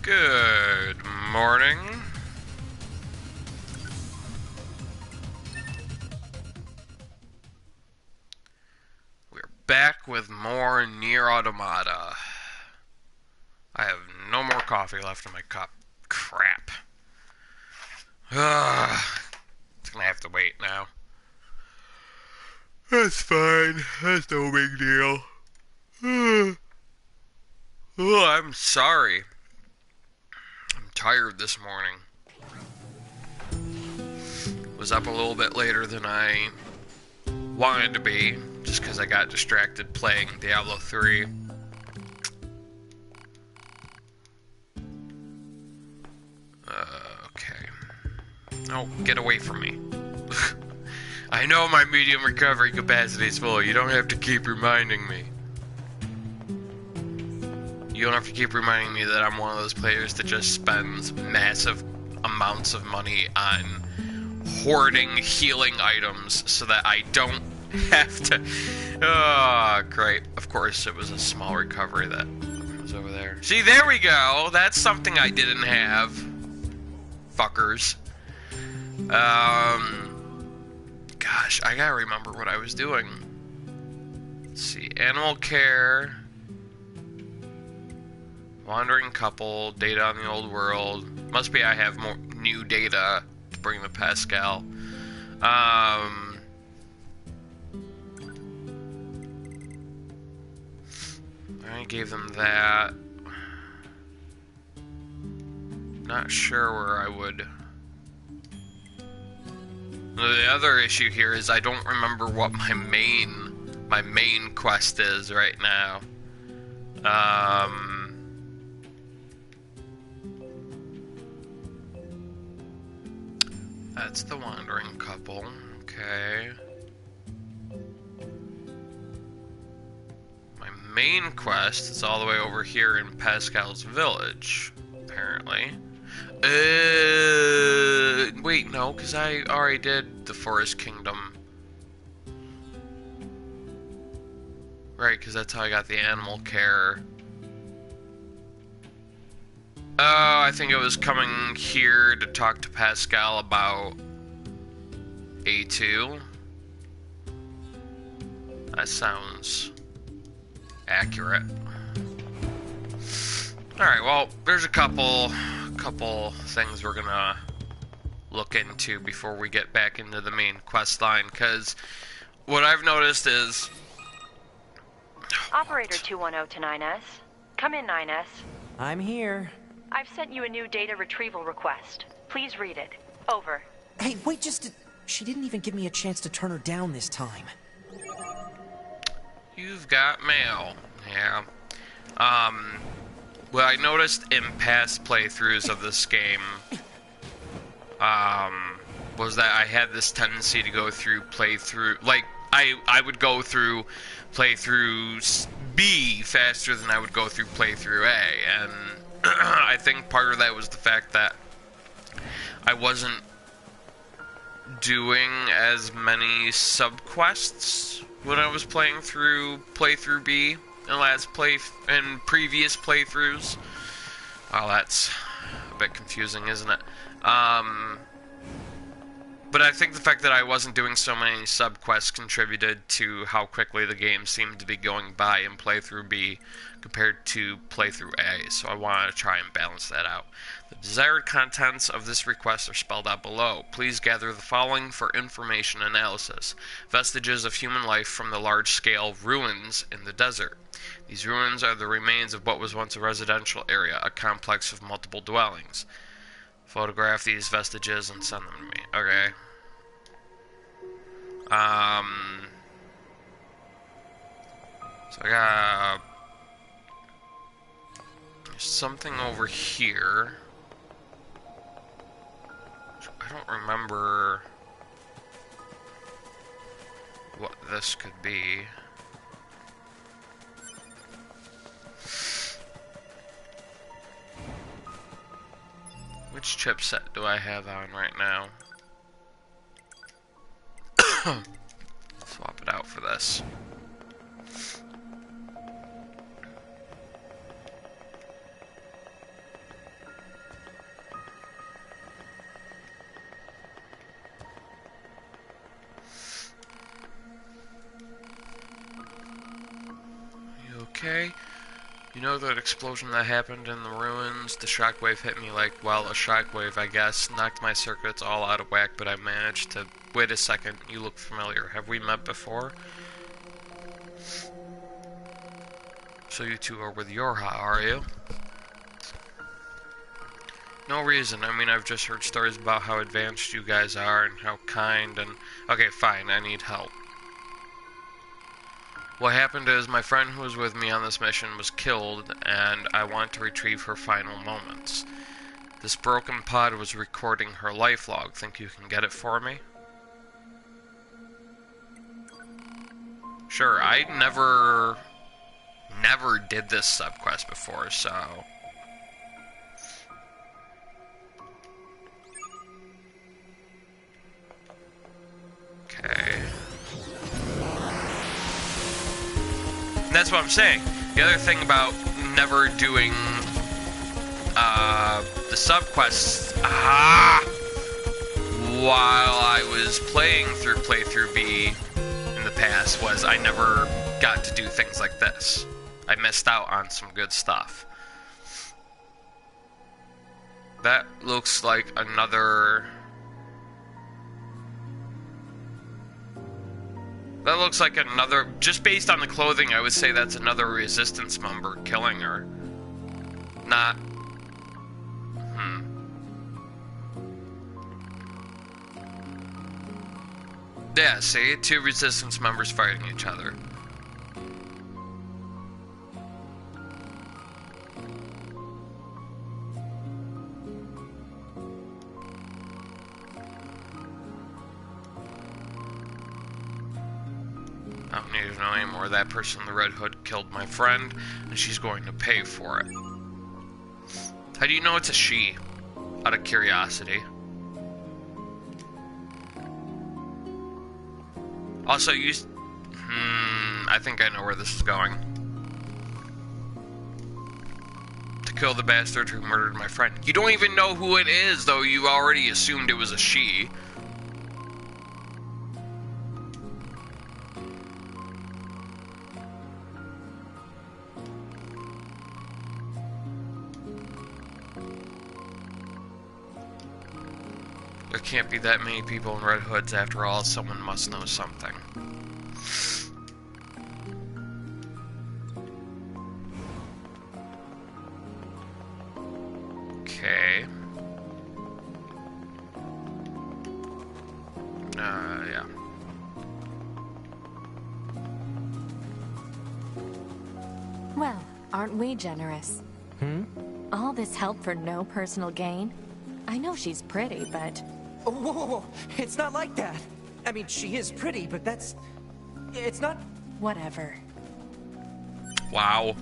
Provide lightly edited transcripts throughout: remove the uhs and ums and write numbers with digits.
Good morning. We're back with more NieR Automata. I have no more coffee left in my cup. Crap. It's gonna have to wait now. That's fine. That's no big deal. Oh, I'm sorry. I'm tired this morning. Was up a little bit later than I wanted to be, just because I got distracted playing Diablo 3. Okay. Oh, get away from me. I know my medium recovery capacity is full. You don't have to keep reminding me. You don't have to keep reminding me that I'm one of those players that just spends massive amounts of money on hoarding healing items so that I don't have to... Oh, great. Of course, it was a small recovery that was over there. See, there we go. That's something I didn't have. Fuckers. Gosh, I gotta remember what I was doing. Let's see. Animal care. Wandering couple. Data on the old world. Must be I have more new data to bring to Pascal. I gave them that. Not sure where I would. The other issue here is I don't remember what my main quest is right now. That's the wandering couple. Okay. My main quest is all the way over here in Pascal's village, apparently. Wait, no, because I already did the Forest Kingdom. Right, because that's how I got the animal care. Oh, I think it was coming here to talk to Pascal about A2. That sounds accurate. Alright, well, there's a couple things we're gonna look into before we get back into the main quest line, because what I've noticed is... Operator 210 to 9S. Come in, 9S. I'm here. I've sent you a new data retrieval request. Please read it. Over. Hey, wait she didn't even give me a chance to turn her down this time. You've got mail. Yeah. What I noticed in past playthroughs of this game, was that I had this tendency to go through playthrough, like, I would go through playthrough B faster than I would go through playthrough A, and I think part of that was the fact that I wasn't doing as many subquests when I was playing through playthrough B in previous playthroughs. Well, that's a bit confusing, isn't it? But I think the fact that I wasn't doing so many subquests contributed to how quickly the game seemed to be going by in playthrough B compared to playthrough A, so I wanted to try and balance that out. The desired contents of this request are spelled out below. Please gather the following for information analysis. Vestiges of human life from the large-scale ruins in the desert. These ruins are the remains of what was once a residential area, a complex of multiple dwellings. Photograph these vestiges and send them to me. Okay. So I got something over here. I don't remember what this could be. Which chipset do I have on right now? Swap it out for this. okay? You know that explosion that happened in the ruins? The shockwave hit me like, well, a shockwave, I guess. Knocked my circuits all out of whack, but I managed to... Wait a second, you look familiar. Have we met before? So you two are with Yorha, are you? No reason. I mean, I've just heard stories about how advanced you guys are and how kind and... Okay, fine, I need help. What happened is my friend who was with me on this mission was killed, and I want to retrieve her final moments. This broken pod was recording her life log. Think you can get it for me? Sure, I never did this subquest before, so... Okay. And that's what I'm saying. The other thing about never doing the subquests while I was playing through Playthrough B in the past was I never got to do things like this. I missed out on some good stuff. That looks like another... That looks like another... Just based on the clothing, I would say that's another resistance member killing her. Not... Yeah, see? Two resistance members fighting each other. I don't need to know anymore. That person in the red hood killed my friend, and she's going to pay for it. How do you know it's a she? Out of curiosity. Also, you... I think I know where this is going. To kill the bastard who murdered my friend. You don't even know who it is, though you already assumed it was a she. There can't be that many people in red hoods after all. Someone must know something. Okay. Yeah. Well, aren't we generous? All this help for no personal gain? I know she's pretty, but... Oh, whoa, whoa, whoa. It's not like that. I mean, she is pretty, but that's... It's not... Whatever. Wow.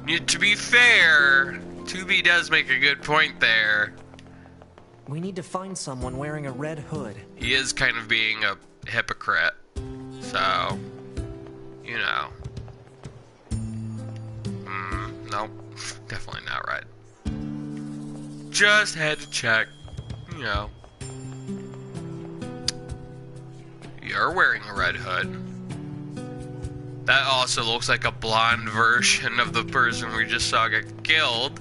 To be fair, 2B does make a good point there. We need to find someone wearing a red hood. He is kind of being a hypocrite. So, you know. Nope. Definitely not right. Just had to check. You know. You're wearing a red hood. That also looks like a blonde version of the person we just saw get killed.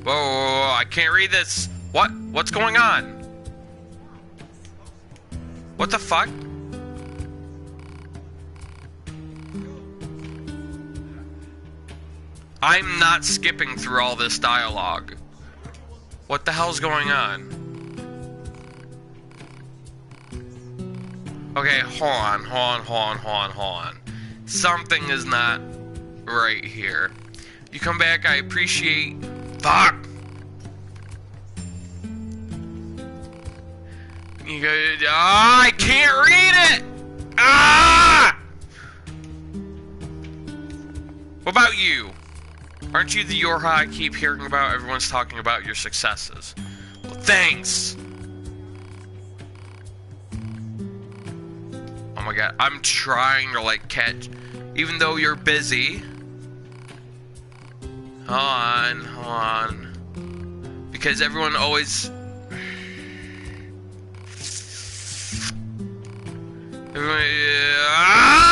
Whoa, whoa, whoa, I can't read this. What? What's going on? What the fuck? I'm not skipping through all this dialogue. What the hell's going on? Okay, hold on. Something is not right here. You come back, I appreciate... Fuck! You go... Ah, I can't read it! Ah! What about you? Aren't you the Yorha I keep hearing about? Everyone's talking about your successes. Well, thanks! Oh my god, I'm trying to like catch, even though you're busy. Hold on. Because everyone always, Ah!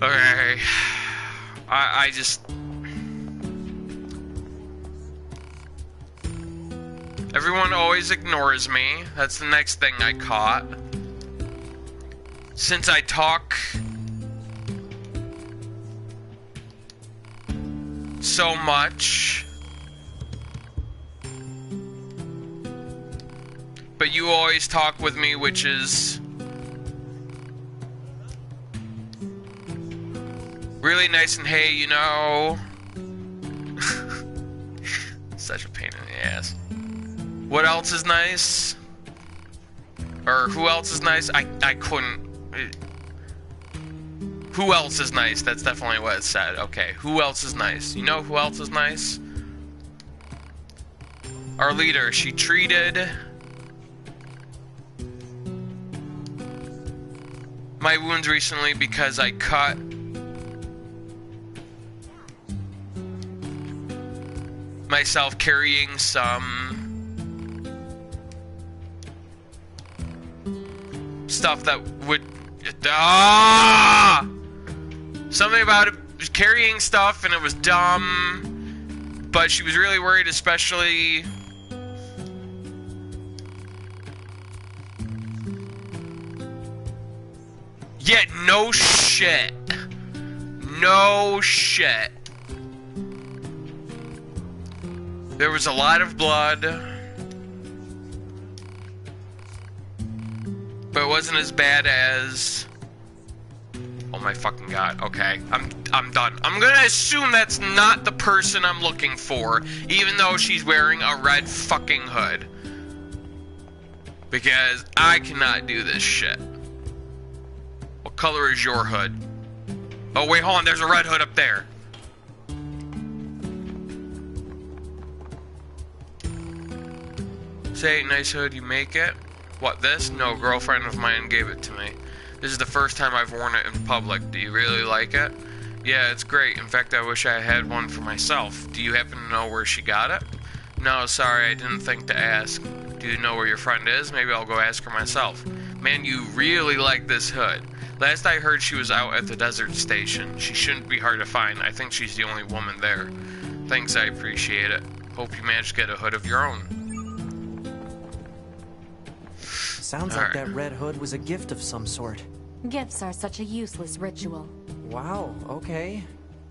Okay. I just... Everyone always ignores me. That's the next thing I caught. Since I talk so much, but you always talk with me, which is really nice and hey, you know. Such a pain in the ass. What else is nice? Or who else is nice? I couldn't. Who else is nice? That's definitely what it said. Okay, who else is nice? You know who else is nice? Our leader. She treated my wounds recently because I cut myself carrying some stuff that would something about it carrying stuff and it was dumb, but she was really worried, especially yet no shit there was a lot of blood, but it wasn't as bad as... Oh my fucking god. Okay, I'm done. I'm gonna assume that's not the person I'm looking for, even though she's wearing a red fucking hood. Because I cannot do this shit. What color is your hood? Oh wait, hold on, there's a red hood up there. Say, nice hood, you make it? What, this? No, girlfriend of mine gave it to me. This is the first time I've worn it in public. Do you really like it? Yeah, it's great. In fact, I wish I had one for myself. Do you happen to know where she got it? No, sorry, I didn't think to ask. Do you know where your friend is? Maybe I'll go ask her myself. Man, you really like this hood. Last I heard, she was out at the desert station. She shouldn't be hard to find. I think she's the only woman there. Thanks, I appreciate it. Hope you managed to get a hood of your own. Sounds like that red hood was a gift of some sort. Gifts are such a useless ritual. Wow, okay.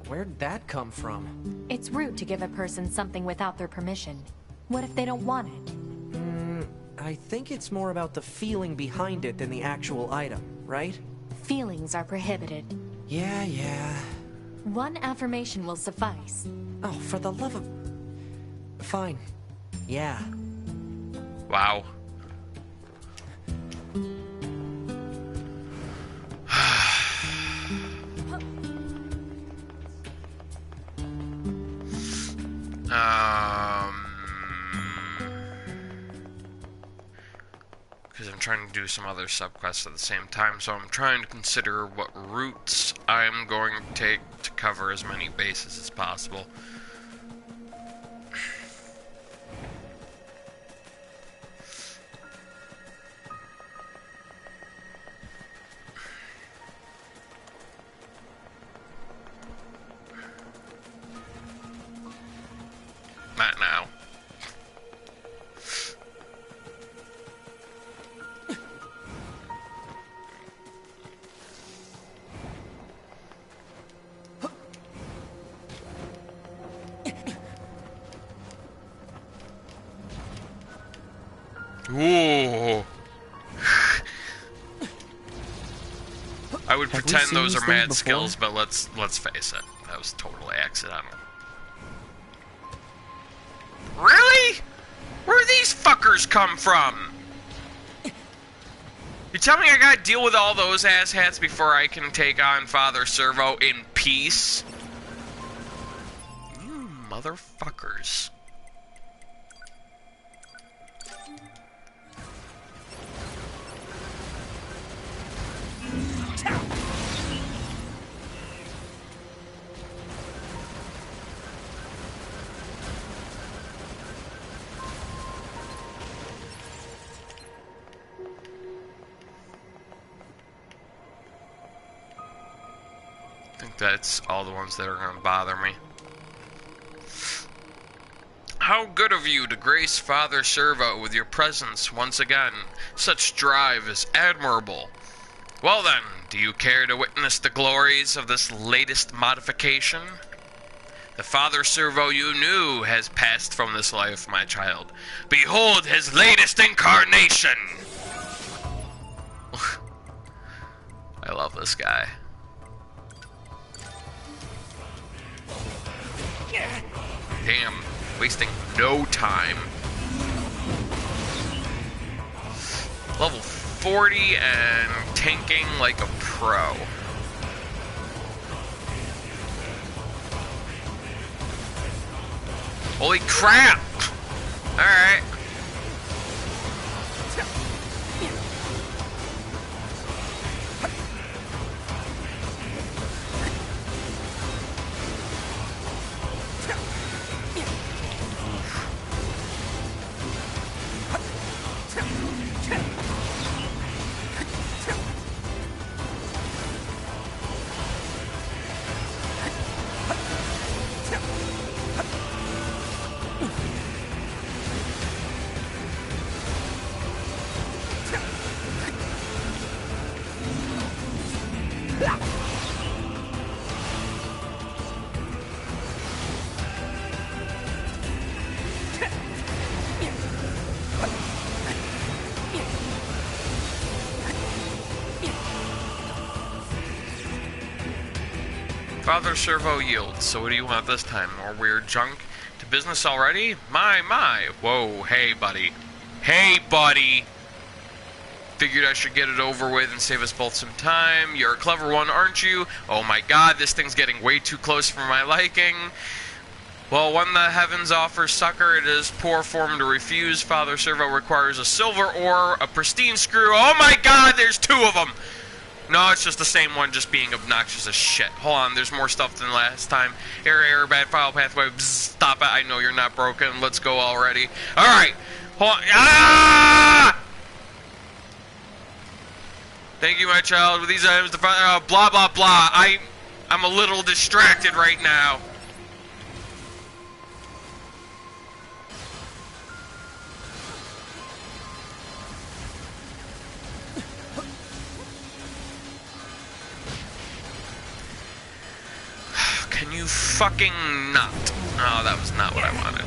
Where'd that come from? It's rude to give a person something without their permission. What if they don't want it? I think it's more about the feeling behind it than the actual item, right? Feelings are prohibited. Yeah. One affirmation will suffice. Oh, for the love of... Fine. Yeah. Wow. Because I'm trying to do some other subquests at the same time, so I'm trying to consider what routes I'm going to take to cover as many bases as possible. Not now. Ooh. I would pretend those are mad skills, but let's face it. That was totally accidental. Really? Where do these fuckers come from? You tell me I gotta deal with all those asshats before I can take on Father Servo in peace? You motherfuckers. I think that's all the ones that are going to bother me. How good of you to grace Father Servo with your presence once again. Such drive is admirable. Well then, do you care to witness the glories of this latest modification? The Father Servo you knew has passed from this life, my child. Behold his latest incarnation! I love this guy. Damn, wasting no time. Level 40 and tanking like a pro. Holy crap! Alright. Father Servo yields, so what do you want this time? More weird junk? To business already? My. Whoa, hey buddy. Hey buddy! Figured I should get it over with and save us both some time. You're a clever one, aren't you? Oh my god, this thing's getting way too close for my liking. Well, when the heavens offer succor, it is poor form to refuse. Father Servo requires a silver ore, a pristine screw. Oh my god, there's two of them! No, it's just the same one, just being obnoxious as shit. Hold on, there's more stuff than last time. Error, bad file pathway. Bzz, stop it, I know you're not broken. Let's go already. Alright, hold on. Ah! Thank you, my child. With these items, blah, blah, blah. I'm a little distracted right now. Can you fucking not? Oh, that was not what I wanted.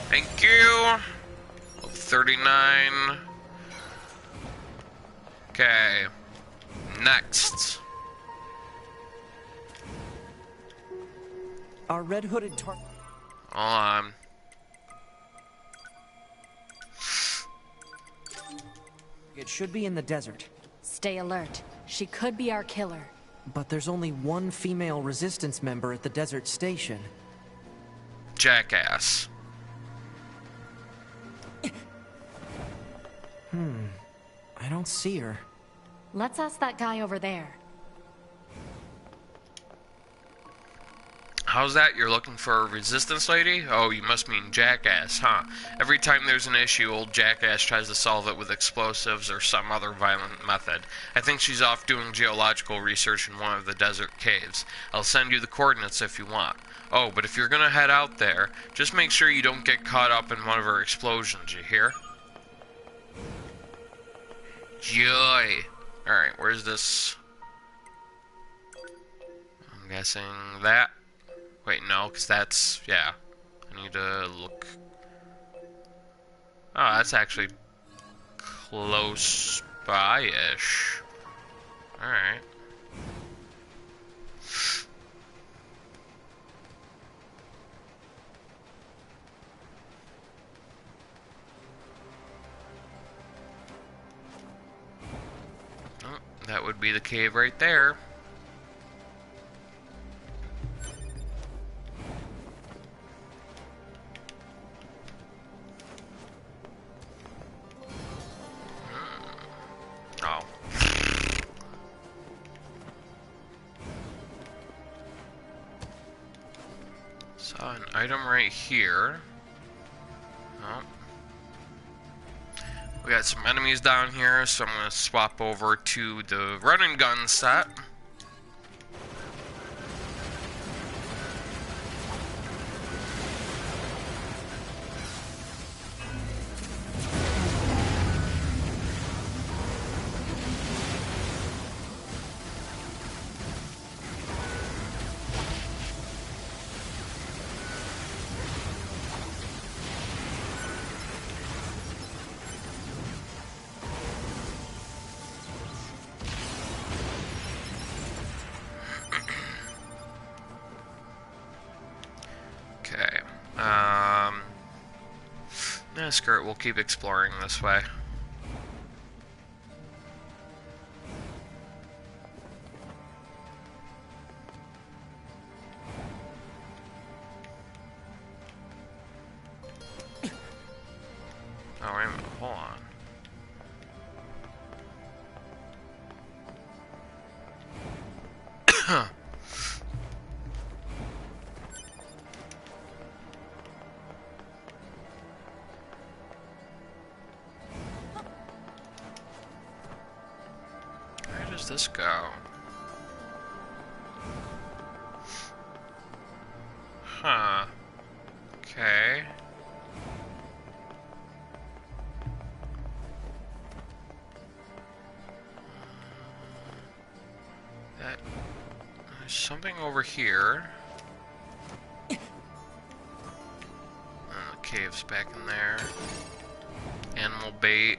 Thank you. 39. Okay. Next. Our red hooded target. Hold on. It should be in the desert. Stay alert. She could be our killer. But there's only one female resistance member at the desert station. Jackass. I don't see her. Let's ask that guy over there. How's that? You're looking for a resistance lady? Oh, you must mean Jackass, huh? Every time there's an issue, old Jackass tries to solve it with explosives or some other violent method. I think she's off doing geological research in one of the desert caves. I'll send you the coordinates if you want. Oh, but if you're gonna head out there, just make sure you don't get caught up in one of her explosions, you hear? Joy! Alright, where's this? I'm guessing that. Wait, no, because that's, yeah. I need to look. Oh, that's actually close by-ish. Alright. Oh, that would be the cave right there. Oh. Saw an item right here. Oh. We got some enemies down here, so I'm going to swap over to the run and gun set. Okay. Nah, screw it. We'll keep exploring this way. Oh, wait a minute. Hold on. Where does this go? Huh. Okay. There's something over here. And the cave's back in there. Animal bait.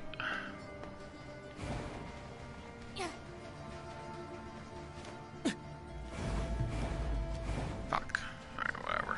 Fuck. Alright, whatever.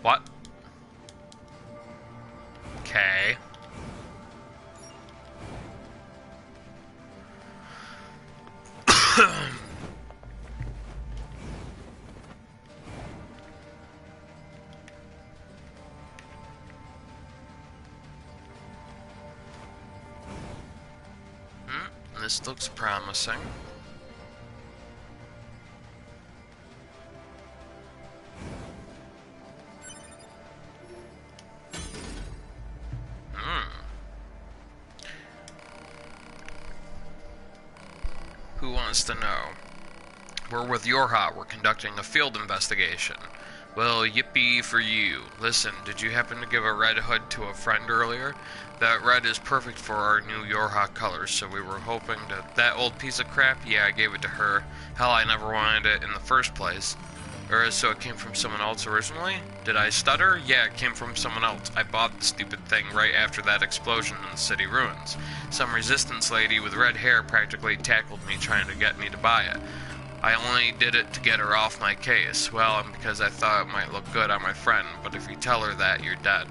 What? Okay. This looks promising. Who wants to know? We're with Yorha. We're conducting a field investigation. Well, yippee for you. Listen, did you happen to give a red hood to a friend earlier? That red is perfect for our new Yorha colors, so we were hoping to... That old piece of crap? Yeah, I gave it to her. Hell, I never wanted it in the first place. Or so it came from someone else originally? Did I stutter? Yeah, it came from someone else. I bought the stupid thing right after that explosion in the city ruins. Some resistance lady with red hair practically tackled me trying to get me to buy it. I only did it to get her off my case. Well, and because I thought it might look good on my friend, but if you tell her that, you're dead.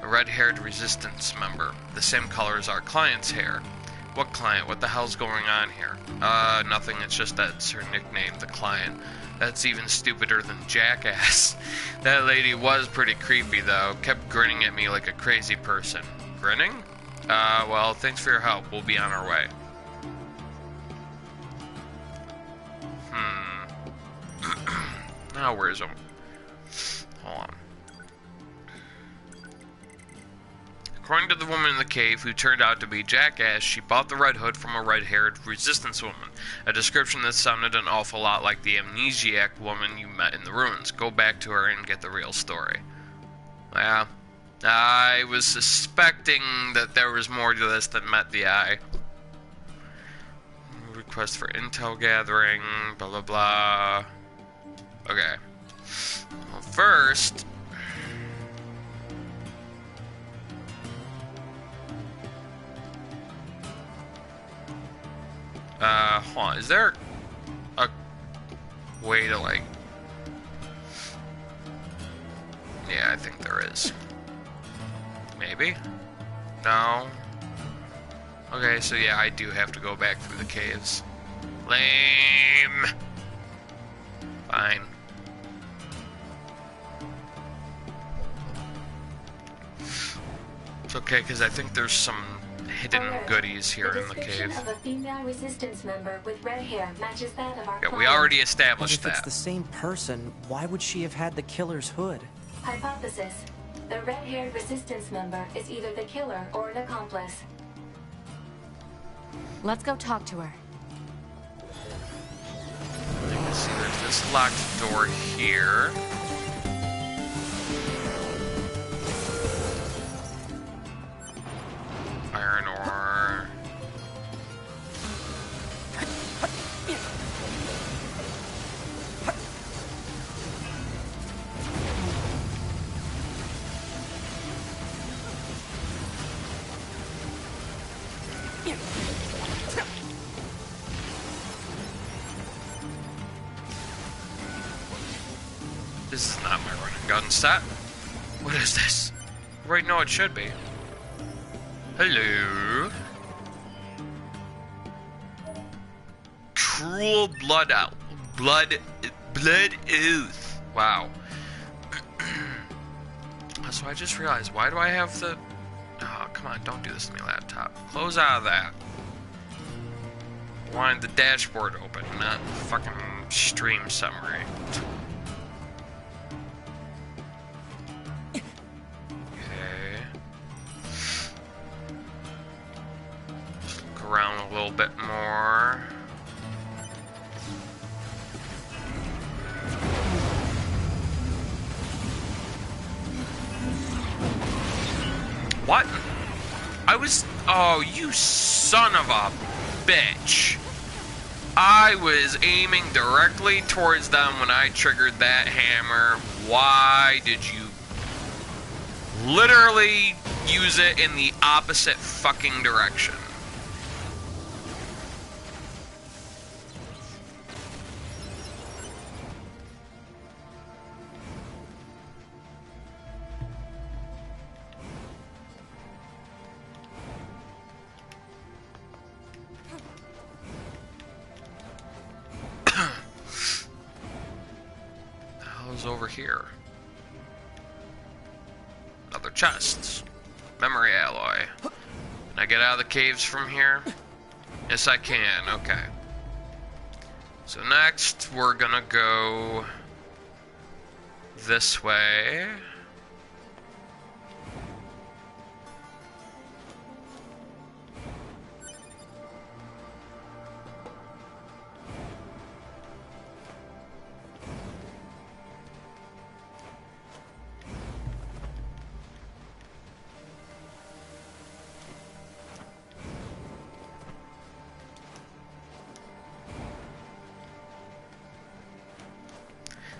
A red-haired resistance member, the same color as our client's hair. What client? What the hell's going on here? Nothing, it's just that's her nickname, the client. That's even stupider than Jackass. That lady was pretty creepy, though. Kept grinning at me like a crazy person. Grinning? Well, thanks for your help. We'll be on our way. Now where's him? Hold on. According to the woman in the cave, who turned out to be Jackass, she bought the red hood from a red-haired resistance woman. A description that sounded an awful lot like the amnesiac woman you met in the ruins. Go back to her and get the real story. Yeah. I was suspecting that there was more to this than met the eye. Request for intel gathering, blah blah blah. Okay. Well, first... hold on. Is there a way to, like... Yeah, I think there is. Maybe? No? Okay, so yeah, I do have to go back through the caves. Lame! Fine. It's okay, because I think there's some hidden goodies here in the cave. Of a female resistance member with red hair matches that of our Yeah, we already But established if it's that. the same person, why would she have had the killer's hood? Hypothesis. The red-haired resistance member is either the killer or an accomplice. Let's go talk to her. You can see there's this locked door here. Iron ore. This is not my running gun set. What is this? Right, no, it should be. Hello. Cruel blood out. Blood oath. Wow. So I just realized, why do I have the... Oh, come on, don't do this to me, laptop. Close out of that. I wanted the dashboard open, not fucking stream summary. Okay. Just look around a little bit more. What? Oh, you son of a bitch. I was aiming directly towards them when I triggered that hammer. Why did you literally use it in the opposite fucking direction? Over here. Other chests. Memory alloy. Can I get out of the caves from here? Yes, I can. Okay. So next, we're gonna go this way.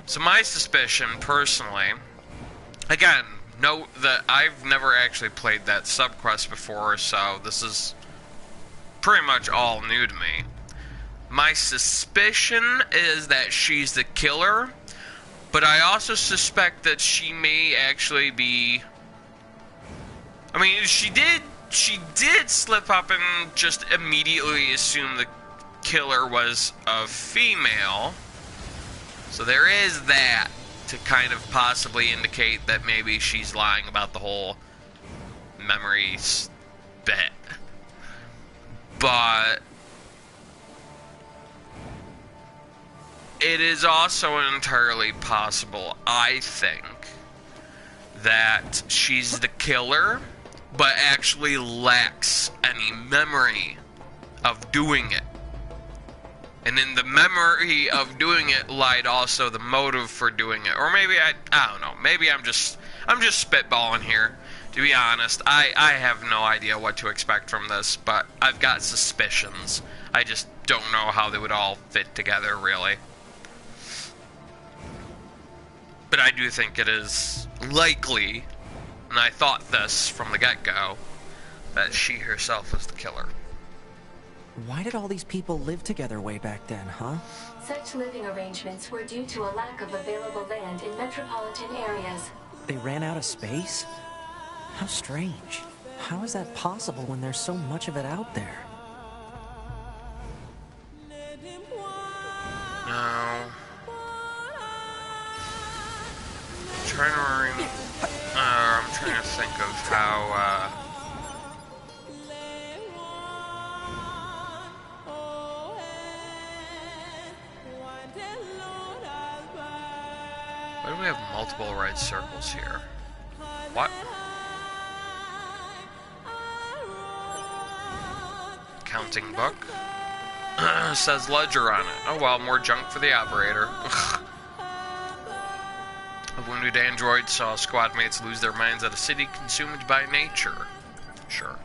So my suspicion, personally, again, note that I've never actually played that subquest before, so this is pretty much all new to me. My suspicion is that she's the killer, but I also suspect that she may actually be... I mean, she did slip up and just immediately assume the killer was a female. So there is that to kind of possibly indicate that maybe she's lying about the whole memories bit. But it is also entirely possible, I think, that she's the killer, but actually lacks any memory of doing it. And in the memory of doing it lied also the motive for doing it. Or maybe I don't know. Maybe I'm just spitballing here. To be honest, I have no idea what to expect from this, but I've got suspicions. I just don't know how they would all fit together, really. But I do think it is likely, and I thought this from the get-go, that she herself is the killer. Why did all these people live together way back then, huh? Such living arrangements were due to a lack of available land in metropolitan areas. They ran out of space? How strange. How is that possible when there's so much of it out there? No. I'm trying to think of how, why do we have multiple red circles here? What? Counting book? Says ledger on it. Oh well, more junk for the operator. A wounded android saw squad mates lose their minds at a city consumed by nature. Sure.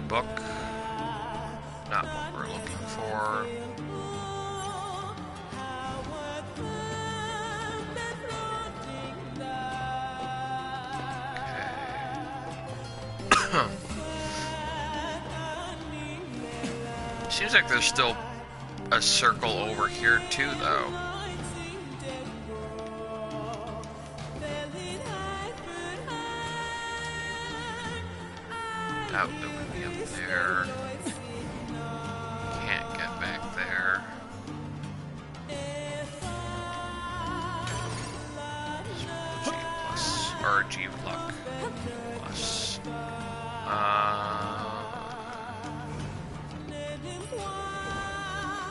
Book. Not what we're looking for. Okay. Seems like there's still a circle over here too, though. Out that would be up there. Can't get back there. G plus, or G luck plus.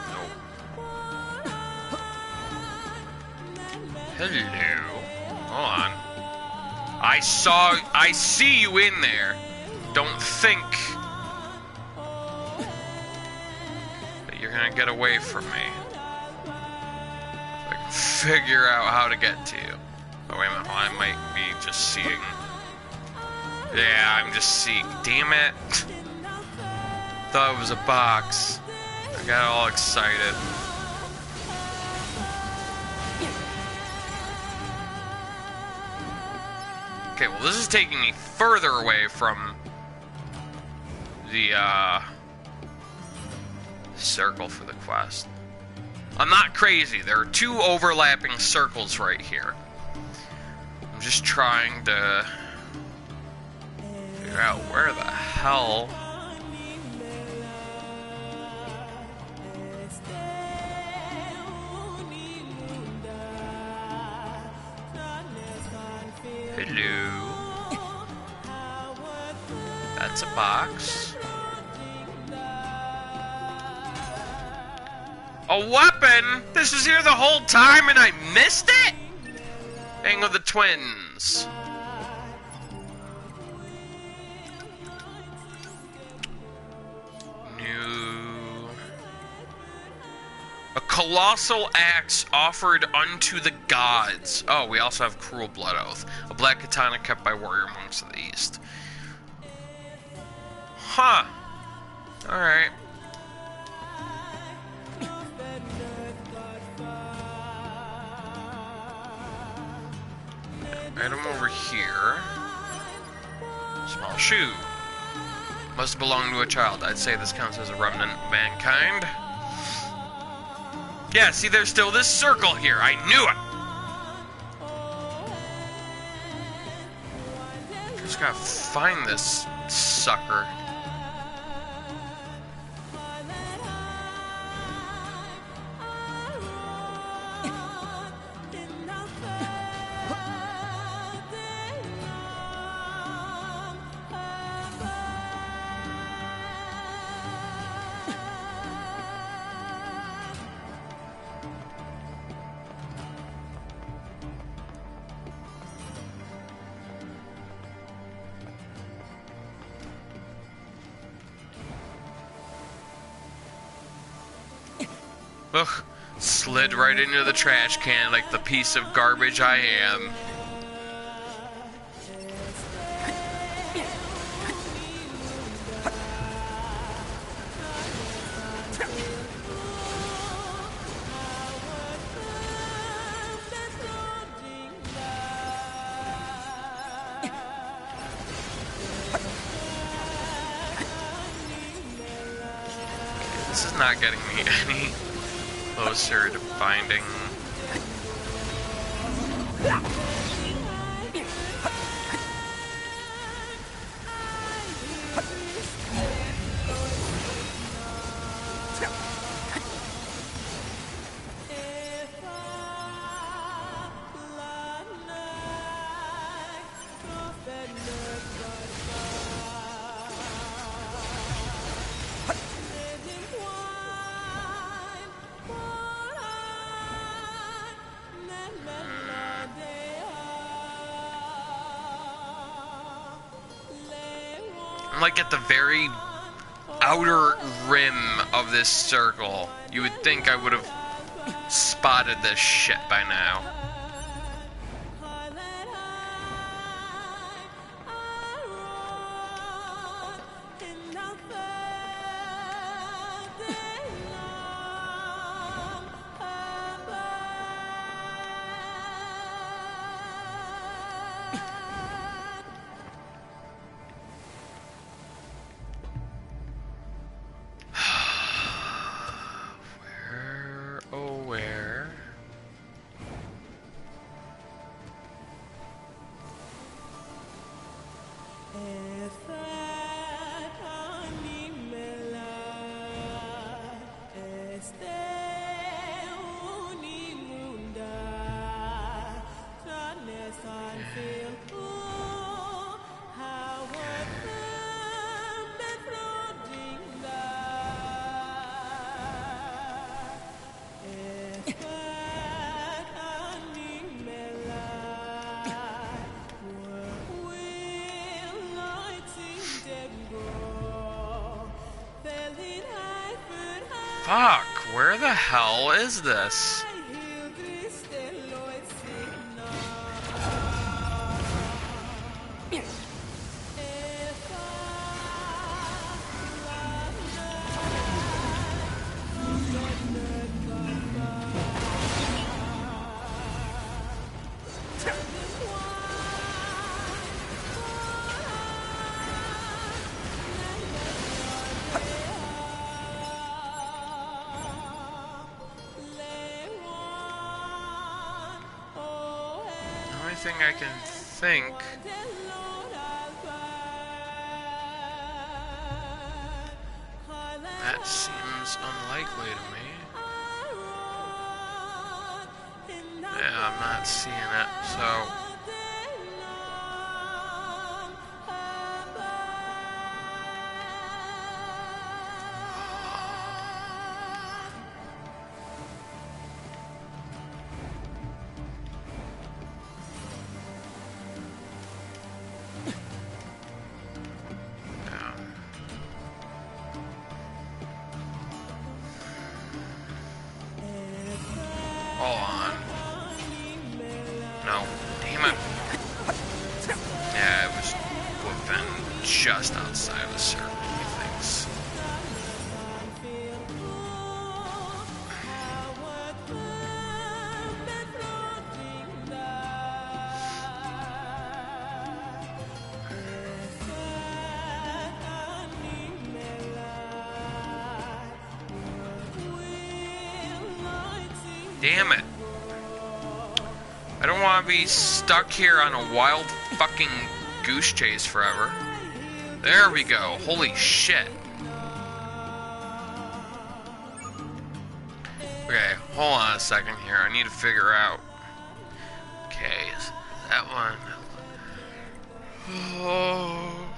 Nope. Hello. Hold on. I see you in there. Don't think that you're gonna get away from me. I can figure out how to get to you. Oh, wait a minute. Well, I might be just seeing. Yeah, I'm just seeing. Damn it. Thought it was a box. I got all excited. Okay, well, this is taking me further away from the circle for the quest. I'm not crazy. There are two overlapping circles right here. I'm just trying to figure out where the hell. Hello. That's a box. A weapon? This was here the whole time and I missed it? Hang of the twins. New. A colossal axe offered unto the gods. Oh, we also have Cruel Blood Oath. A black katana kept by warrior monks of the east. Huh. Alright. Item over here. Small shoe. Must belong to a child. I'd say this counts as a remnant of mankind. Yeah, see, there's still this circle here. I knew it. Just gotta find this sucker. Ugh, slid right into the trash can like the piece of garbage I am. is not getting me any closer to finding. I'm like at the very outer rim of this circle. You would think I would have spotted this shit by now. Where, oh where? Fuck, where the hell is this? Thing I can think. That seems unlikely to me. Yeah, I'm not seeing it, so. Hold on. No. Damn it. Yeah, it would have been just outside of the circle, methinks. Damn it. I don't want to be stuck here on a wild fucking goose chase forever. There we go. Holy shit. Okay, hold on a second here. I need to figure out. Okay, is that one. Oh.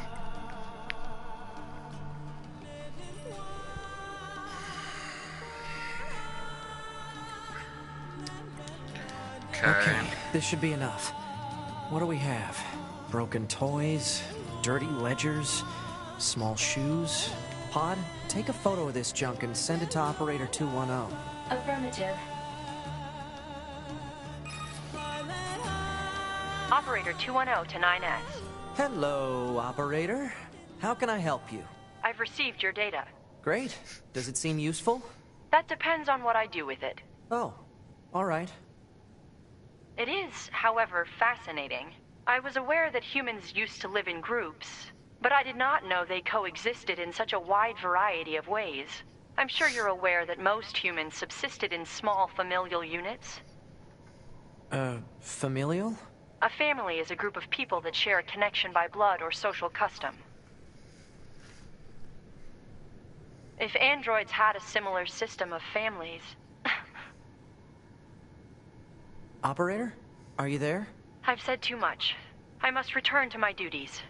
Okay, this should be enough. What do we have? Broken toys, dirty ledgers, small shoes. Pod, take a photo of this junk and send it to Operator 210. Affirmative. Operator 210 to 9S. Hello, Operator. How can I help you? I've received your data. Great. Does it seem useful? That depends on what I do with it. Oh, all right. It is, however, fascinating. I was aware that humans used to live in groups, but I did not know they coexisted in such a wide variety of ways. I'm sure you're aware that most humans subsisted in small familial units. Familial? A family is a group of people that share a connection by blood or social custom. If androids had a similar system of families... Operator? Are you there? I've said too much. I must return to my duties.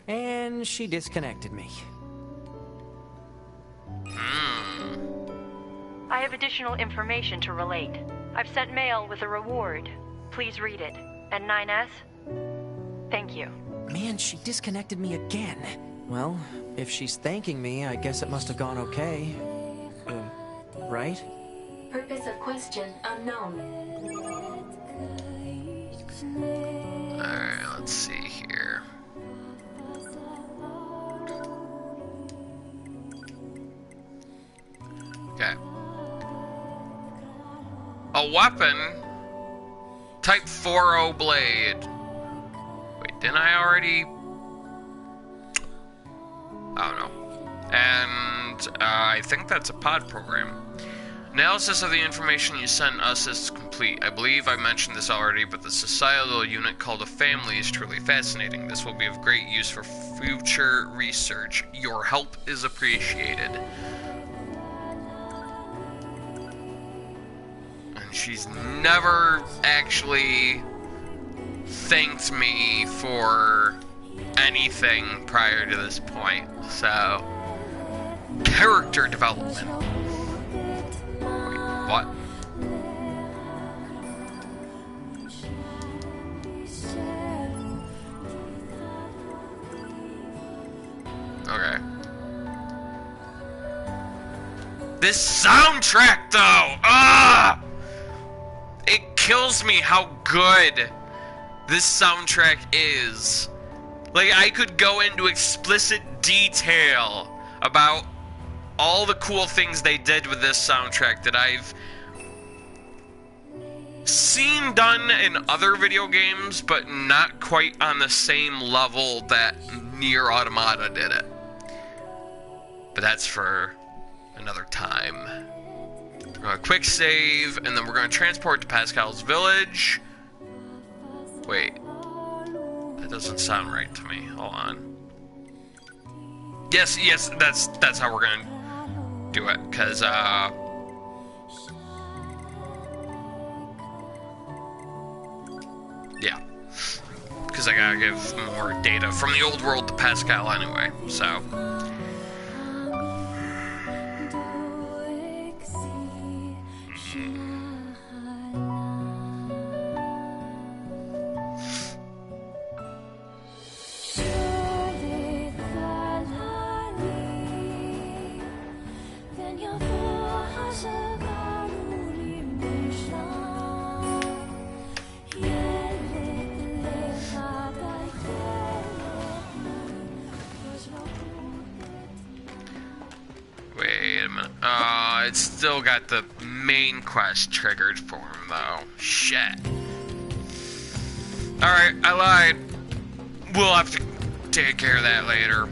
And she disconnected me. I have additional information to relate. I've sent mail with a reward. Please read it. And 9S? Thank you. Man, she disconnected me again. Well, if she's thanking me, I guess it must have gone okay. Right? Purpose of question unknown. Alright, let's see here. Okay. A weapon. Type 4O blade. Wait, didn't I already? I don't know. And I think that's a pod program. Analysis of the information you sent us is complete. I believe I mentioned this already, but the societal unit called a family is truly fascinating. This will be of great use for future research. Your help is appreciated. And she's never actually thanked me for anything prior to this point. So, character development. What? Okay. This soundtrack, though! Ah! It kills me how good this soundtrack is. Like, I could go into explicit detail about all the cool things they did with this soundtrack that I've seen done in other video games, but not quite on the same level that NieR Automata did it. But that's for another time. We're gonna quick save, and then we're gonna transport to Pascal's village. Wait. That doesn't sound right to me. Hold on. Yes, that's how we're gonna do it, because, yeah. Because I gotta give more data from the old world to Pascal anyway, so. Wait a minute. It's still got the main quest triggered for him, though. Shit. Alright, I lied. We'll have to take care of that later.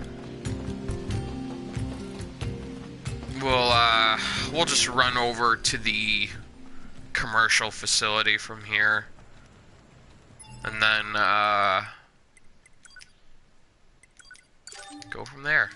We'll just run over to the commercial facility from here. And then, go from there.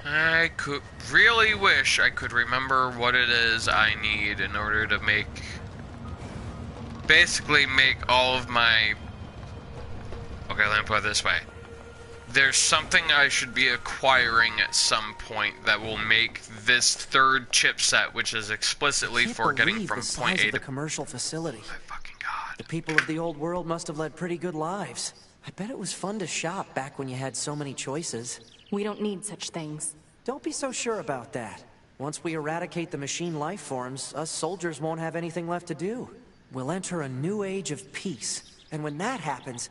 I could really wish I could remember what it is I need in order to basically make all of my... Okay, let me put it this way. There's something I should be acquiring at some point that will make this third chipset, which is explicitly for getting from point A to... the commercial facility. Oh my fucking god. The people of the old world must have led pretty good lives. I bet it was fun to shop back when you had so many choices. We don't need such things. Don't be so sure about that. Once we eradicate the machine life forms, us soldiers won't have anything left to do. We'll enter a new age of peace. And when that happens,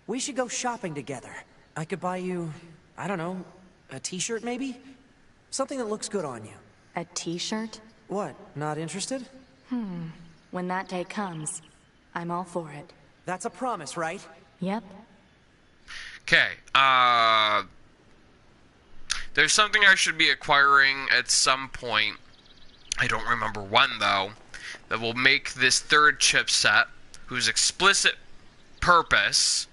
we should go shopping together. I could buy you I don't know, a t-shirt maybe? Something that looks good on you. A t-shirt? What, not interested? When that day comes, I'm all for it. That's a promise, right? Yep. Okay, there's something I should be acquiring at some point. I don't remember when, though, that will make this third chipset, whose explicit purpose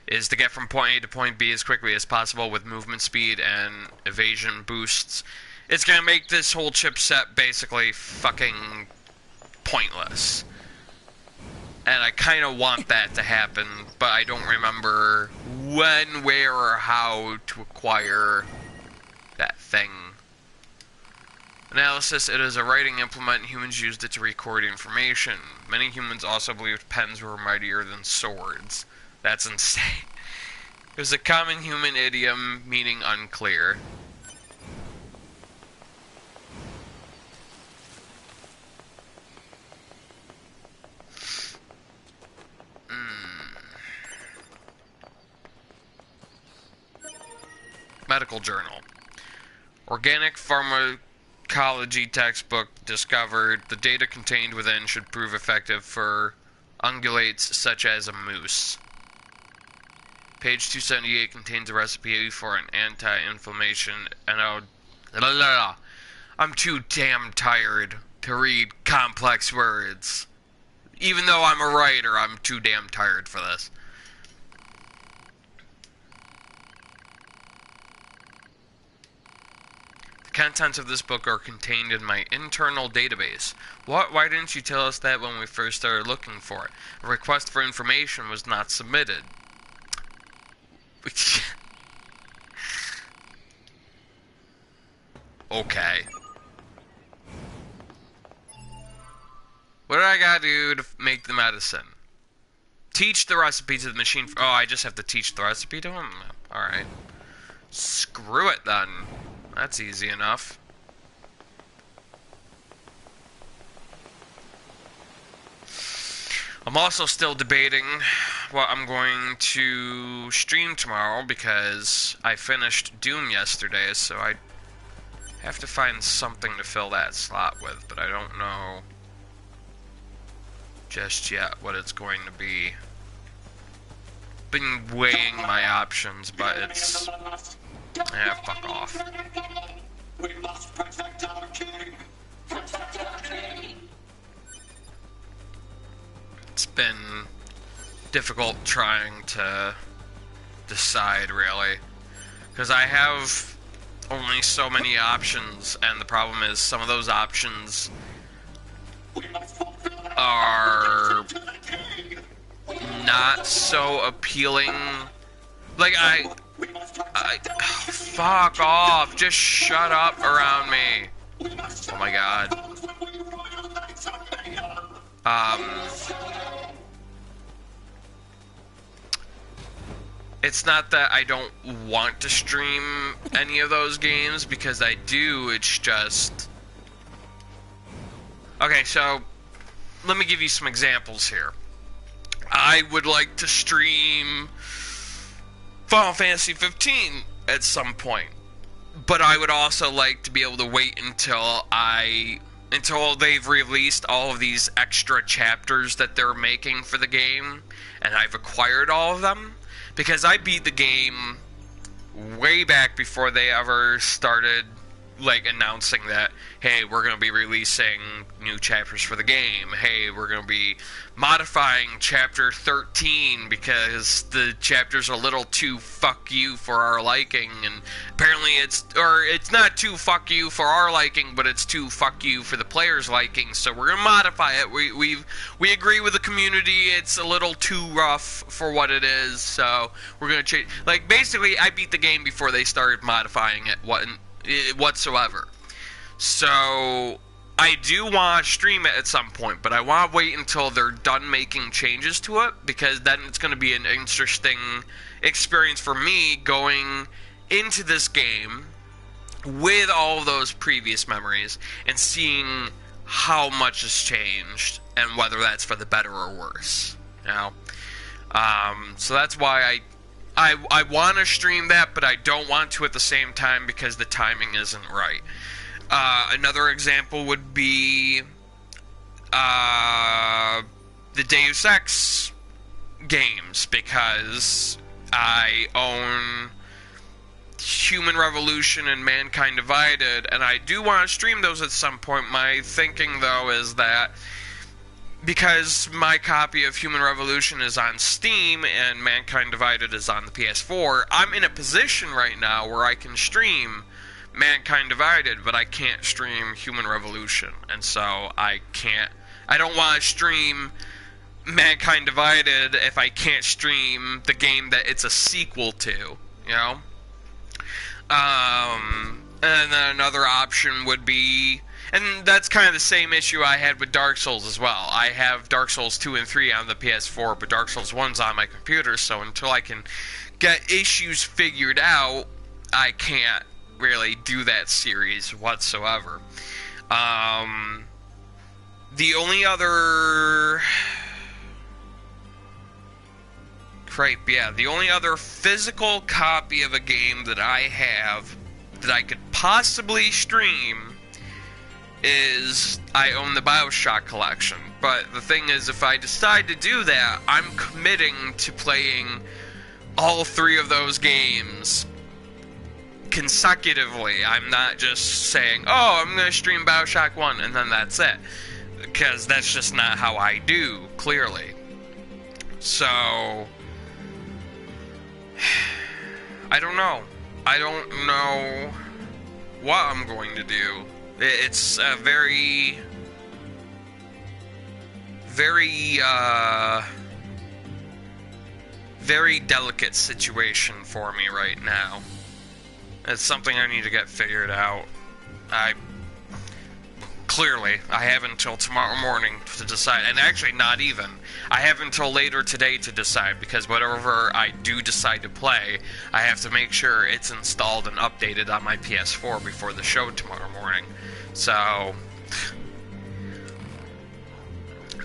is to get from point A to point B as quickly as possible with movement speed and evasion boosts. It's gonna make this whole chipset basically fucking pointless. And I kind of want that to happen, but I don't remember when, where, or how to acquire that thing. Analysis: it is a writing implement. Humans used it to record information. Many humans also believed pens were mightier than swords. That's insane. It was a common human idiom meaning unclear. Medical journal. Organic pharmacology textbook discovered the data contained within should prove effective for ungulates such as a moose. Page 278 contains a recipe for an anti-inflammation I'm too damn tired to read complex words. Even though I'm a writer, I'm too damn tired for this. The contents of this book are contained in my internal database. Why didn't you tell us that when we first started looking for it? A request for information was not submitted. Okay. What do I gotta do to make the medicine? Teach the recipe to the machine. Oh, I just have to teach the recipe to him? Alright. Screw it then. That's easy enough. I'm also still debating what I'm going to stream tomorrow because I finished Doom yesterday, so I have to find something to fill that slot with, but I don't know just yet what it's going to be. Been weighing my options, but it's... fuck off. We must protect our king. Protect our king. It's been difficult trying to decide, really, because I have only so many options, and the problem is some of those options are not so appealing. Like, fuck off, just shut up around me. Oh my god. It's not that I don't want to stream any of those games, because I do, it's just... Okay, so, let me give you some examples here. I would like to stream Final Fantasy 15 at some point, but I would also like to be able to wait until they've released all of these extra chapters that they're making for the game, and I've acquired all of them. Because I beat the game way back before they ever started, like, announcing that, hey, we're going to be releasing new chapters for the game. Hey, we're going to be modifying Chapter 13 because the chapter's a little too fuck you for our liking. And apparently it's not too fuck you for our liking, but it's too fuck you for the player's liking. So we're going to modify it. We agree with the community. It's a little too rough for what it is. So we're going to change. Like, basically, I beat the game before they started modifying it whatsoever. So I do want to stream it at some point, but I want to wait until they're done making changes to it, because then it's going to be an interesting experience for me going into this game with all of those previous memories and seeing how much has changed and whether that's for the better or worse. You know? So that's why I want to stream that, but I don't want to at the same time because the timing isn't right. Another example would be the Deus Ex games, because I own Human Revolution and Mankind Divided, and I do want to stream those at some point. My thinking, though, is that because my copy of Human Revolution is on Steam and Mankind Divided is on the PS4, I'm in a position right now where I can stream Mankind Divided, but I can't stream Human Revolution. And so I don't want to stream Mankind Divided if I can't stream the game that it's a sequel to, you know? And then another option would be, and that's kind of the same issue I had with Dark Souls as well. I have Dark Souls 2 and 3 on the PS4, but Dark Souls 1's on my computer, so until I can get issues figured out, I can't really do that series whatsoever. The only other... the only other physical copy of a game that I have that I could possibly stream is I own the BioShock collection. But the thing is, if I decide to do that, I'm committing to playing all 3 of those games consecutively. I'm not just saying, oh, I'm going to stream BioShock 1 and then that's it. Because that's just not how I do, clearly. So... I don't know. I don't know what I'm going to do. It's a very, very delicate situation for me right now. It's something I need to get figured out. Clearly, I have until tomorrow morning to decide, and actually not even. I have until later today to decide, because whatever I do decide to play, I have to make sure it's installed and updated on my PS4 before the show tomorrow morning. So...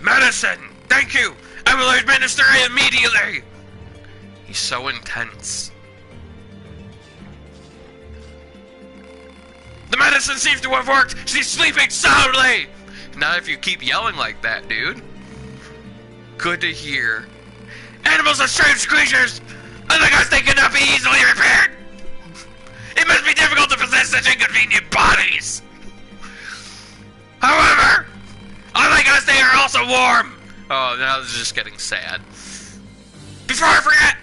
Medicine! Thank you! I will administer it immediately! He's so intense. The medicine seems to have worked! She's sleeping soundly! Not if you keep yelling like that, dude. Good to hear. Animals are strange creatures! Otherwise they cannot be easily repaired! It must be difficult to possess such inconvenient bodies! However, unlike us, they are also warm! Oh, now this is just getting sad. Before I forget,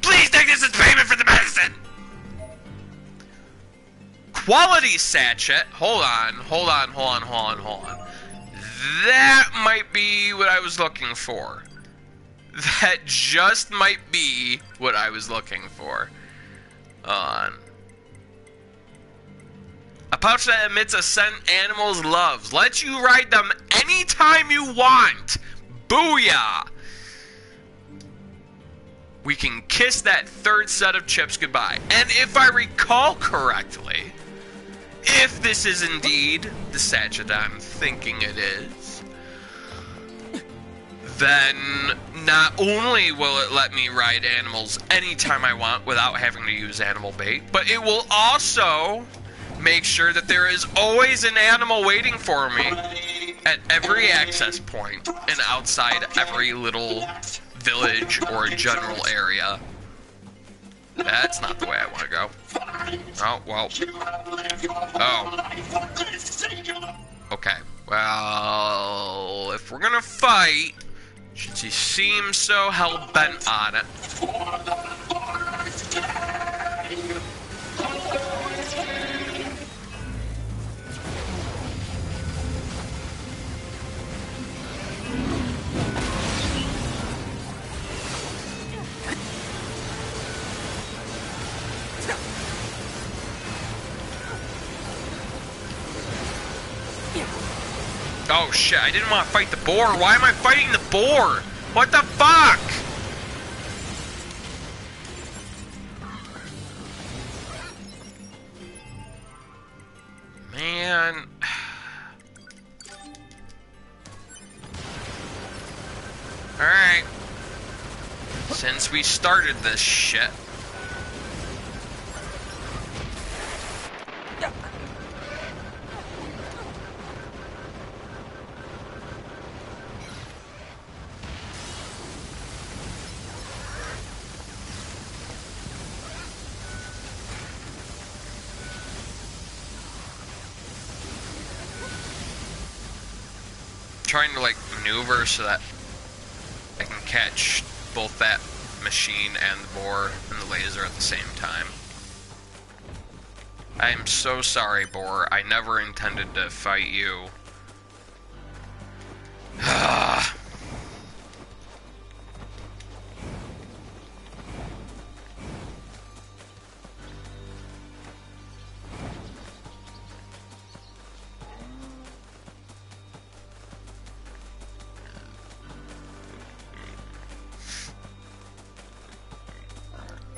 please take this as payment for the medicine! Quality sachet. Hold on. That might be what I was looking for. That just might be what I was looking for. On. A pouch that emits a scent animals loves. Lets you ride them anytime you want. Booyah! We can kiss that 3rd set of chips goodbye. And if I recall correctly, if this is indeed the sachet I'm thinking it is, then not only will it let me ride animals anytime I want without having to use animal bait, but it will also make sure that there is always an animal waiting for me at every access point and outside every little village or general area. That's not the way I want to go. Oh, well. Oh. Okay. Well, if we're gonna fight, since he seems so hell-bent on it. Oh shit, I didn't want to fight the boar. Why am I fighting the boar? What the fuck? Man. Alright. Since since we started this shit. Trying to like maneuver so that I can catch both that machine and the boar and the laser at the same time. I am so sorry, boar. I never intended to fight you.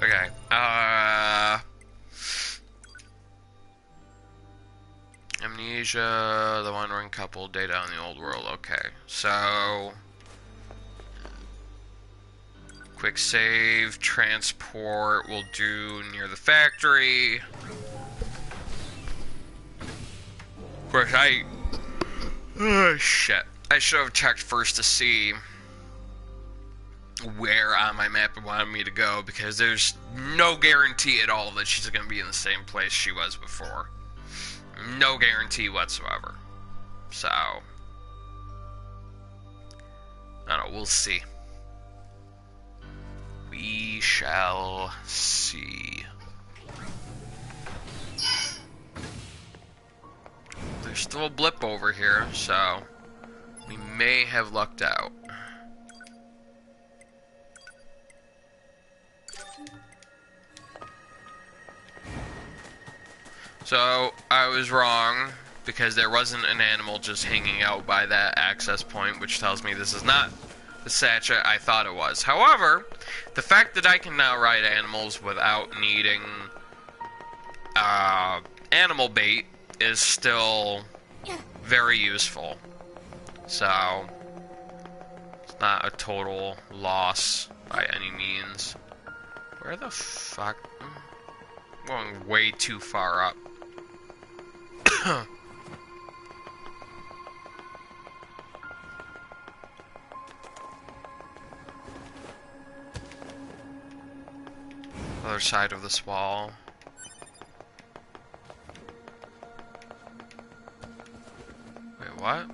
Okay, Amnesia, the wandering couple, data on the old world, okay. So, quick save, transport, we'll do near the factory. Of course, oh shit. I should have checked first to see where on my map it wanted me to go, because there's no guarantee at all that she's going to be in the same place she was before. No guarantee whatsoever. So, I don't know, we'll see. We shall see. There's still a blip over here, so we may have lucked out. So, I was wrong, because there wasn't an animal just hanging out by that access point, which tells me this is not the Satcha I thought it was. However, the fact that I can now ride animals without needing animal bait is still very useful. So, it's not a total loss by any means. Where the fuck? I'm going way too far up. Other side of this wall. Wait, what?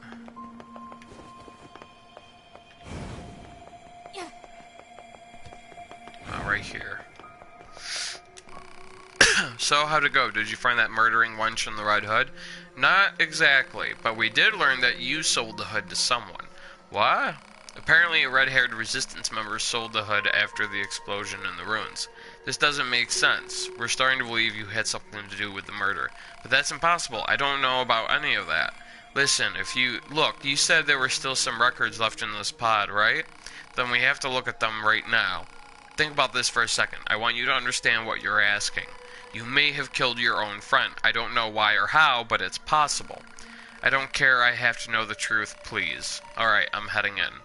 Oh, right here. So, how'd it go? Did you find that murdering wench in the Red Hood? Not exactly, but we did learn that you sold the hood to someone. What? Apparently a red-haired resistance member sold the hood after the explosion in the ruins. This doesn't make sense. We're starting to believe you had something to do with the murder. But that's impossible. I don't know about any of that. Listen, if you... Look, you said there were still some records left in this pod, right? Then we have to look at them right now. Think about this for a second. I want you to understand what you're asking. You may have killed your own friend. I don't know why or how, but it's possible. I don't care. I have to know the truth, please. Alright, I'm heading in.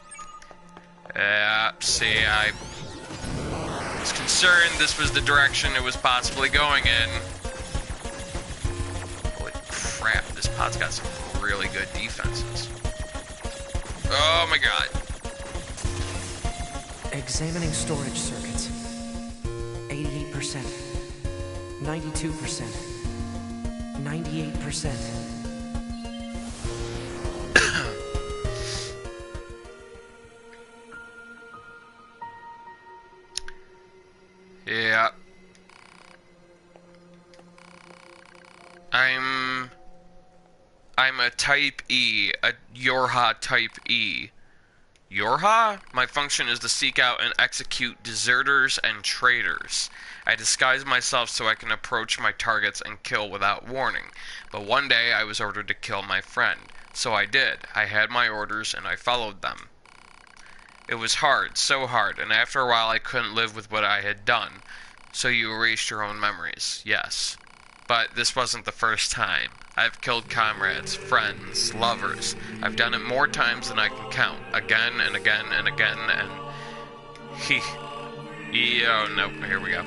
See, I was concerned this was the direction it was possibly going in. Holy crap, this pod's got some really good defenses. Oh my god. Examining storage circuits. 88%. 92%. 98%. Yeah. I'm a Type E, a Yorha Type E. Yorha? My function is to seek out and execute deserters and traitors. I disguise myself so I can approach my targets and kill without warning. But one day I was ordered to kill my friend. So I did. I had my orders and I followed them. It was hard, so hard, and after a while I couldn't live with what I had done. So you erased your own memories, yes. But this wasn't the first time. I've killed comrades, friends, lovers. I've done it more times than I can count. Again and again and again and... Oh, no, here we go.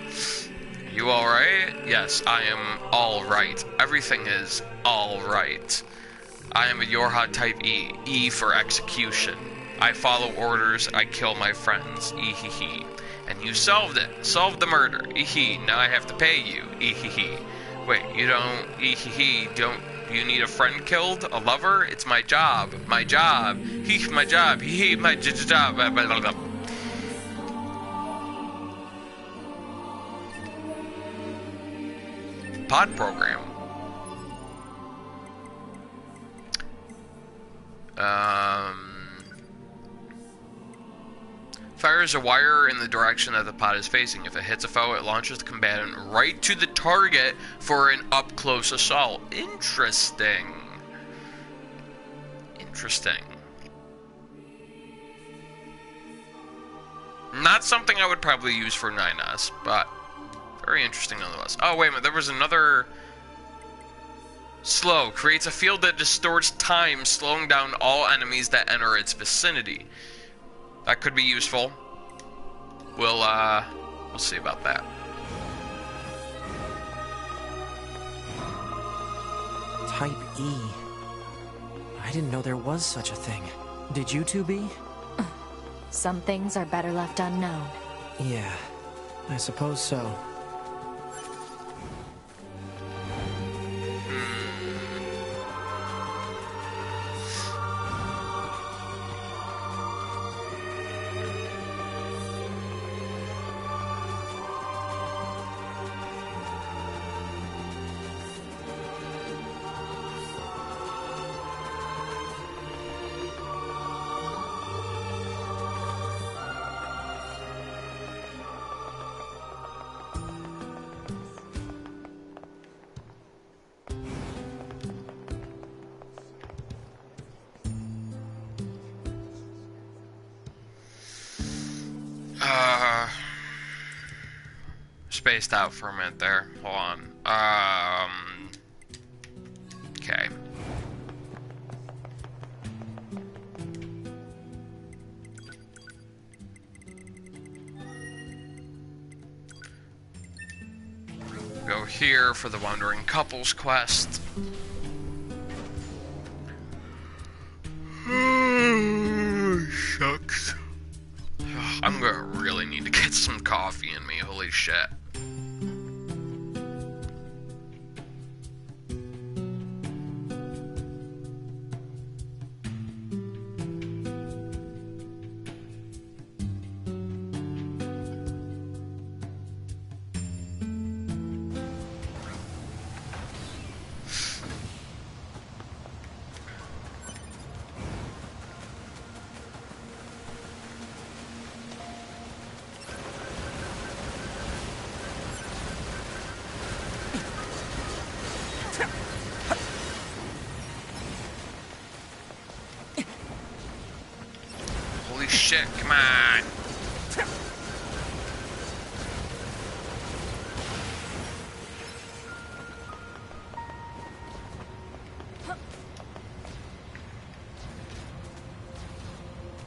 You alright? Yes, I am alright. Everything is alright. I am a Yorha type E. E for execution. I follow orders, I kill my friends. Ehehe. And you solved it. Solved the murder. Ehe. Now I have to pay you. Ehehe. Wait, you don't... Ehehe. Don't... You need a friend killed? A lover? It's my job. My job. He, my job. He, my job. Pod program. Fires a wire in the direction that the pod is facing. If it hits a foe, it launches the combatant right to the target for an up-close assault. Interesting. Interesting. Not something I would probably use for 9S, but very interesting nonetheless. Oh, wait a minute. There was another... Slow. Creates a field that distorts time, slowing down all enemies that enter its vicinity. That could be useful. We'll see about that. Type E. I didn't know there was such a thing. Did you two be? Some things are better left unknown. Yeah, I suppose so. Spaced out for a minute there. Hold on. Okay. Go here for the Wandering Couples quest. Shucks. I'm gonna really need to get some coffee in me, holy shit. Holy shit, come on!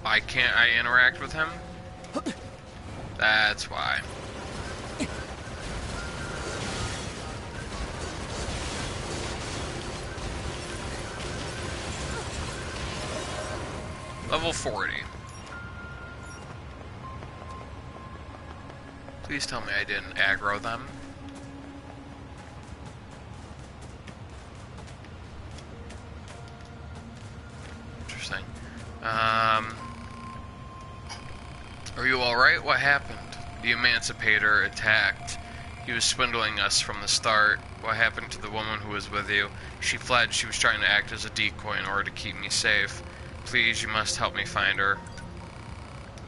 Why can't I interact with him? That's why. Level 40. Please tell me I didn't aggro them. Interesting. Are you alright? What happened? The Emancipator attacked. He was swindling us from the start. What happened to the woman who was with you? She fled. She was trying to act as a decoy in order to keep me safe. Please, you must help me find her.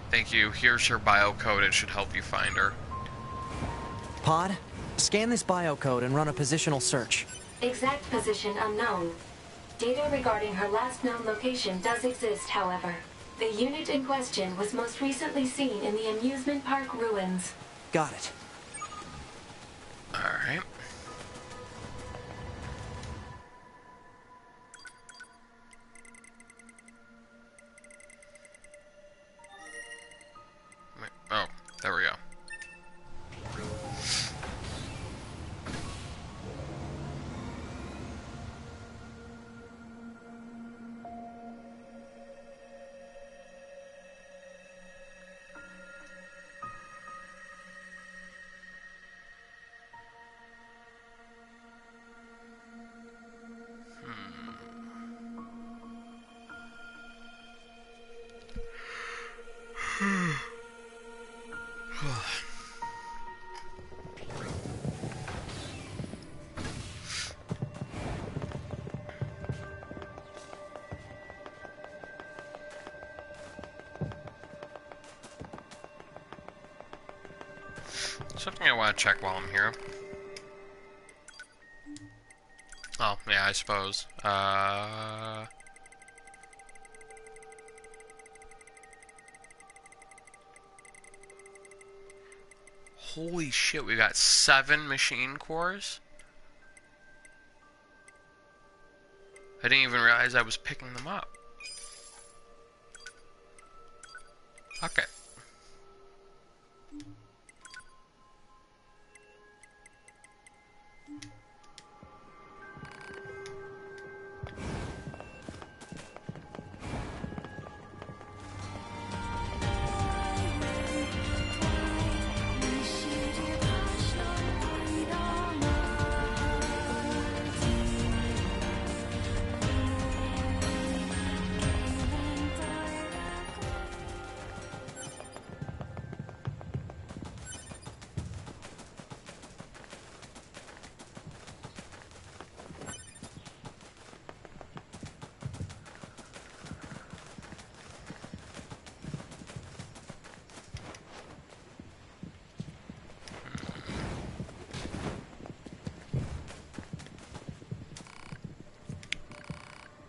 Thank you. Here's her biocode. It should help you find her. Pod, scan this biocode and run a positional search. Exact position unknown. Data regarding her last known location does exist, however. The unit in question was most recently seen in the amusement park ruins. Got it. Alright. Oh, there we go. something I want to check while I'm here. Oh, yeah, I suppose. Holy shit, we got 7 machine cores? I didn't even realize I was picking them up. Okay.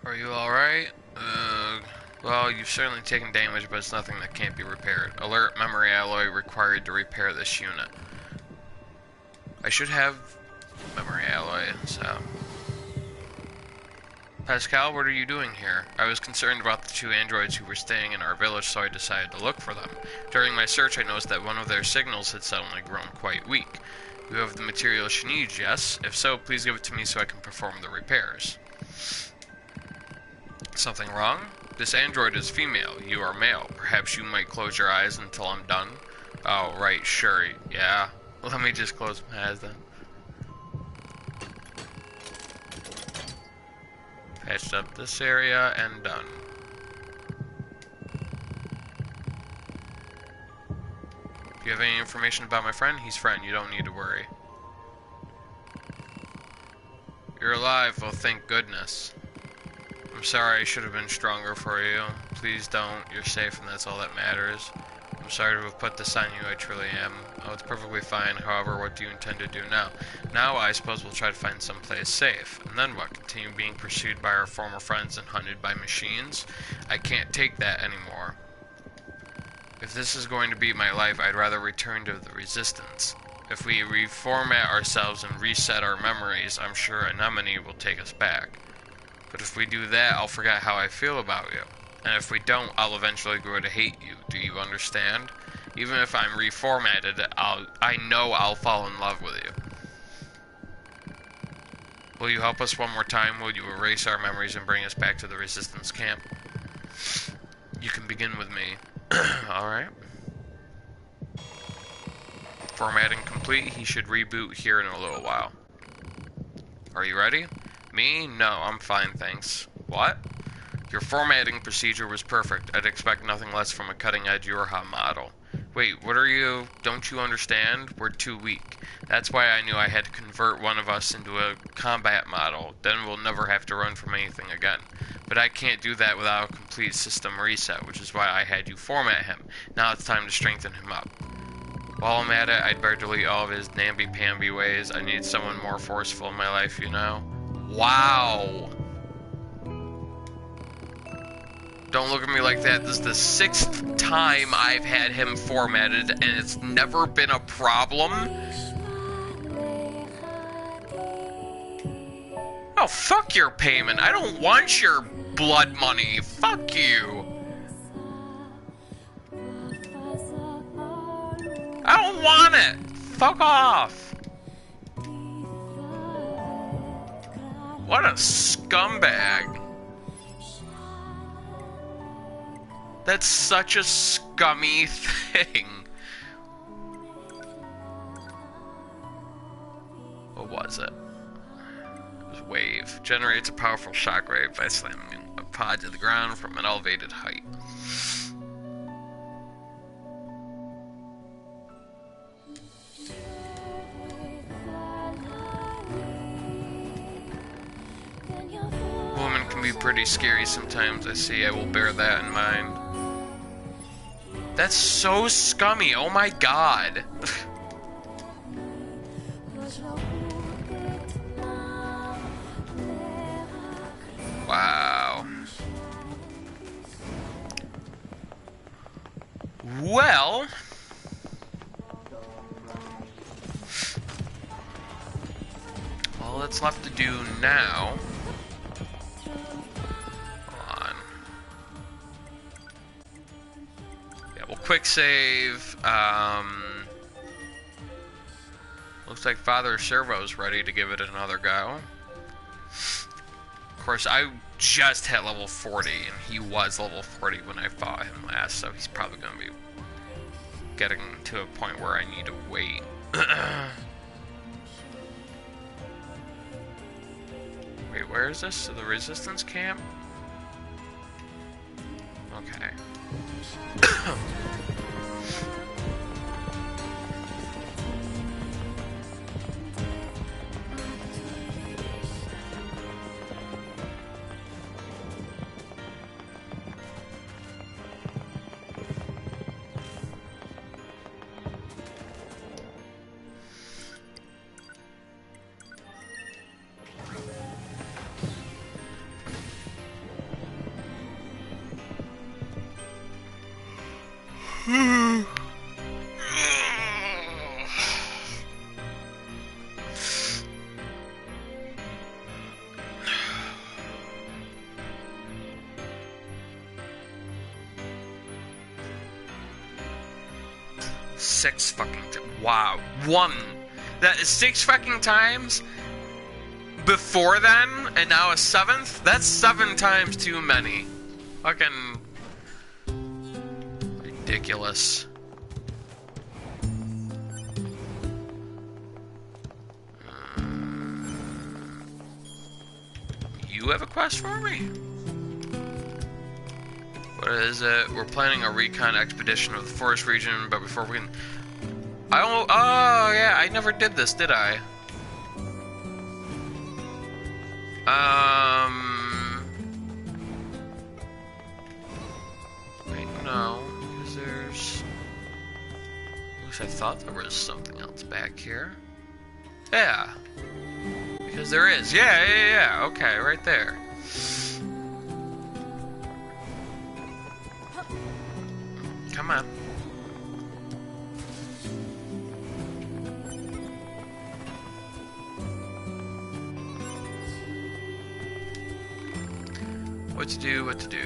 Are you alright? Well, you've certainly taken damage, but it's nothing that can't be repaired. Alert memory alloy required to repair this unit. I should have memory alloy, so... Pascal, what are you doing here? I was concerned about the 2 androids who were staying in our village, so I decided to look for them. During my search, I noticed that one of their signals had suddenly grown quite weak. You have the material she needs, yes? If so, please give it to me so I can perform the repairs. Something wrong? This android is female. You are male. Perhaps you might close your eyes until I'm done? Oh, right, sure, yeah. Let me just close my eyes then. Patched up this area and done. If you have any information about my friend, he's friend. You don't need to worry. You're alive. Well, thank goodness. I'm sorry, I should have been stronger for you. Please don't. You're safe and that's all that matters. I'm sorry to have put this on you, I truly am. Oh, it's perfectly fine. However, what do you intend to do now? Now, I suppose we'll try to find someplace safe. And then what? Continue being pursued by our former friends and hunted by machines? I can't take that anymore. If this is going to be my life, I'd rather return to the Resistance. If we reformat ourselves and reset our memories, I'm sure Anemone will take us back. But if we do that, I'll forget how I feel about you. And if we don't, I'll eventually grow to hate you. Do you understand? Even if I'm reformatted, I know I'll fall in love with you. Will you help us one more time? Will you erase our memories and bring us back to the Resistance camp? You can begin with me. Alright. Formatting complete. He should reboot here in a little while. Are you ready? Me? No, I'm fine, thanks. What? Your formatting procedure was perfect. I'd expect nothing less from a cutting-edge Yorha model. Wait, what are you... Don't you understand? We're too weak. That's why I knew I had to convert one of us into a combat model. Then we'll never have to run from anything again. But I can't do that without a complete system reset, which is why I had you format him. Now it's time to strengthen him up. While I'm at it, I'd better delete all of his namby-pamby ways. I need someone more forceful in my life, you know? Wow. Don't look at me like that. This is the 6th time I've had him formatted, and it's never been a problem. Oh, fuck your payment. I don't want your blood money. Fuck you. I don't want it. Fuck off. What a scumbag. That's such a scummy thing. What was it? It was wave. Generates a powerful shockwave by slamming a pod to the ground from an elevated height. Woman can be pretty scary sometimes, I see. I will bear that in mind. That's so scummy, oh my god. Wow. Well, all that's left to do now. Hold on. Yeah, we'll quick save. Looks like Father Servo's ready to give it another go. Of course, I just hit level 40, and he was level 40 when I fought him last, so he's probably going to be getting to a point where I need to wait. Wait, where is this? The resistance camp? Okay. Six fucking wow. One. That is 6 fucking times before then, and now a 7th? That's 7 times too many. Fucking ridiculous. You have a quest for me? What is it? We're planning a recon expedition of the forest region, but before we can... oh yeah, I never did this, did I? Wait, no, because there's... At least I thought there was something else back here. Yeah. Because there is. Yeah, okay, right there. Come on. What to do, what to do?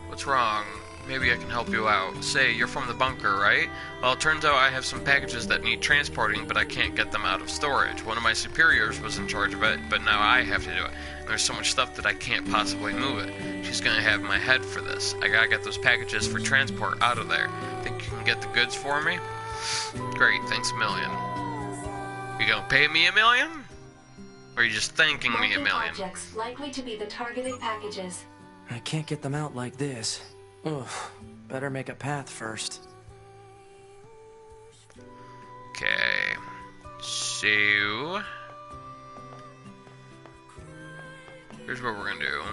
What's wrong? Maybe I can help you out. Say, you're from the bunker, right? Well, it turns out I have some packages that need transporting, but I can't get them out of storage. One of my superiors was in charge of it, but now I have to do it. And there's so much stuff that I can't possibly move it. She's gonna have my head for this. I gotta get those packages for transport out of there. Think you can get the goods for me? Great, thanks a million. You gonna pay me $1 million? Or are you just thanking me $1 million? Objects likely to be the targeted packages. I can't get them out like this. Ugh, better make a path first. Okay, so here's what we're gonna do.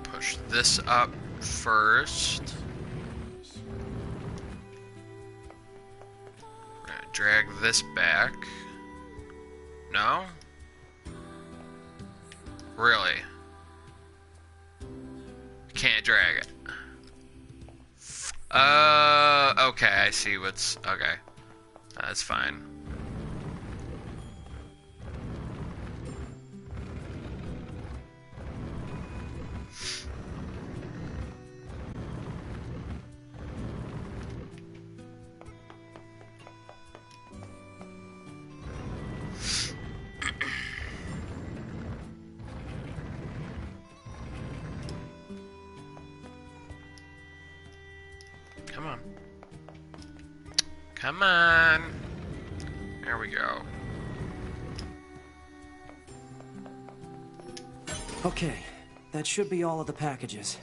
Push this up first. We're gonna drag this back. No? Really? Can't drag it. Okay, I see what's... Okay. That's fine. Come on. Come on. There we go. Okay, that should be all of the packages.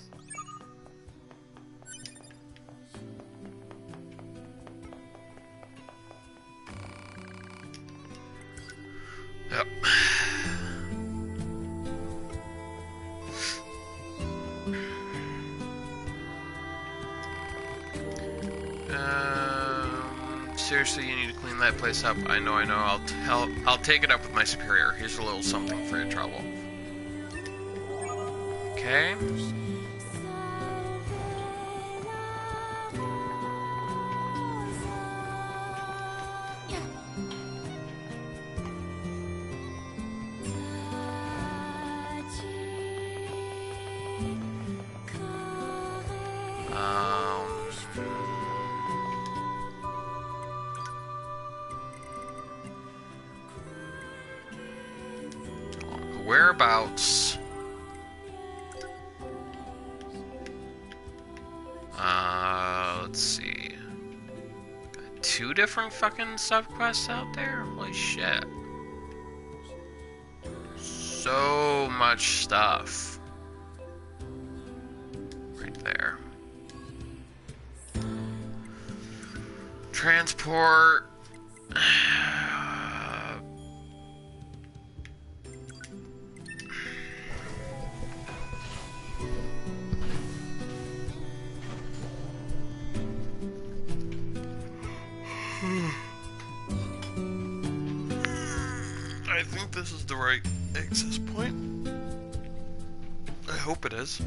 Yep. seriously, you need to clean that place up. I know. I'll take it up with my superior. Here's a little something for your trouble. Okay. Whereabouts? Let's see. Got 2 different fucking subquests out there? Holy shit. So much stuff. Right there. Transport. I think this is the right access point. I hope it is.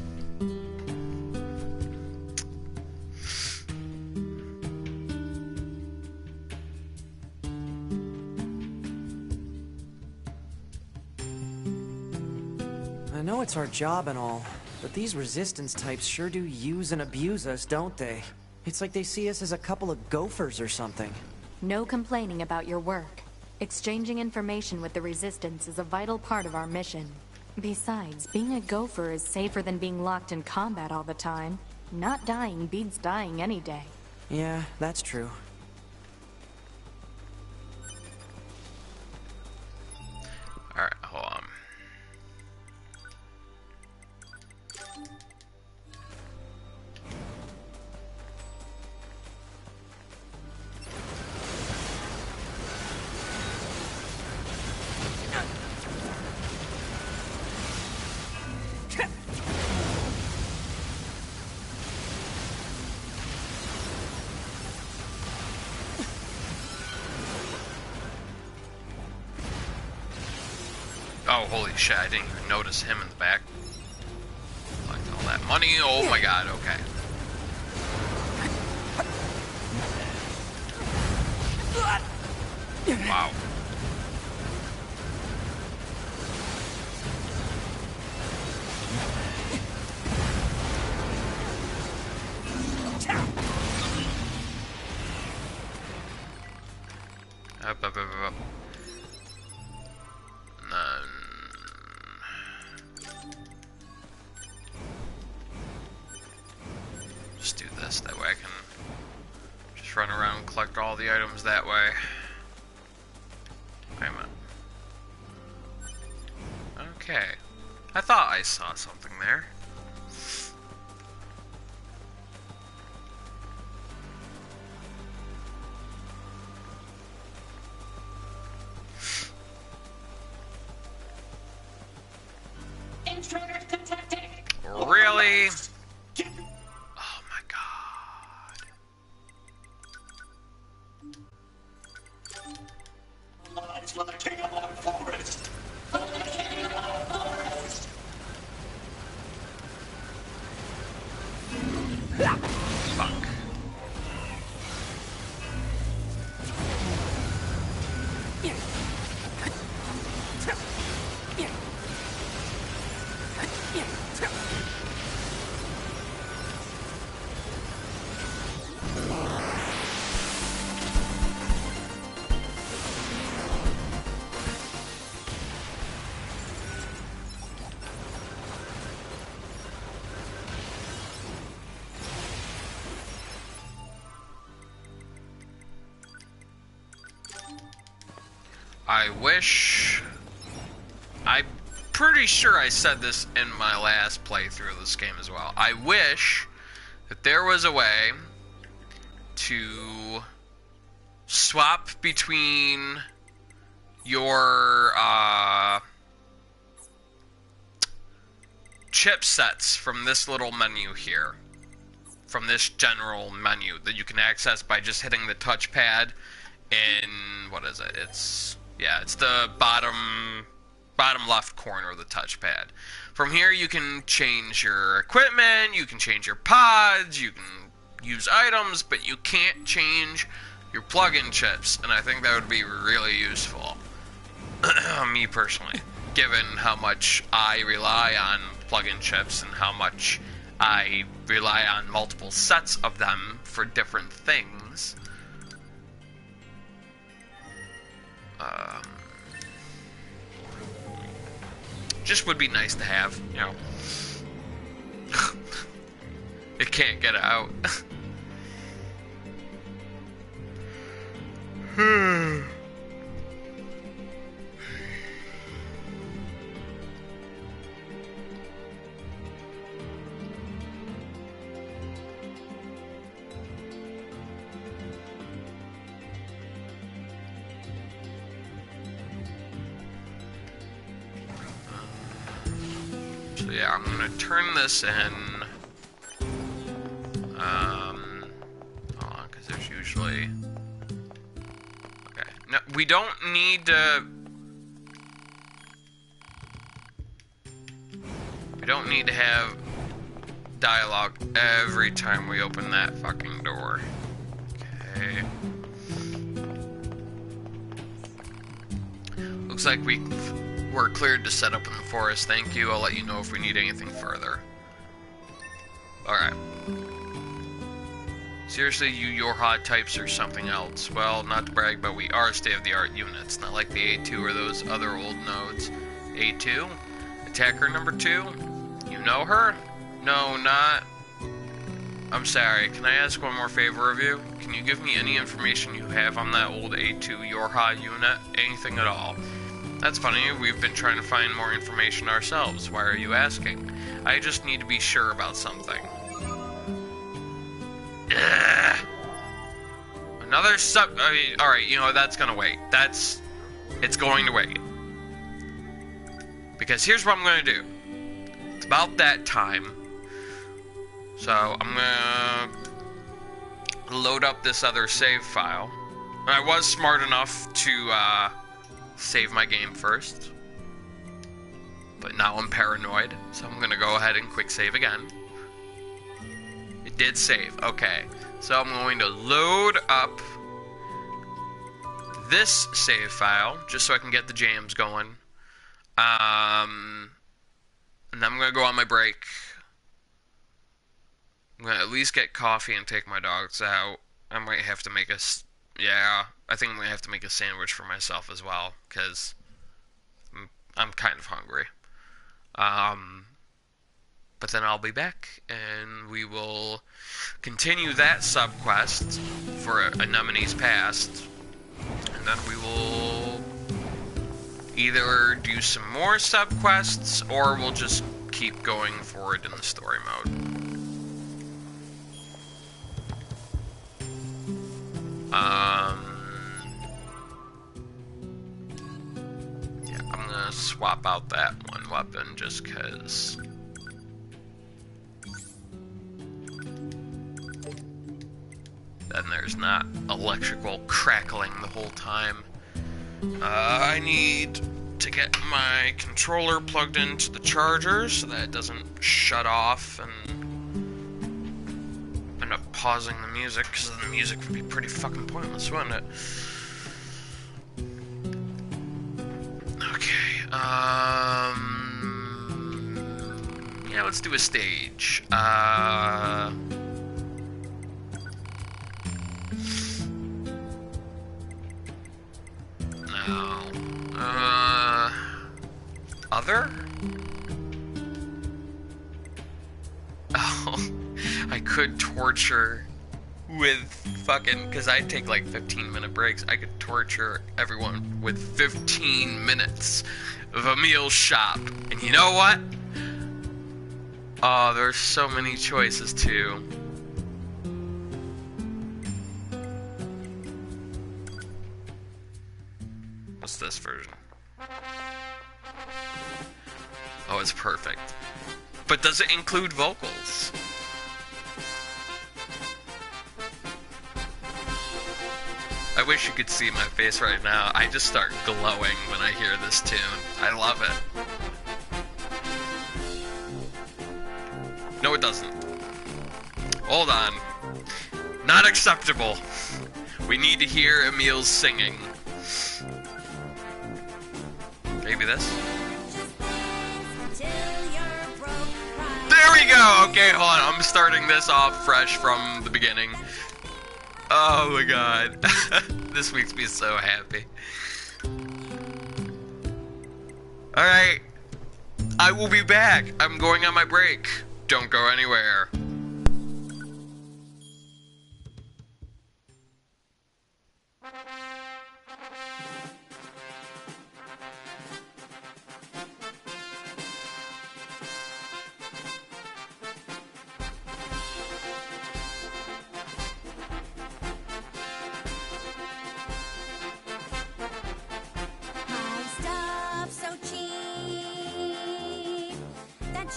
I know it's our job and all, but these resistance types sure do use and abuse us, don't they? It's like they see us as a couple of gophers or something. No complaining about your work. Exchanging information with the Resistance is a vital part of our mission. Besides, being a gopher is safer than being locked in combat all the time. Not dying beats dying any day. Yeah, that's true. Alright, hold on. Oh, holy shit, I didn't even notice him in the back. Collect all that money, oh my god, okay. Wow. Up. Just do this, that way I can just run around and collect all the items that way. Wait a minute. Okay. I thought I saw something there. Intruders detected. Really? Oh my god. Lies for the king of our forest. For the king of our forest. Fuck. I wish... I'm pretty sure I said this in my last playthrough of this game as well. I wish that there was a way to swap between your chipsets from this little menu here. from this general menu that you can access by just hitting the touchpad in, what is it? It's the bottom left corner of the touchpad. From here you can change your equipment, you can change your pods, you can use items, but you can't change your plug-in chips, and I think that would be really useful. Me personally, given how much I rely on plug-in chips and how much I rely on multiple sets of them for different things. Just would be nice to have, you know. It can't get out. So yeah, I'm gonna turn this in. Hold on, because there's usually. Okay, no, we don't need to. We don't need to have dialogue every time we open that fucking door. Okay. Looks like we're cleared to set up in the forest. Thank you. I'll let you know if we need anything further. Alright. Seriously, you Yorha types or something else? Well, not to brag, but we are state-of-the-art units. Not like the A2 or those other old nodes. A2? Attacker number 2? You know her? No, not... I'm sorry, can I ask one more favor of you? Can you give me any information you have on that old A2 Yorha unit? Anything at all? That's funny, we've been trying to find more information ourselves. Why are you asking? I just need to be sure about something. Ugh. Another alright, you know, that's gonna wait. It's going to wait. Because here's what I'm gonna do. It's about that time. So, I'm gonna load up this other save file. And I was smart enough to, save my game first. But now I'm paranoid, so I'm gonna go ahead and quick save again. It did save, okay. So I'm going to load up this save file, just so I can get the jams going. And then I'm gonna go on my break. I'm gonna at least get coffee and take my dogs out. I might have to make yeah, I think I'm going to have to make a sandwich for myself as well, because I'm kind of hungry. But then I'll be back, and we will continue that sub-quest for Anemone's Past, and then we will either do some more sub-quests, or we'll just keep going forward in the story mode. Yeah, I'm gonna swap out that one weapon just cause. Then there's not electrical crackling the whole time. I need to get my controller plugged into the charger so that it doesn't shut off and end up pausing the music, because the music would be pretty fucking pointless, wouldn't it? Okay, yeah, let's do a stage. No. Other? Oh, I could torture with fucking, because I take like 15-minute breaks, I could torture everyone with 15 minutes of a meal shop. And you know what? Oh, there's so many choices too. What's this version? Oh, it's perfect. But does it include vocals? I wish you could see my face right now. I just start glowing when I hear this tune. I love it. No, it doesn't. Hold on. Not acceptable. We need to hear Emil's singing. Maybe this? There we go! Okay, hold on. I'm starting this off fresh from the beginning. Oh my god. This makes me so happy. Alright. I will be back. I'm going on my break. Don't go anywhere.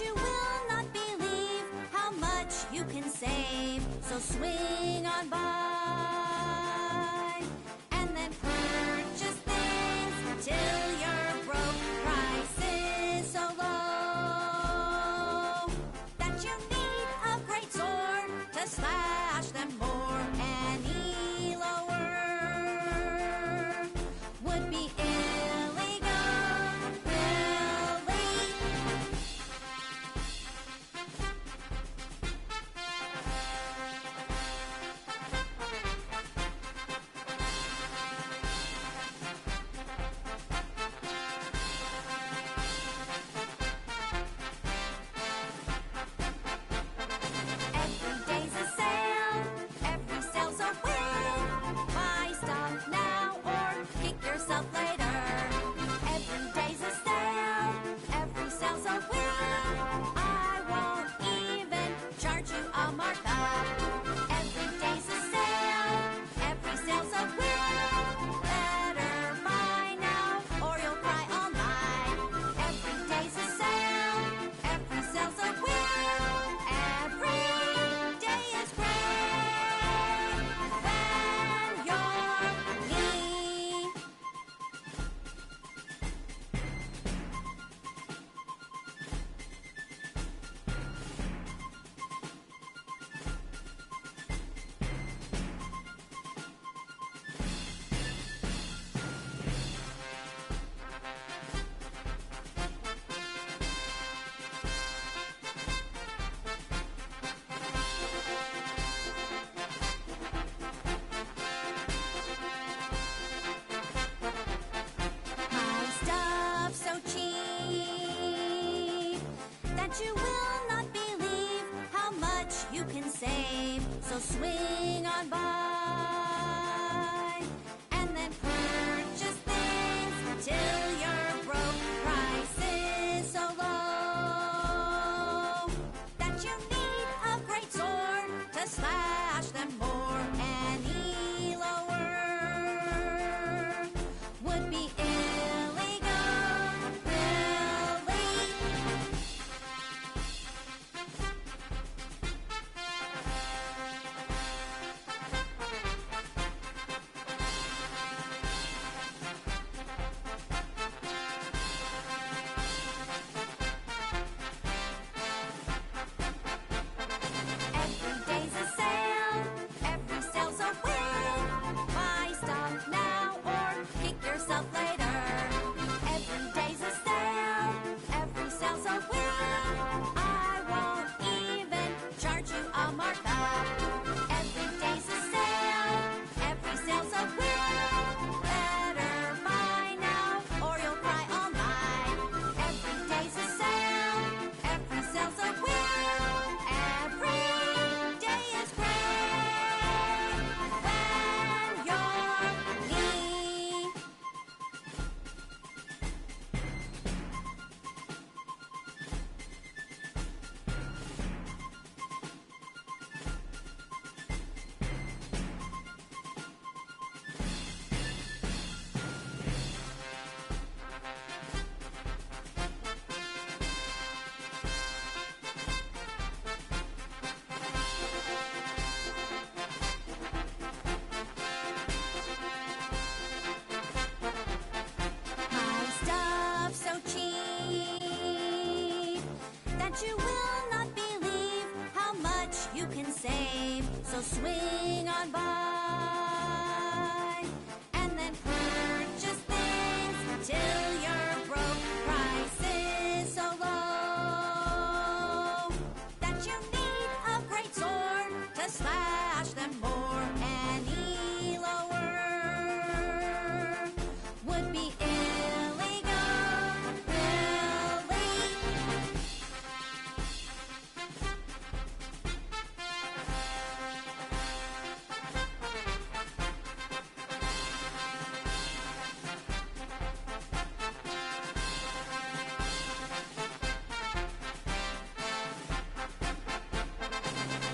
You will not believe how much you can save. So swing on by and then purchase things till you're broke. Prices so low that you need a great sword to slash them more. Any lower would be illegal, really. Every day's a sale, every sale's a win. Buy stuff now or kick yourself later. Every day's a sale, every sale's a win. I won't even charge you a markup. Every day's a sale, every sale's a win. Better buy now or you'll cry all night. Every day's a sale, every sale's a win. Every day is great when you're me. My stuff's so cheap that you will not believe how much you can save. So swing on by and then purchase things till you're broke. Prices so low that you need a great sword to slash them more. Any lower would be illegal, really. that you will not believe how much you can save. So swing on by and then purchase things till you're broke. Prices so low that you need a great sword to slash them more. Any lower would be illegal, really.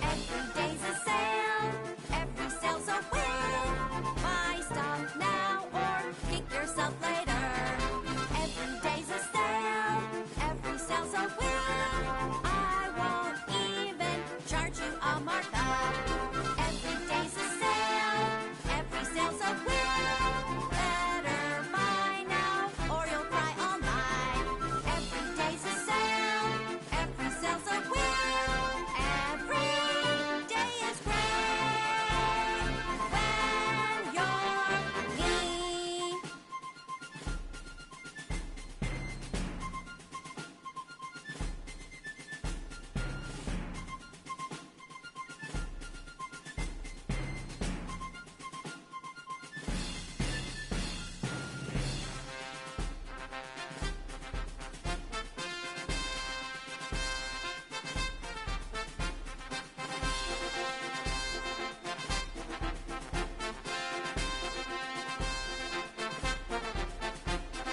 Every day's a sale, every sale's a win. Buy stuff now or kick yourself later. Every day's a sale, every sale's a win. I won't even charge you a markup. Every day's a sale, every sale's a win. Better buy now or you'll cry all night. Every day's a sale, every sale's a win. Every day is great when you're me.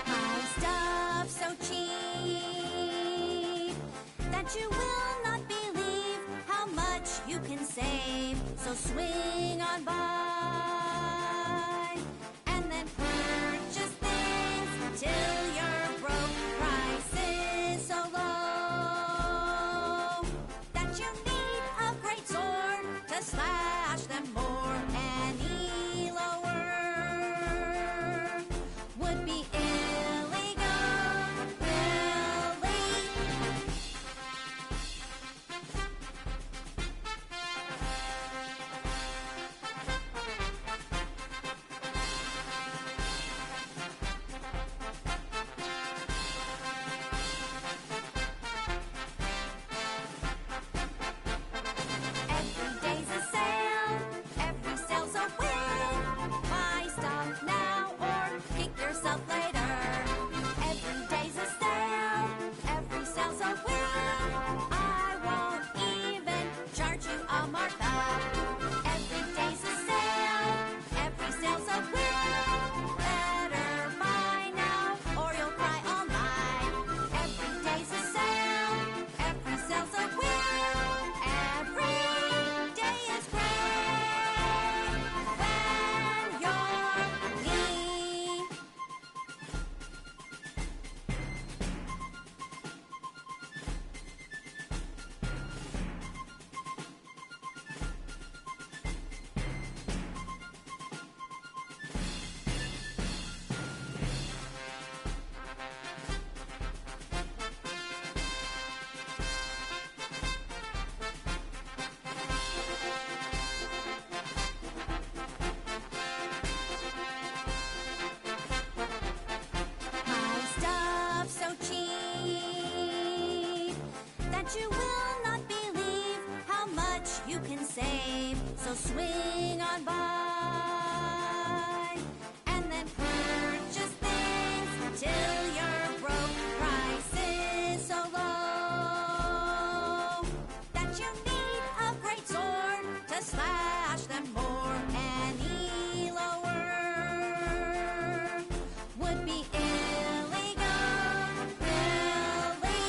My stuff's so cheap that you will not believe how much you can save. So swing on by and then purchase things till you're broke. Prices so low that you need a great sword to slash them more. Any lower would be illegal, really. Every day's a sale, every sale's a win. Buy stuff now or kick yourself later. Every day's a sale, every sale's a win. I won't even charge you a markup. Every day's a sale, every sale's a win. Better buy now or you'll cry all night. Every day's a sale, every sale's a win. Every day is great when you're me. My stuff's so cheap that you will not believe how much you can save. So swing on by and then purchase things till you're broke. Prices so low that you need a great sword to slash them more. Any lower would be illegal, really.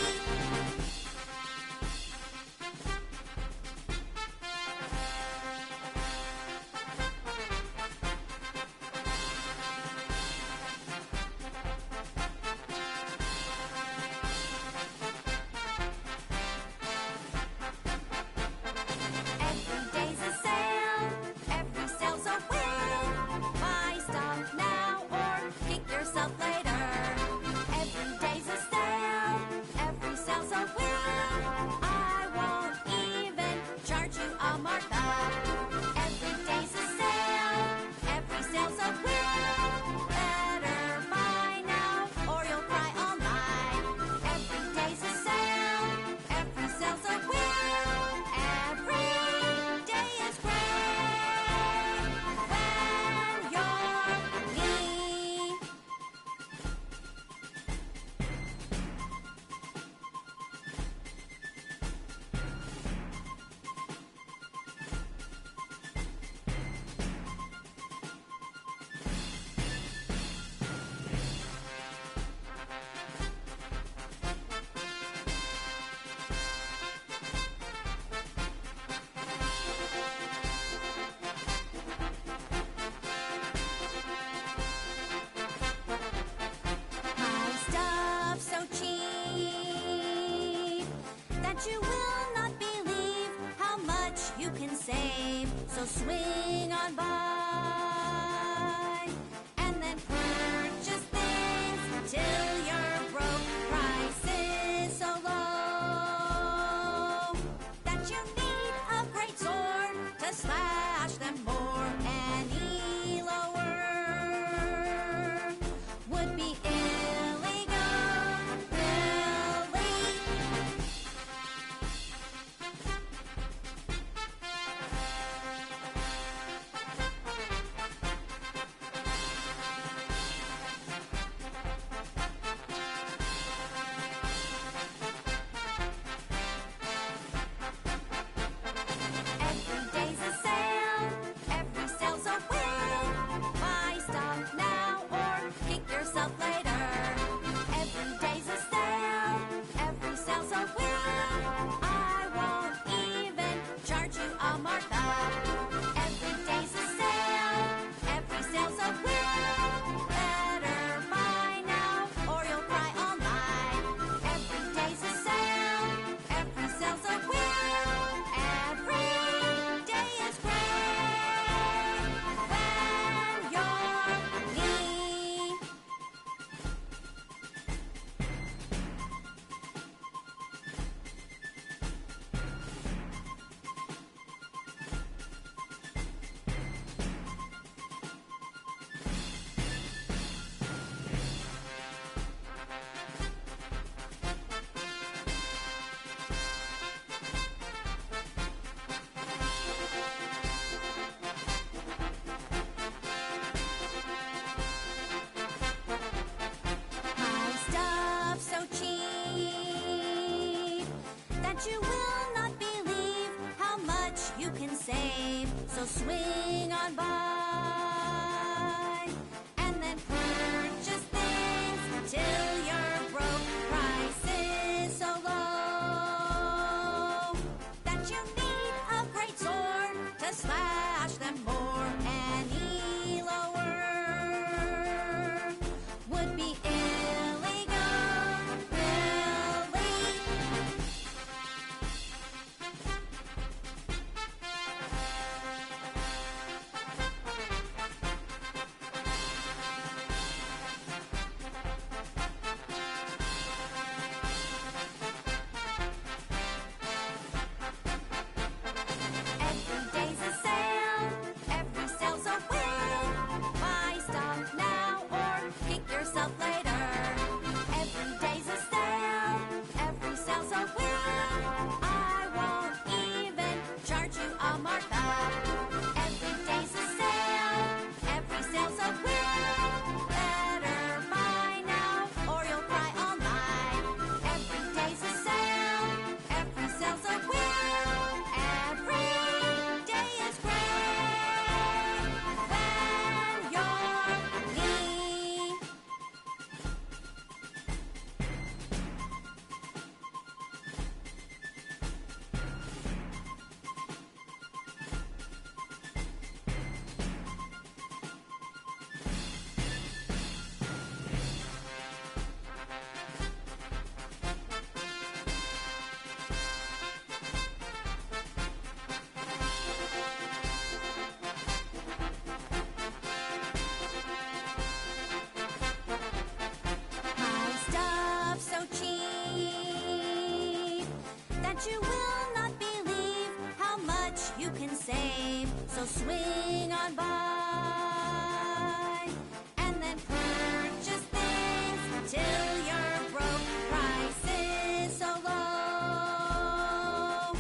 that you will not believe how much you can save. So swing on by and then purchase things till you're broke. Prices so low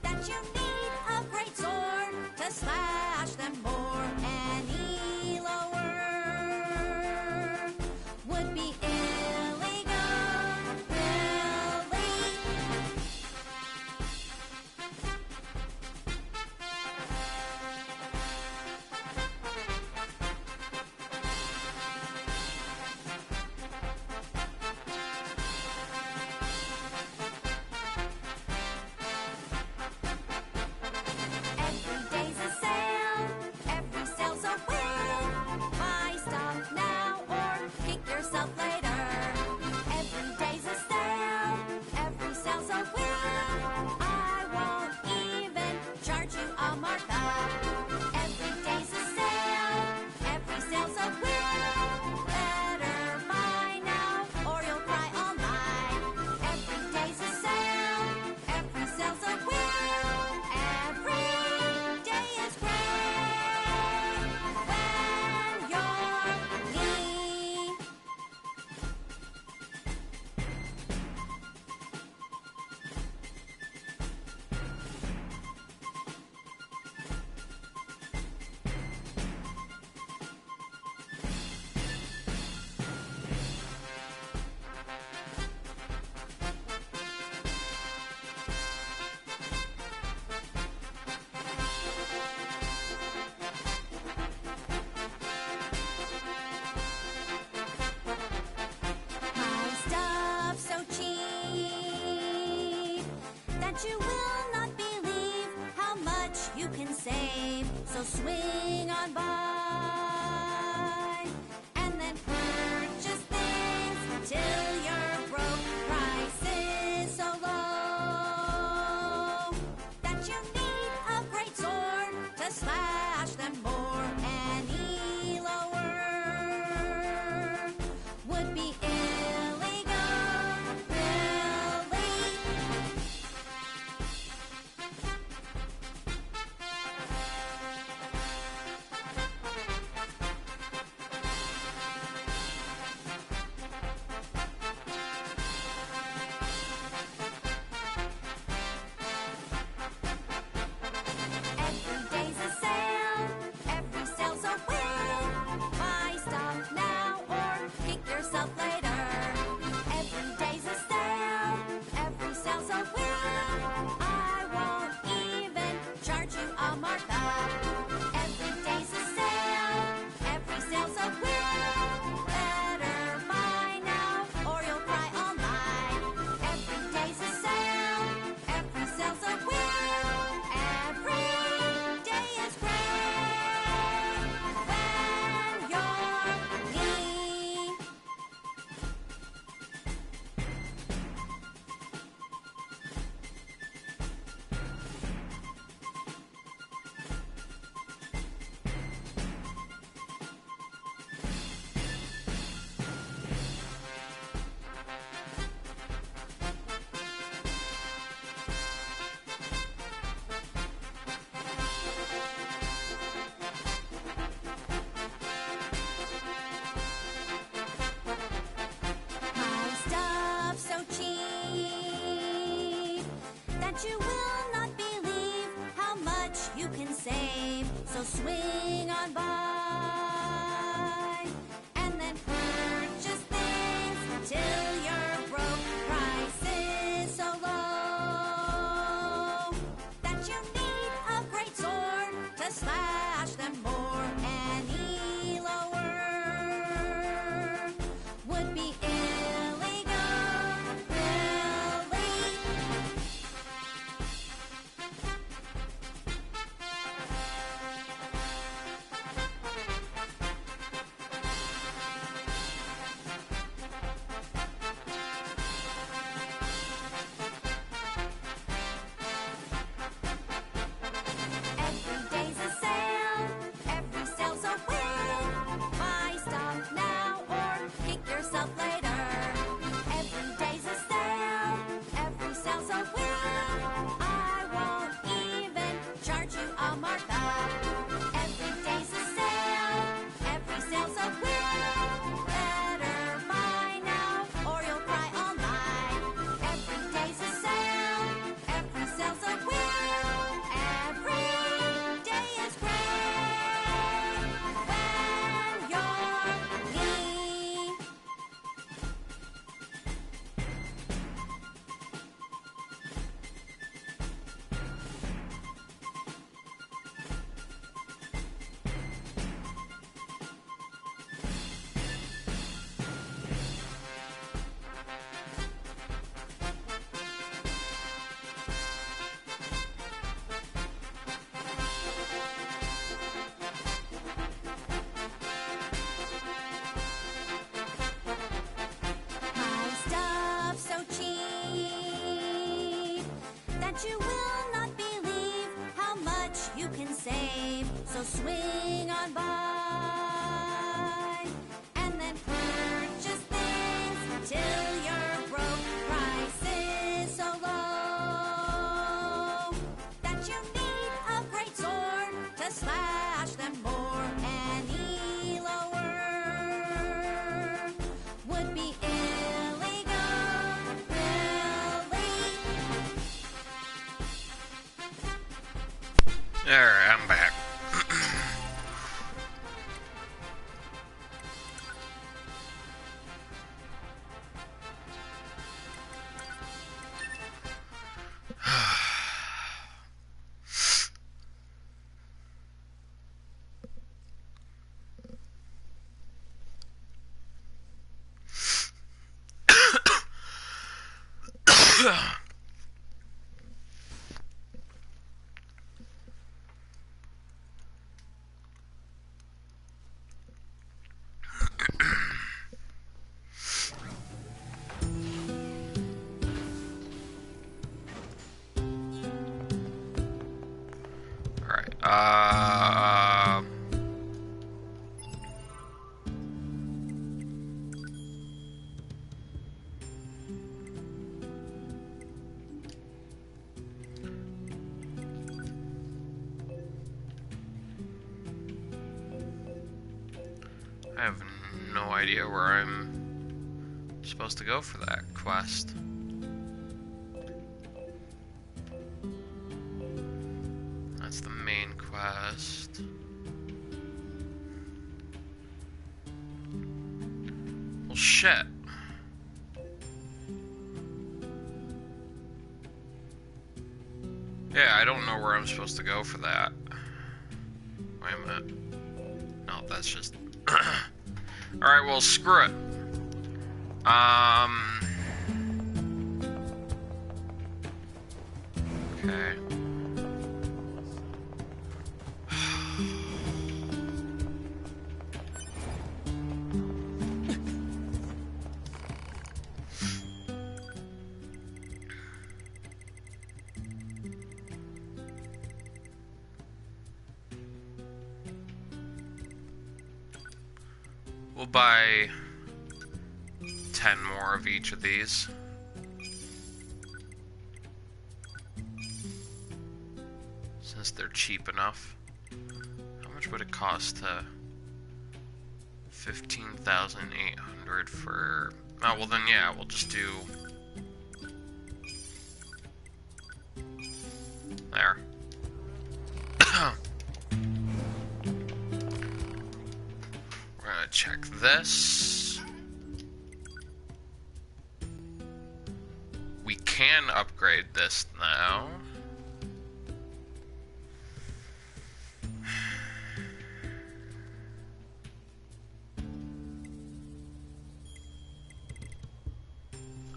that you need a great sword to slash them more. Any lower would be illegal, really. Every day's a sale, every sale's a win. Buy stuff now or kick yourself later. Every day's a sale, every sale's a win. I won't even charge you a markup. Every day's a sale, every sale's a win. Better buy now or you'll cry all night. Every day's a sale, every sale's a win. Every day is great when you're NieR. My stuff's so cheap that you will not believe how much you can save. So swing on by and then purchase things till you're broke. Prices so low that you need a great sword to slash them more. Any lower would be illegal, really. And you will not believe how much you can save. So swing on by and then purchase things till you're broke. Prices so low that you need a great sword to slash them more. Any lower would be illegal, really. Alright, I'm back. Alright, I have no idea where I'm supposed to go for that quest. That's the main quest. Well, shit. Yeah, I don't know where I'm supposed to go for that. Wait a minute. No, that's just... Alright, well, screw it. Okay. We'll buy 10 more of each of these. Since they're cheap enough. How much would it cost to... 15,800 for... Oh, well then yeah, we'll just do... There. We're gonna check this. We can upgrade this now.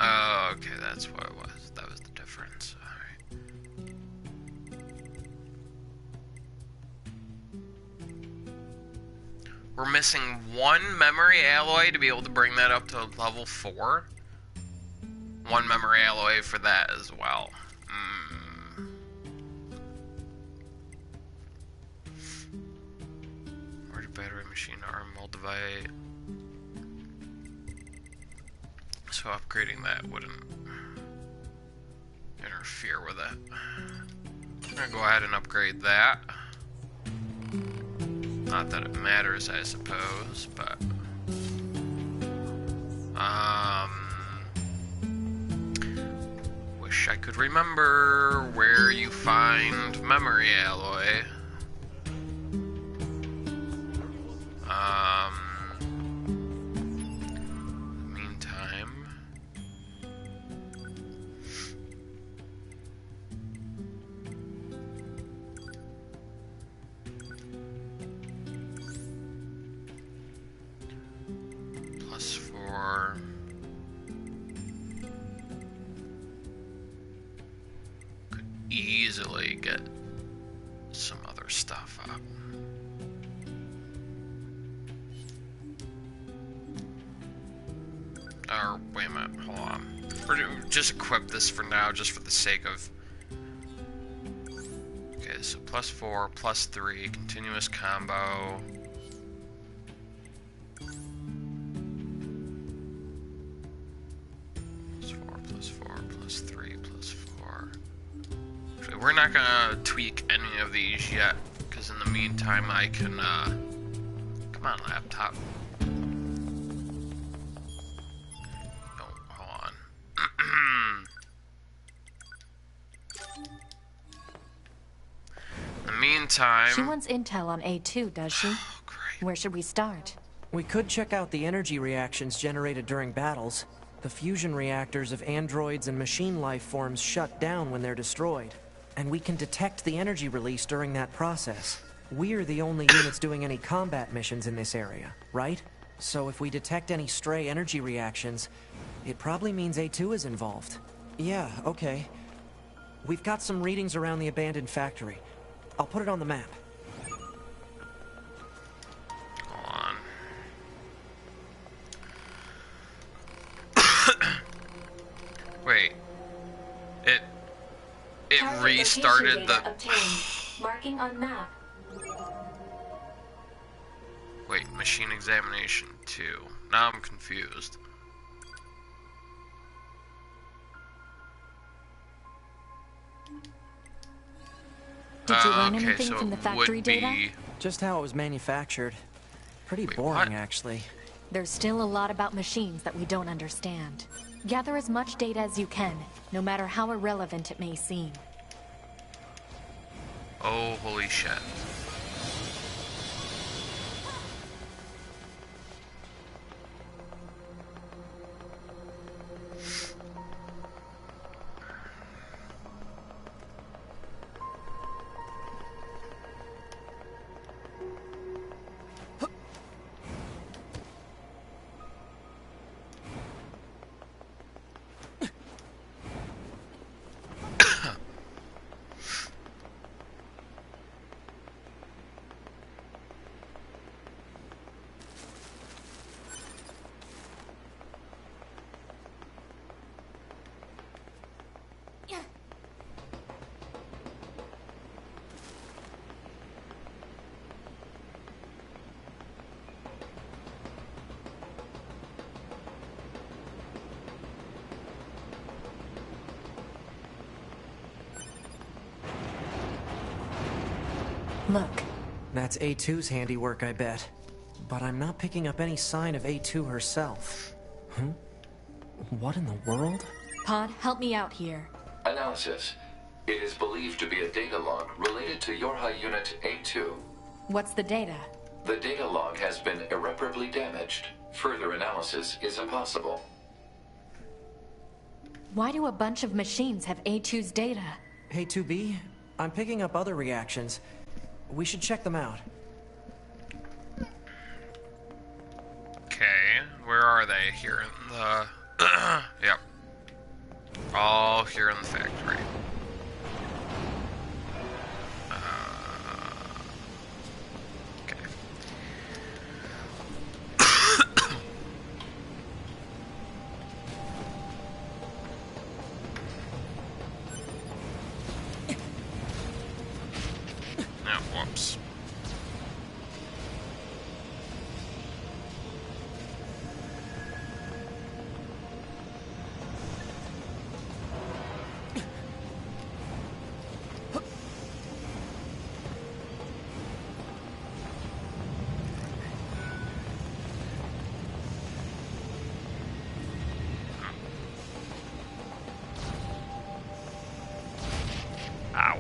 Oh, okay, that's what it was. That was the difference. Alright. We're missing one memory alloy to be able to bring that up to level 4. One memory alloy for that as well. Ordered battery machine arm multivite. So upgrading that wouldn't interfere with it. I'm gonna go ahead and upgrade that. Not that it matters, I suppose, but... Wish I could remember where you find memory alloy. Meantime... +4... Could easily get some other stuff up. Or, wait a minute, hold on. Or just equip this for now, just for the sake of so +4, +3, continuous combo. +4, +3, +4. Actually, we're not gonna tweak any of these yet, because in the meantime I can, come on, laptop. Oh, hold on. In the meantime... She wants intel on A2, does she? Oh, great. Where should we start? We could check out the energy reactions generated during battles. The fusion reactors of androids and machine life forms shut down when they're destroyed. And we can detect the energy release during that process. We're the only units doing any combat missions in this area, right? So if we detect any stray energy reactions, it probably means A2 is involved. Yeah, okay. We've got some readings around the abandoned factory. I'll put it on the map. Hold on. Wait. It Target restarted location the... data obtained. Marking on map. Wait, machine examination 2. Now I'm confused. Did you learn Okay, anything so from the it factory would data? be... Just how it was manufactured. Pretty Wait, boring, what? actually. There's still a lot about machines that we don't understand. Gather as much data as you can, no matter how irrelevant it may seem. Oh, holy shit. Look, That's A2's handiwork, I bet. But I'm not picking up any sign of A2 herself. Huh? What in the world? Pod, help me out here. Analysis. It is believed to be a data log related to Yorha Unit A2. What's the data? The data log has been irreparably damaged. Further analysis is impossible. Why do a bunch of machines have A2's data? Hey, 2B, I'm picking up other reactions. We should check them out. Okay, where are they? Here in the... yep. All here in the factory. Okay. No, whoops. Ow.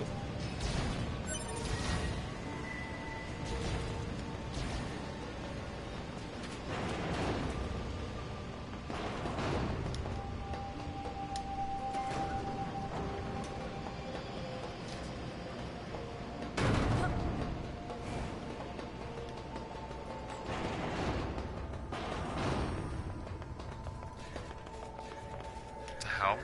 The hell?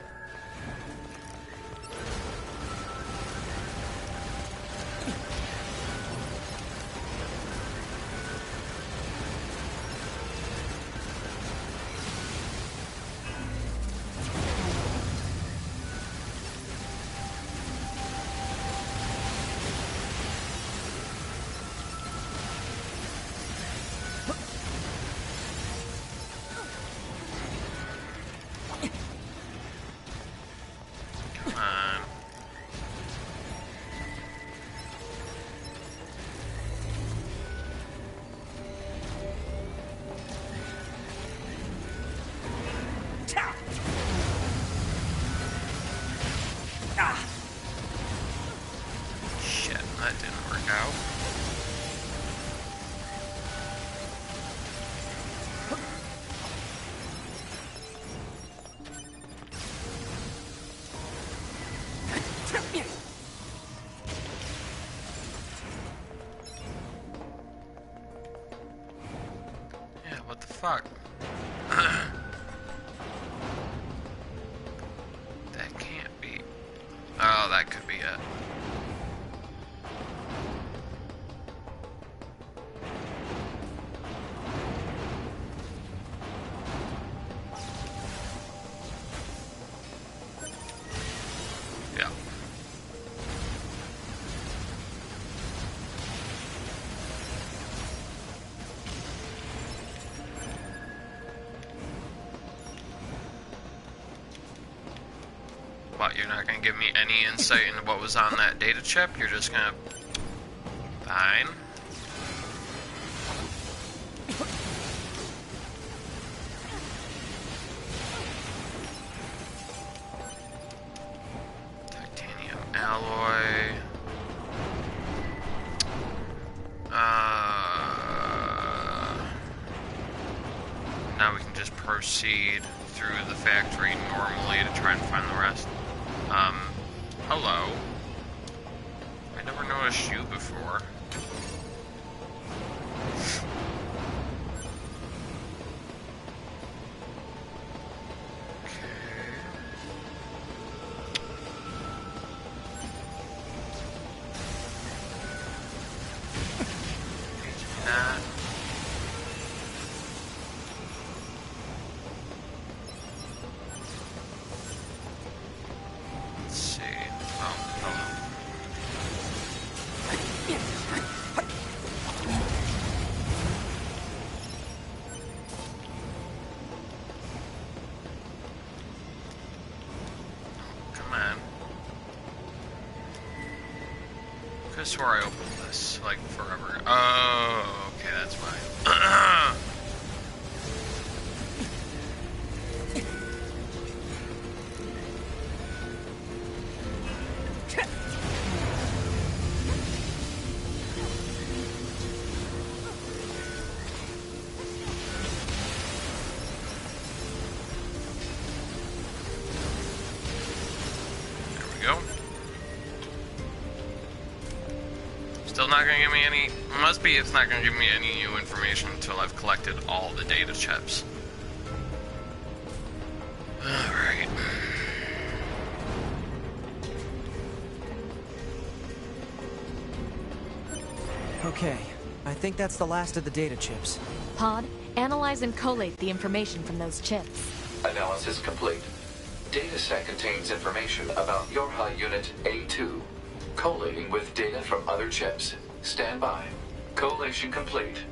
fuck? That can't be. Oh, that could be it. Yeah. What, you're not gonna give me any insight into what was on that data chip? You're just gonna... Fine. Titanium alloy. Now we can just proceed through the factory normally to try and find the rest. Hello. I never noticed you before. That. Let's see. Oh, hello. Come on. Could have swore I opened this, like, forever. Oh, okay, that's why. There we go. Still not gonna give me any... Must be it's not gonna give me any new information until I've collected all the data chips. Alright. Okay, I think that's the last of the data chips. Pod, analyze and collate the information from those chips. Analysis complete. Dataset contains information about your high unit A2. Collating with data from other chips. Stand by. Collation complete.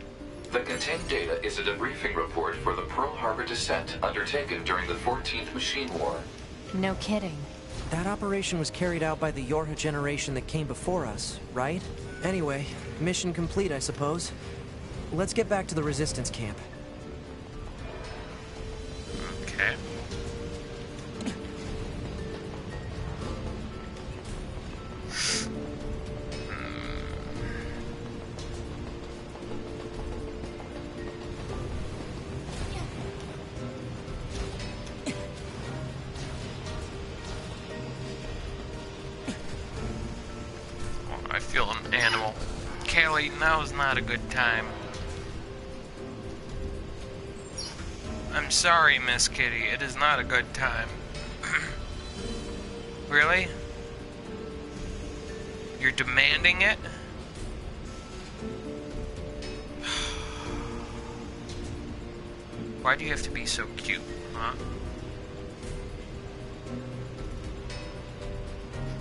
The contained data is a debriefing report for the Pearl Harbor descent undertaken during the 14th Machine War. No kidding. That operation was carried out by the Yorha generation that came before us, right? Anyway, mission complete, I suppose. Let's get back to the Resistance camp. Okay. I feel an animal. Callie, now is not a good time. I'm sorry, Miss Kitty. It is not a good time. Really? You're demanding it? Why do you have to be so cute, huh?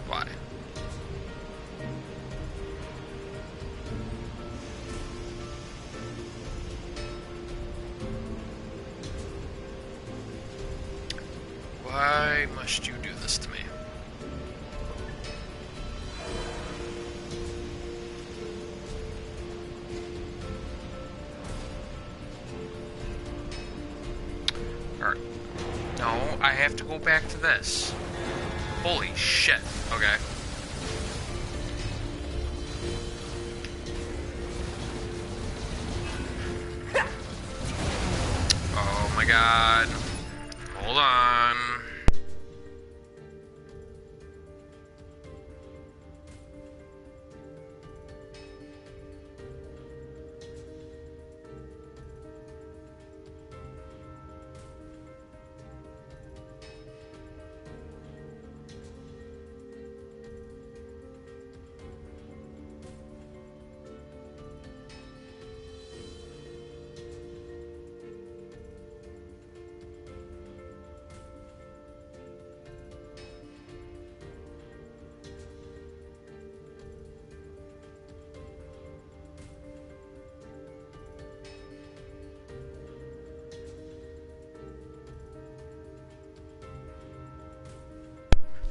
Why? Why must you do this to me? Alright. No, I have to go back to this. Holy shit. Okay. Oh my god. Hold on.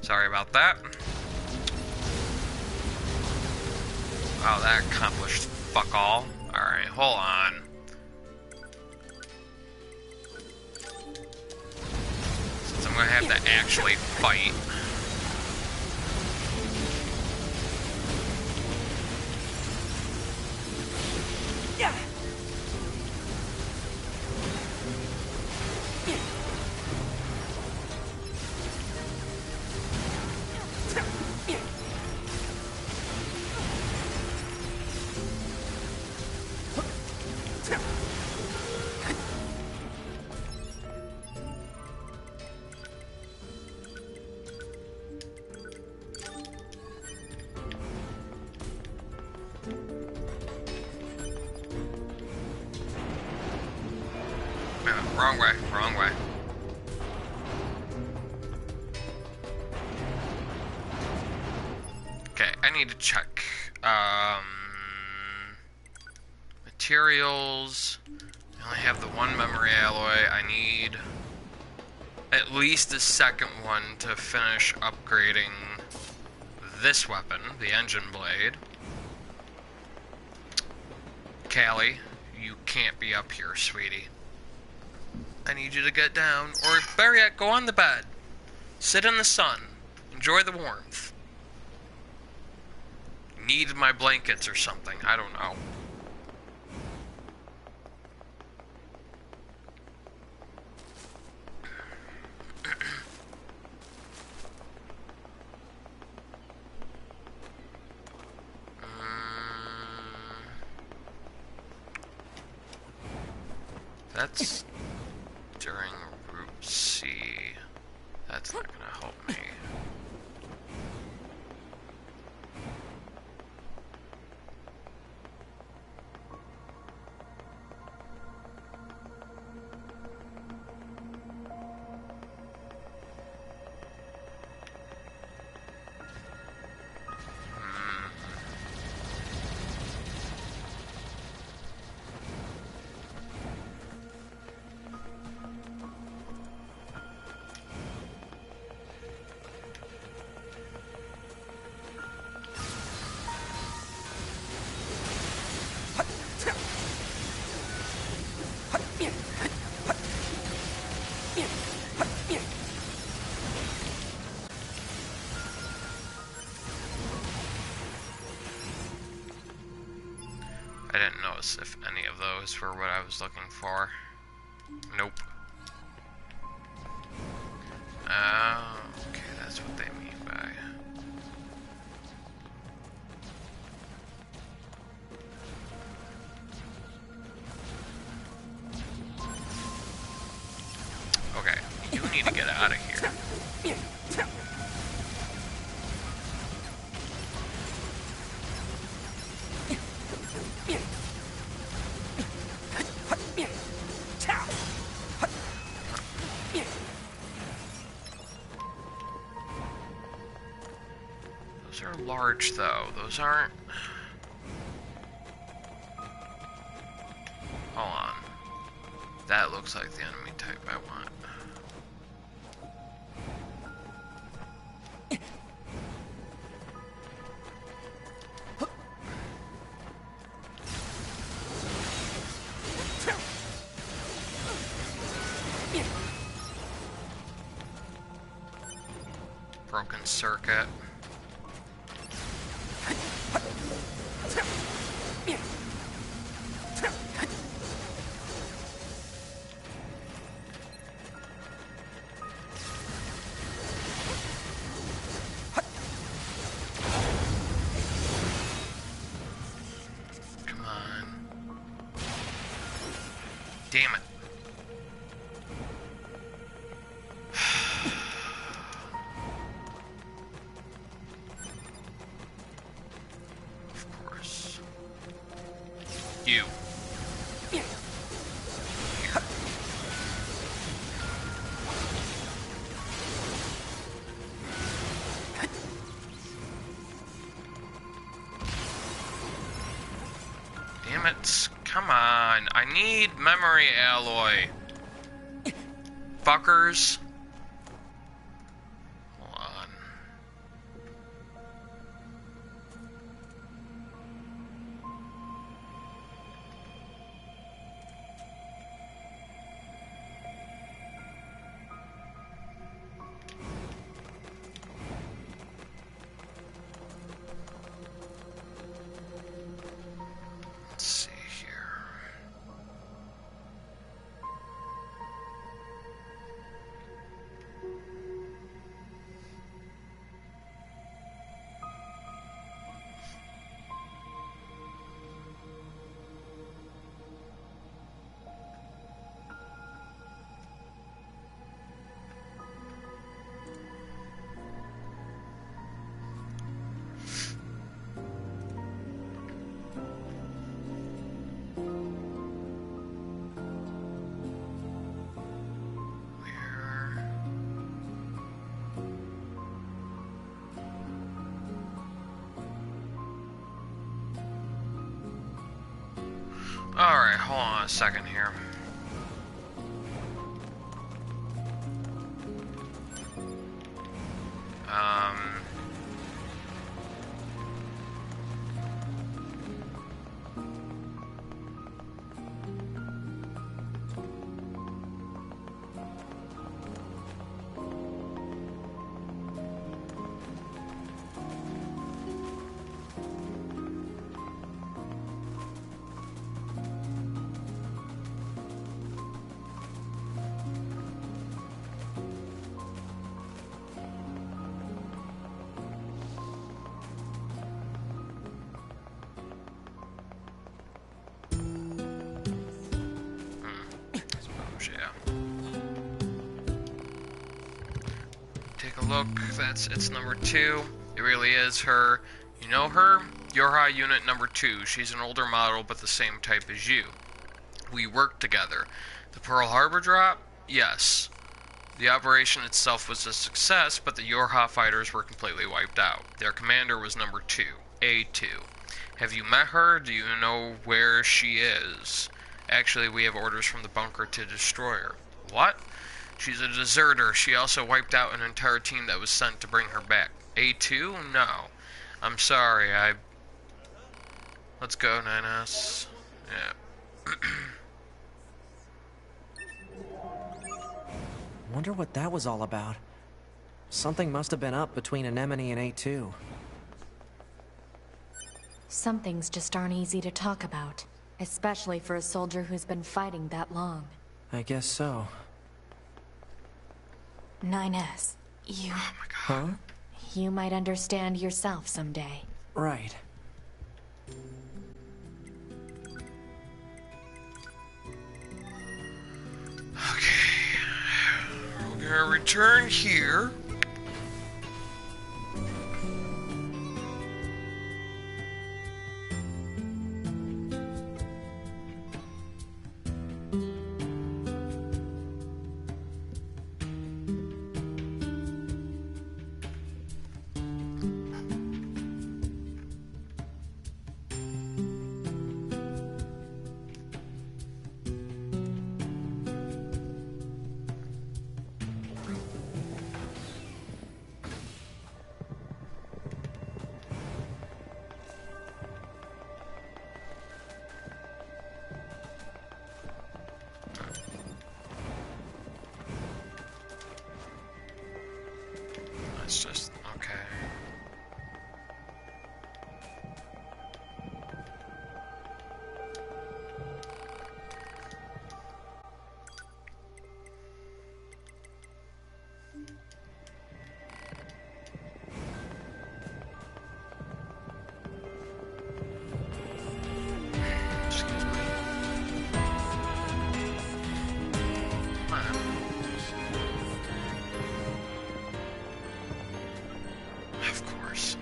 Sorry about that. Wow, that accomplished fuck all. Alright, hold on. Since I'm gonna have to actually fight. Wrong way, wrong way. Okay, I need to check. Materials. I only have the one memory alloy. I need at least the second one to finish upgrading this weapon, the engine blade. Callie, you can't be up here, sweetie. I need you to get down, or better yet, go on the bed. Sit in the sun. Enjoy the warmth. Need my blankets or something, I don't know. That's during Route C. That's not gonna help me. I didn't notice if any of those were what I was looking for. Nope. Okay, that's what they mean by... Okay, you need to get out of here. Those are large, though. Those aren't... Hold on. That looks like the enemy type I want. Broken circuit. Come on. Damn it. Of course. You. Here. Damn it. Come on. I need memory alloy. Fuckers. Hold on. hold on a second here. Take a look. It's number 2. It really is her. You know her? Yorha Unit number 2. She's an older model, but the same type as you. We worked together. The Pearl Harbor drop? Yes. The operation itself was a success, but the Yorha fighters were completely wiped out. Their commander was number 2, A2. Have you met her? Do you know where she is? Actually, we have orders from the bunker to destroy her. What? She's a deserter. She also wiped out an entire team that was sent to bring her back. A2? No. I'm sorry, Let's go, 9S. Yeah. Wonder what that was all about. Something must have been up between Anemone and A2. Some things just aren't easy to talk about, especially for a soldier who's been fighting that long. I guess so. 9S, you... Oh my god. Huh? You might understand yourself someday. Right. Okay. We're gonna return here. It's just, okay. Excuse me. Come on. Of course.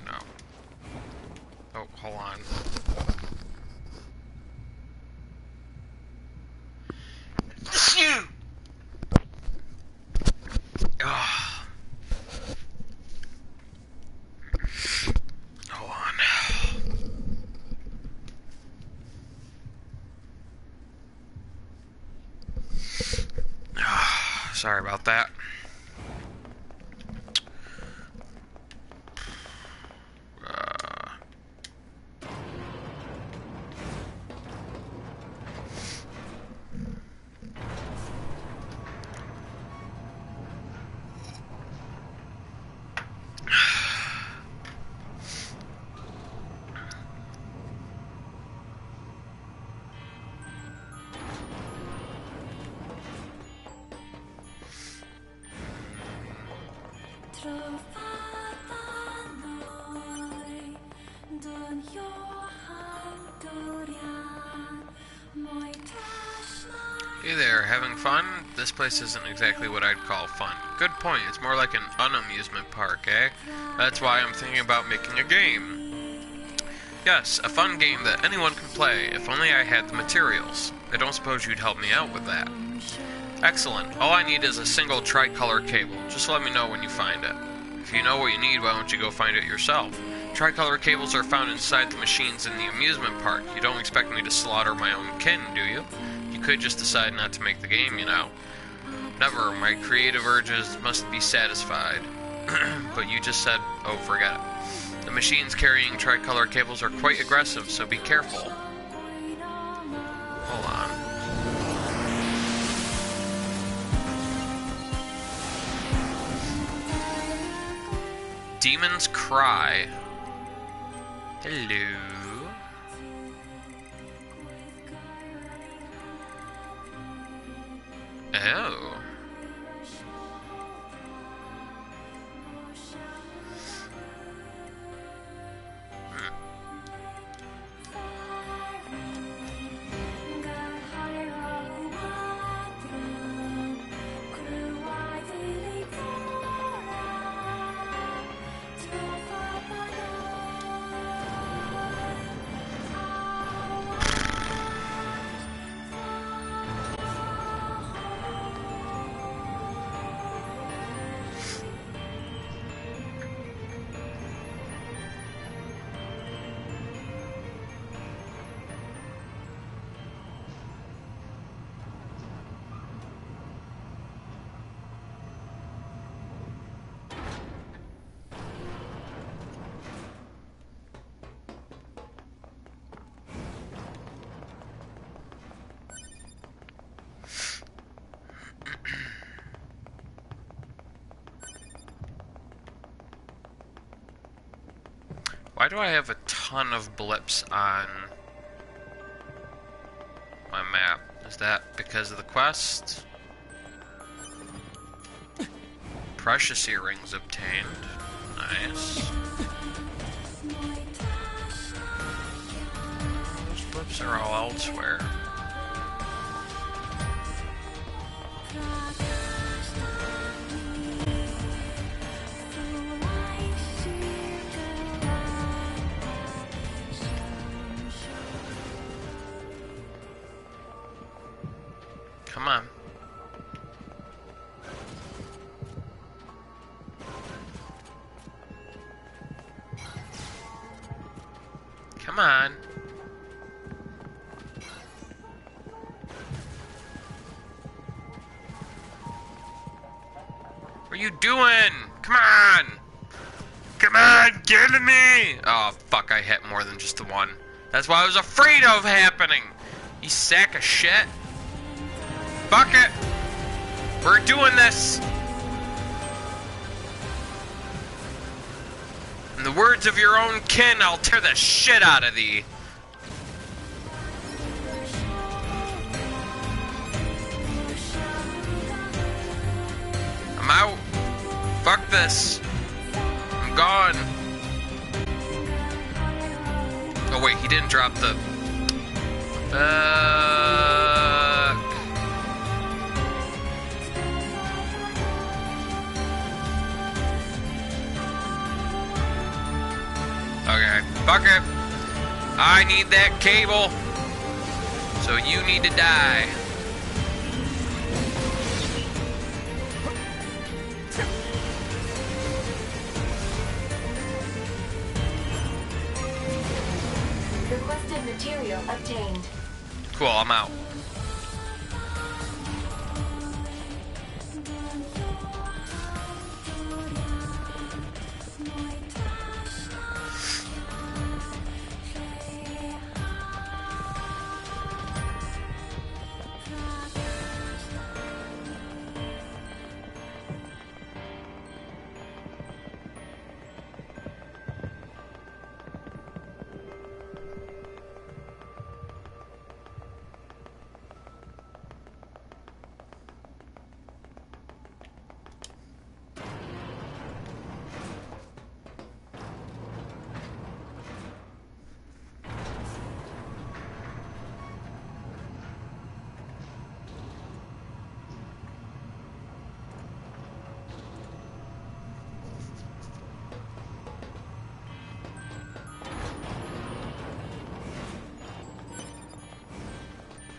No. Oh, hold on. Phew! Ah. Hold on. Sorry about that. Hey there, having fun? This place isn't exactly what I'd call fun. Good point, it's more like an unamusement park, eh? That's why I'm thinking about making a game. Yes, a fun game that anyone can play, if only I had the materials. I don't suppose you'd help me out with that. Excellent. All I need is a single tricolor cable. Just let me know when you find it. If you know what you need, why don't you go find it yourself? Tricolor cables are found inside the machines in the amusement park. You don't expect me to slaughter my own kin, do you? You could just decide not to make the game, you know. Never, my creative urges must be satisfied. But you just said, oh, forget it. The machines carrying tricolor cables are quite aggressive, so be careful. Hold on. Demon's Cry. Hello. Oh. Why do I have a ton of blips on my map? Is that because of the quest? Precious earrings obtained. Nice. Those blips are all elsewhere. Come on. Come on. What are you doing? Come on! Come on, get to me! Oh, fuck, I hit more than just the one. That's what I was afraid of happening! You sack of shit. Fuck it! We're doing this! In the words of your own kin, I'll tear the shit out of thee. I'm out. Fuck this. I'm gone. Oh wait, he didn't drop the... Okay, fuck it. I need that cable. So you need to die. Requested material obtained. Cool, I'm out.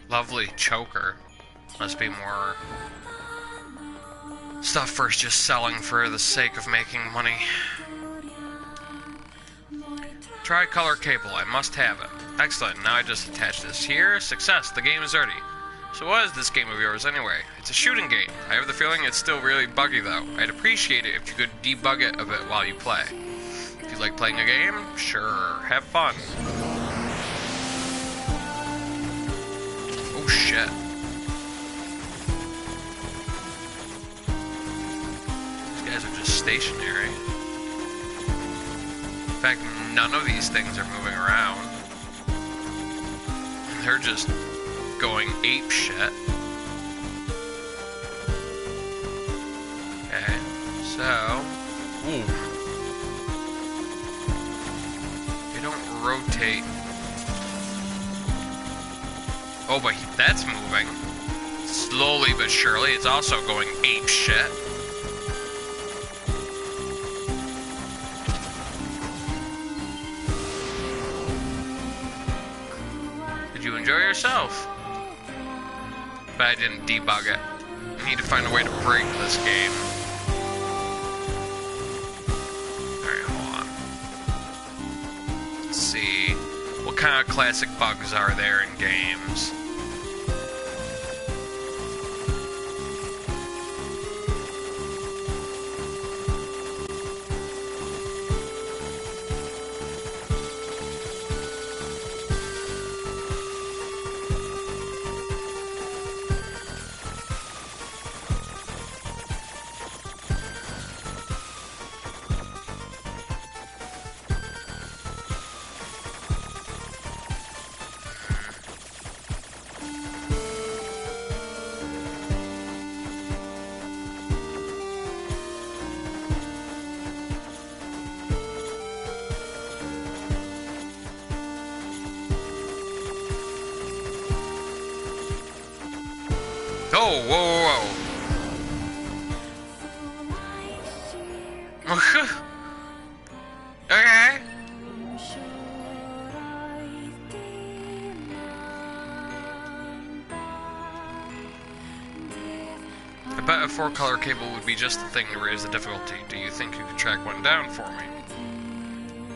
Lovely choker. Must be more stuff for just selling for the sake of making money. Tricolor cable, I must have it. Excellent, now I just attach this here. Success, the game is ready. So what is this game of yours anyway? It's a shooting game. I have the feeling it's still really buggy though. I'd appreciate it if you could debug it a bit while you play. If you like playing a game, sure, have fun. Oh shit. These guys are just stationary. In fact, none of these things are moving around. They're just going ape shit. Okay, so... Ooh. They don't rotate. Oh, but that's moving. Slowly but surely, it's also going ape shit. Did you enjoy yourself? But I didn't debug it. I need to find a way to break this game. Alright, hold on. Let's see. What kind of classic bugs are there in games? Oh, whoa, whoa, whoa. Okay. I bet a 4-color cable would be just the thing to raise the difficulty. Do you think you could track one down for me?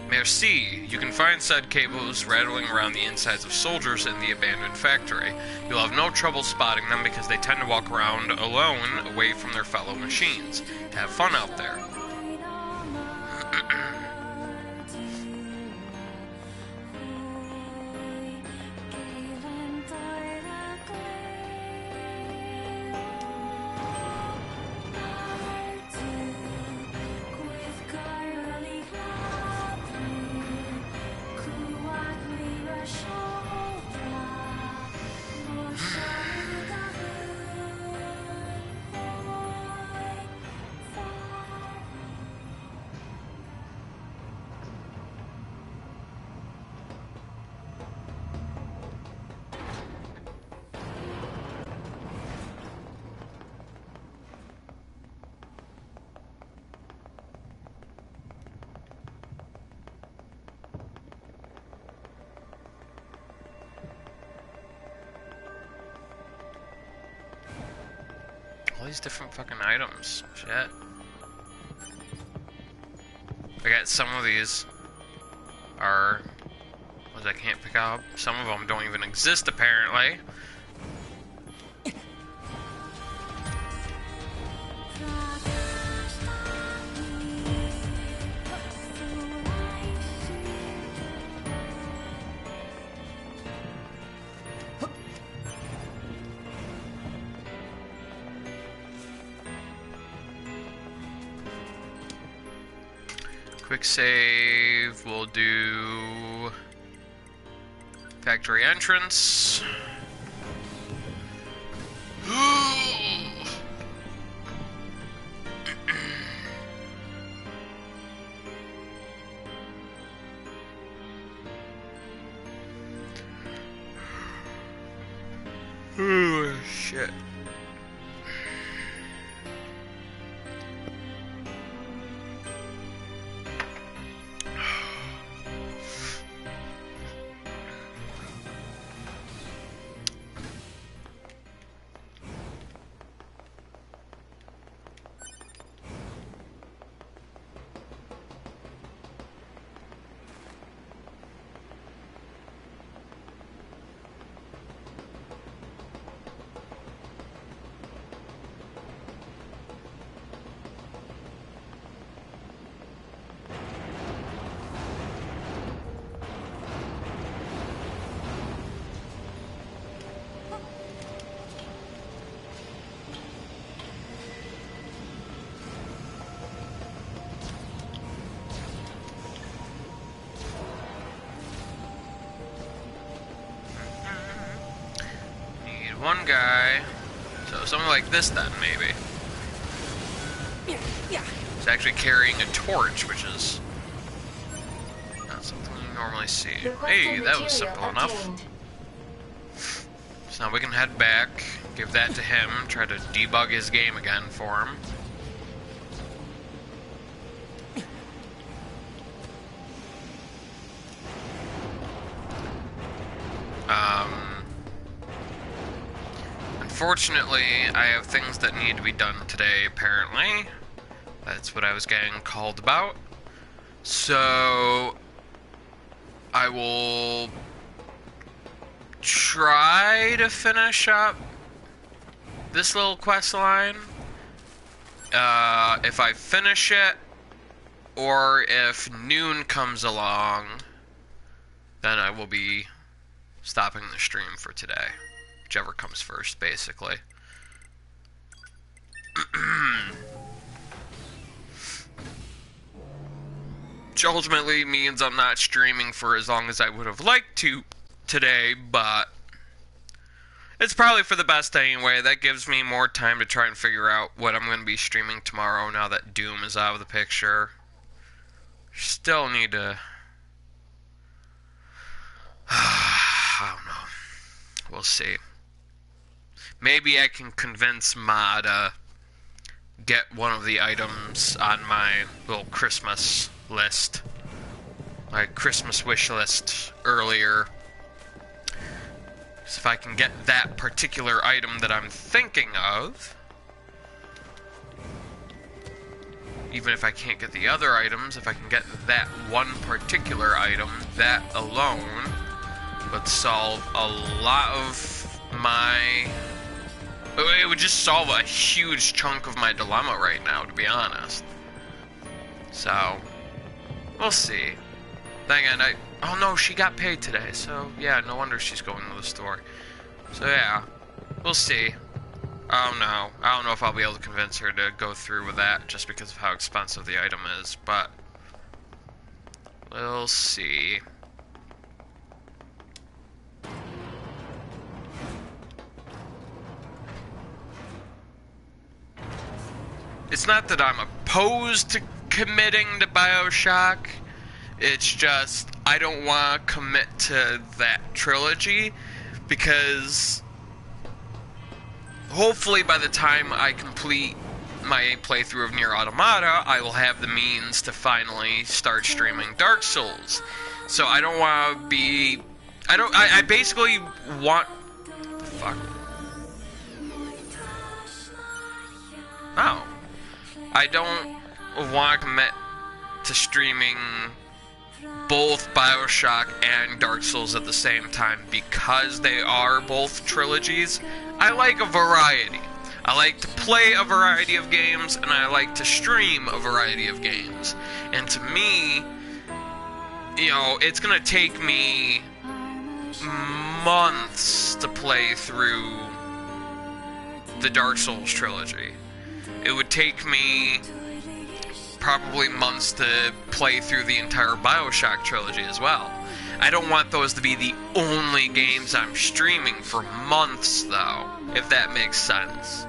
Merci. You can find said cables rattling around the insides of soldiers in the abandoned factory. You'll have no trouble spotting them because they tend to walk around alone away from their fellow machines. Have fun out there. All these different fucking items. Shit. I got some of these are ones I can't pick up. Some of them don't even exist apparently. Quick save, we'll do factory entrance. Oh, shit. one guy. So something like this then, maybe. He's actually carrying a torch, which is not something you normally see. Hey, that was simple enough. So now we can head back, give that to him, try to debug his game again for him. Unfortunately, I have things that need to be done today, apparently. That's what I was getting called about. So, I will try to finish up this little quest line. If I finish it, or if noon comes along, then I will be stopping the stream for today. Whichever comes first, basically. Which ultimately means I'm not streaming for as long as I would have liked to today, but it's probably for the best anyway. That gives me more time to try and figure out what I'm going to be streaming tomorrow now that Doom is out of the picture. Still need to... I don't know. We'll see. Maybe I can convince Ma to get one of the items on my little Christmas list. My Christmas wish list earlier. So if I can get that particular item that I'm thinking of, even if I can't get the other items, if I can get that one particular item, that alone would solve a lot of my... It would just solve a huge chunk of my dilemma right now, to be honest. So, we'll see. Then again, oh no, she got paid today, so yeah, no wonder she's going to the store. So yeah, we'll see. I don't know if I'll be able to convince her to go through with that just because of how expensive the item is, but we'll see. It's not that I'm opposed to committing to BioShock. It's just I don't want to commit to that trilogy because hopefully by the time I complete my playthrough of NieR Automata, I will have the means to finally start streaming Dark Souls. So I don't want to be... I basically want... Fuck. Oh. I don't want to commit to streaming both BioShock and Dark Souls at the same time because they are both trilogies. I like a variety. I like to play a variety of games, and I like to stream a variety of games. And to me, you know, it's gonna take me months to play through the Dark Souls trilogy. It would take me probably months to play through the entire BioShock trilogy as well. I don't want those to be the only games I'm streaming for months, though, if that makes sense.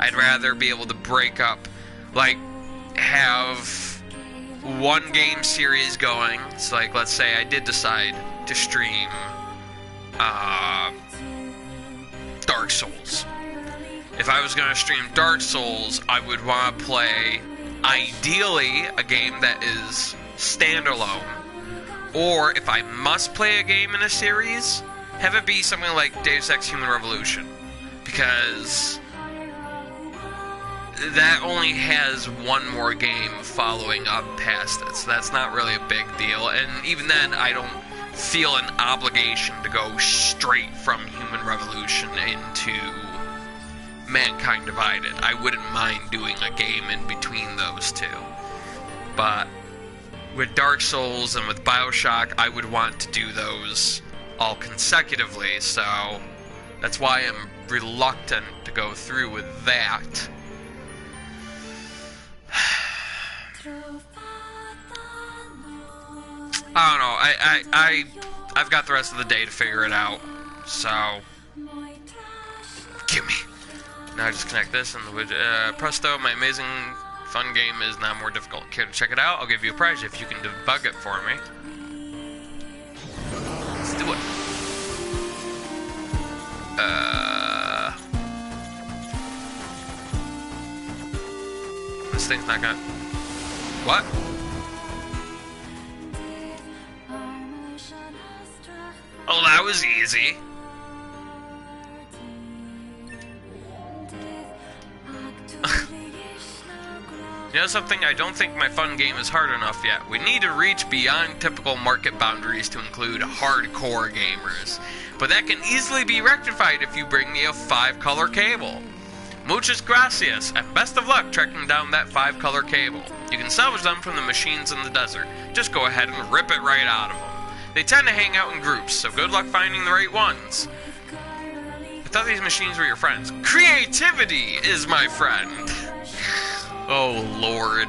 I'd rather be able to break up, like, have one game series going. So, like, let's say I did decide to stream Dark Souls. If I was going to stream Dark Souls, I would want to play, ideally, a game that is standalone. Or, if I must play a game in a series, have it be something like Deus Ex Human Revolution. Because that only has one more game following up past it, so that's not really a big deal. And even then, I don't feel an obligation to go straight from Human Revolution into Mankind Divided. I wouldn't mind doing a game in between those two. But with Dark Souls and with BioShock, I would want to do those all consecutively, so that's why I'm reluctant to go through with that. I don't know, I've got the rest of the day to figure it out, so Now I just connect this and the widget. Presto, my amazing fun game is now more difficult. Care to check it out? I'll give you a prize if you can debug it for me. Let's do it. This thing's not gonna... What? Oh, that was easy. You know something? I don't think my fun game is hard enough yet. We need to reach beyond typical market boundaries to include hardcore gamers. But that can easily be rectified if you bring me a 5-color cable. Muchas gracias, and best of luck tracking down that 5-color cable. You can salvage them from the machines in the desert. Just go ahead and rip it right out of them. They tend to hang out in groups, so good luck finding the right ones. I thought these machines were your friends. Creativity is my friend. Oh, Lord.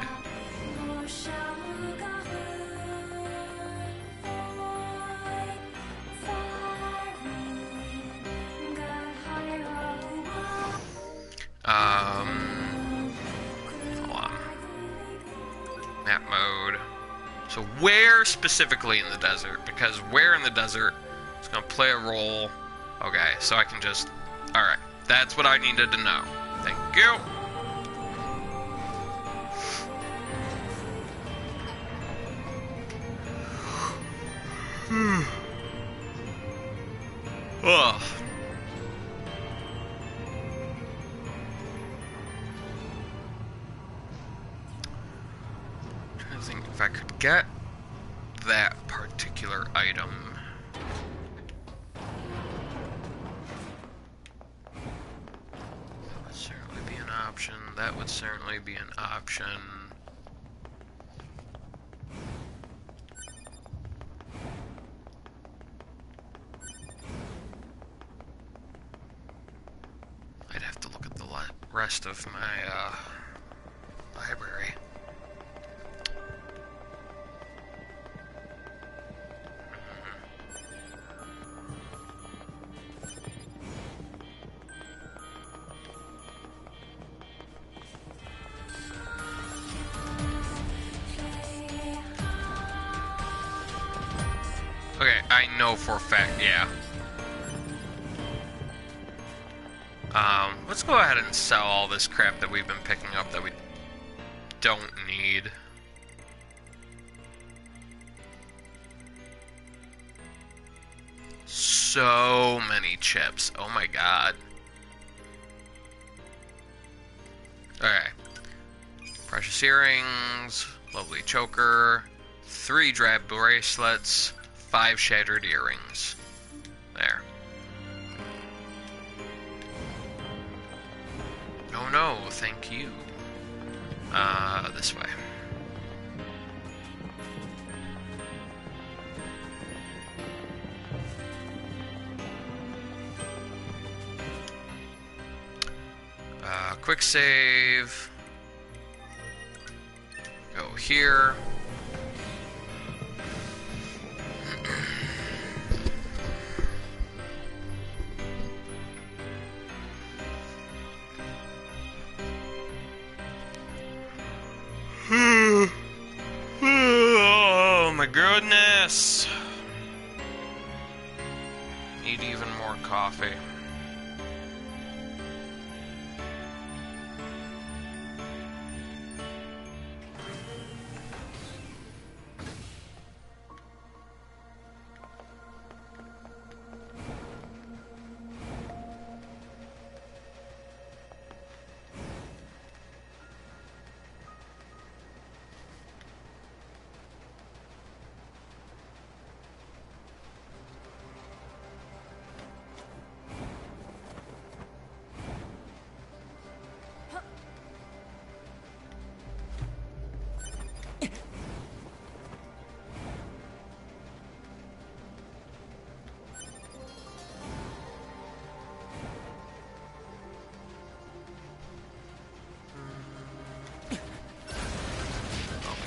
Hold on. Map mode. So where specifically in the desert? Because where in the desert is going to play a role. Okay, so I can just... Alright, that's what I needed to know. Thank you. Ugh. Trying to think if I could get that particular item. That would certainly be an option. That would certainly be an option. I'd have to look at the rest of my library. Okay, I know for a fact, yeah. Let's go ahead and sell all this crap that we've been picking up that we don't need. So many chips. Oh my god. Okay. Precious earrings, lovely choker, 3 drab bracelets, 5 shattered earrings. There. Oh no, thank you. This way. Quick save. Go here. Oh my goodness. Need even more coffee.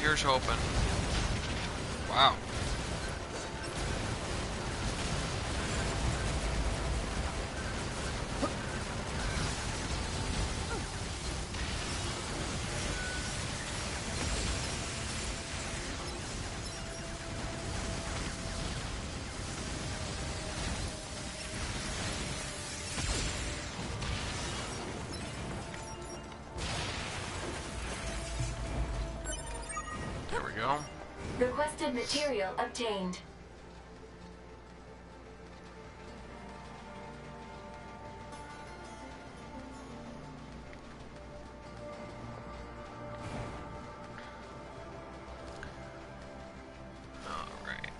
Here's hoping. Wow. There we go. Requested material obtained. Alright.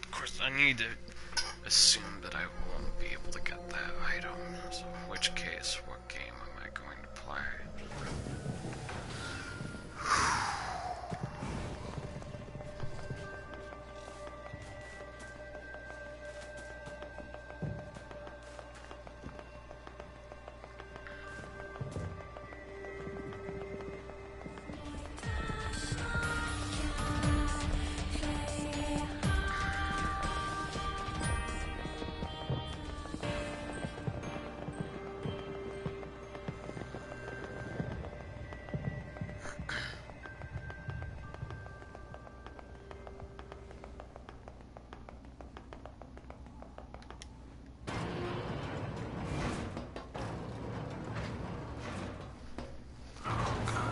Of course, I need to assume that I won't be able to get that item. So, in which case, what game am I going to play?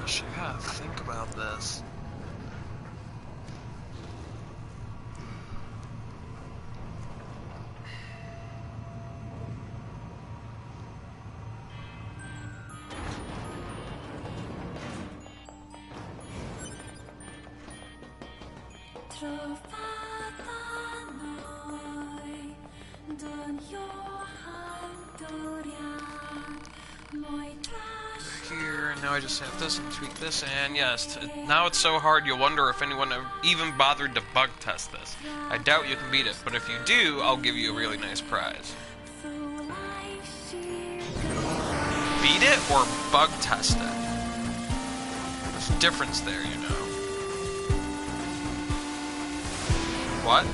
Gosh, I gotta think about this. Here, and now I just have this and tweak this, and yes, now it's so hard you'll wonder if anyone even bothered to bug test this. I doubt you can beat it, but if you do, I'll give you a really nice prize. Beat it or bug test it? There's a difference there, you know. What?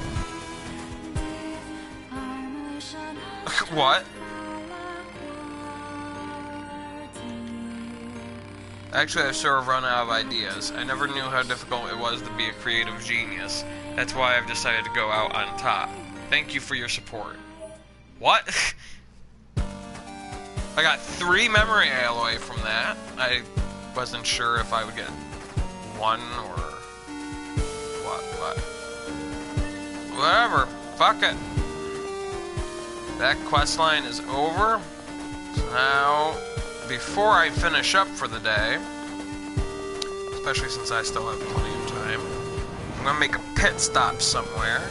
What? Actually, I've sort of run out of ideas. I never knew how difficult it was to be a creative genius. That's why I've decided to go out on top. Thank you for your support. What? I got 3 memory alloy from that. I wasn't sure if I would get 1 or... what? Whatever. Fuck it. That quest line is over. So now... before I finish up for the day, especially since I still have plenty of time, I'm gonna make a pit stop somewhere.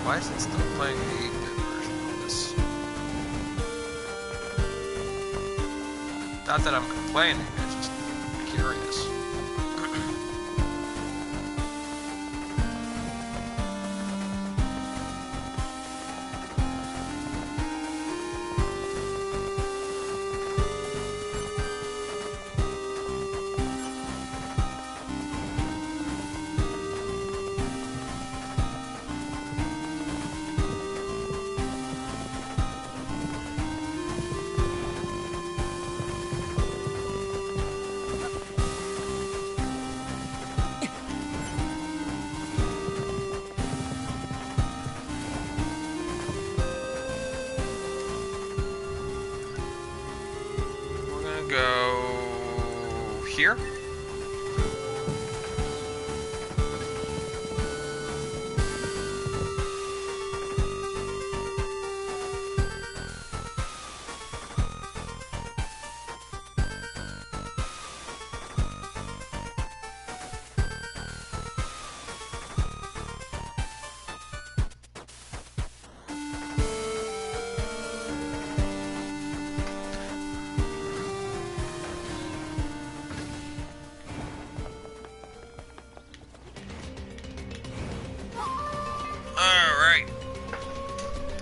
Why is it still playing the 8-bit version of this? Not that I'm complaining, I'm just curious. Go here.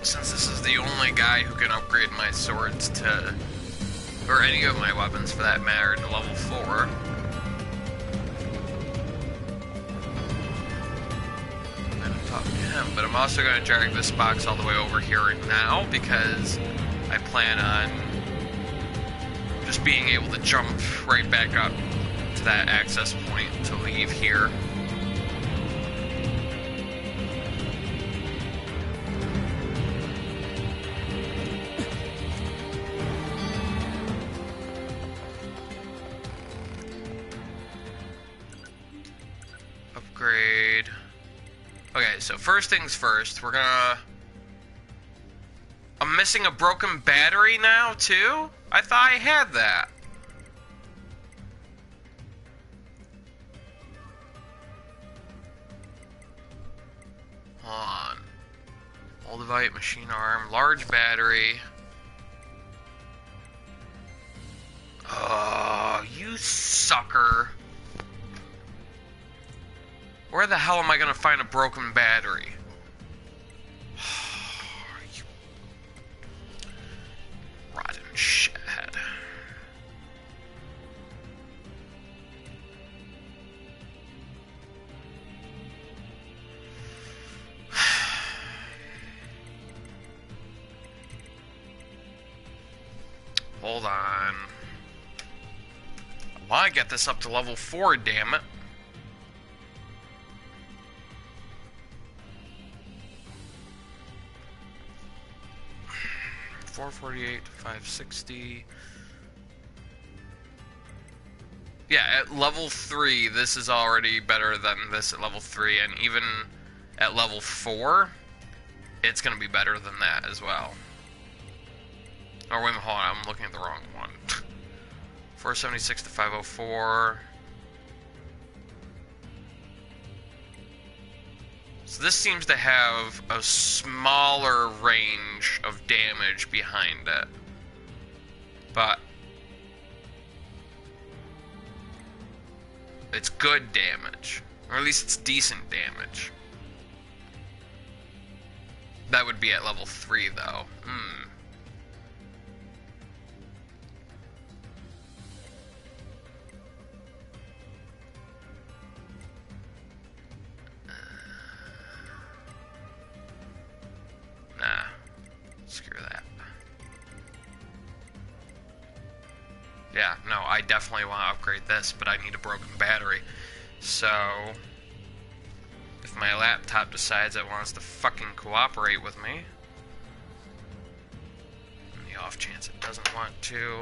since this is the only guy who can upgrade my swords to, or any of my weapons for that matter, to level 4. I'm gonna talk to him, but I'm also gonna drag this box all the way over here now because I plan on just being able to jump right back up to that access point to leave here. Upgrade. Okay, so first things first, we're gonna... I'm missing a broken battery now, too? I thought I had that. Hold on. Oldivite, machine arm, large battery. Oh, you sucker. Where the hell am I gonna find a broken battery? You rotten shithead. Hold on. I want to get this up to level 4, damn it. $448 to $560. Yeah, at level 3, this is already better than this at level 3, and even at level 4, it's going to be better than that as well. Or wait a minute, hold on, I'm looking at the wrong one. 476 to 504. So this seems to have a smaller range of damage behind it. But it's good damage. Or at least it's decent damage. That would be at level 3 though. Nah, screw that. Yeah, no, I definitely want to upgrade this, but I need a broken battery. So, if my laptop decides it wants to fucking cooperate with me, on the off chance it doesn't want to,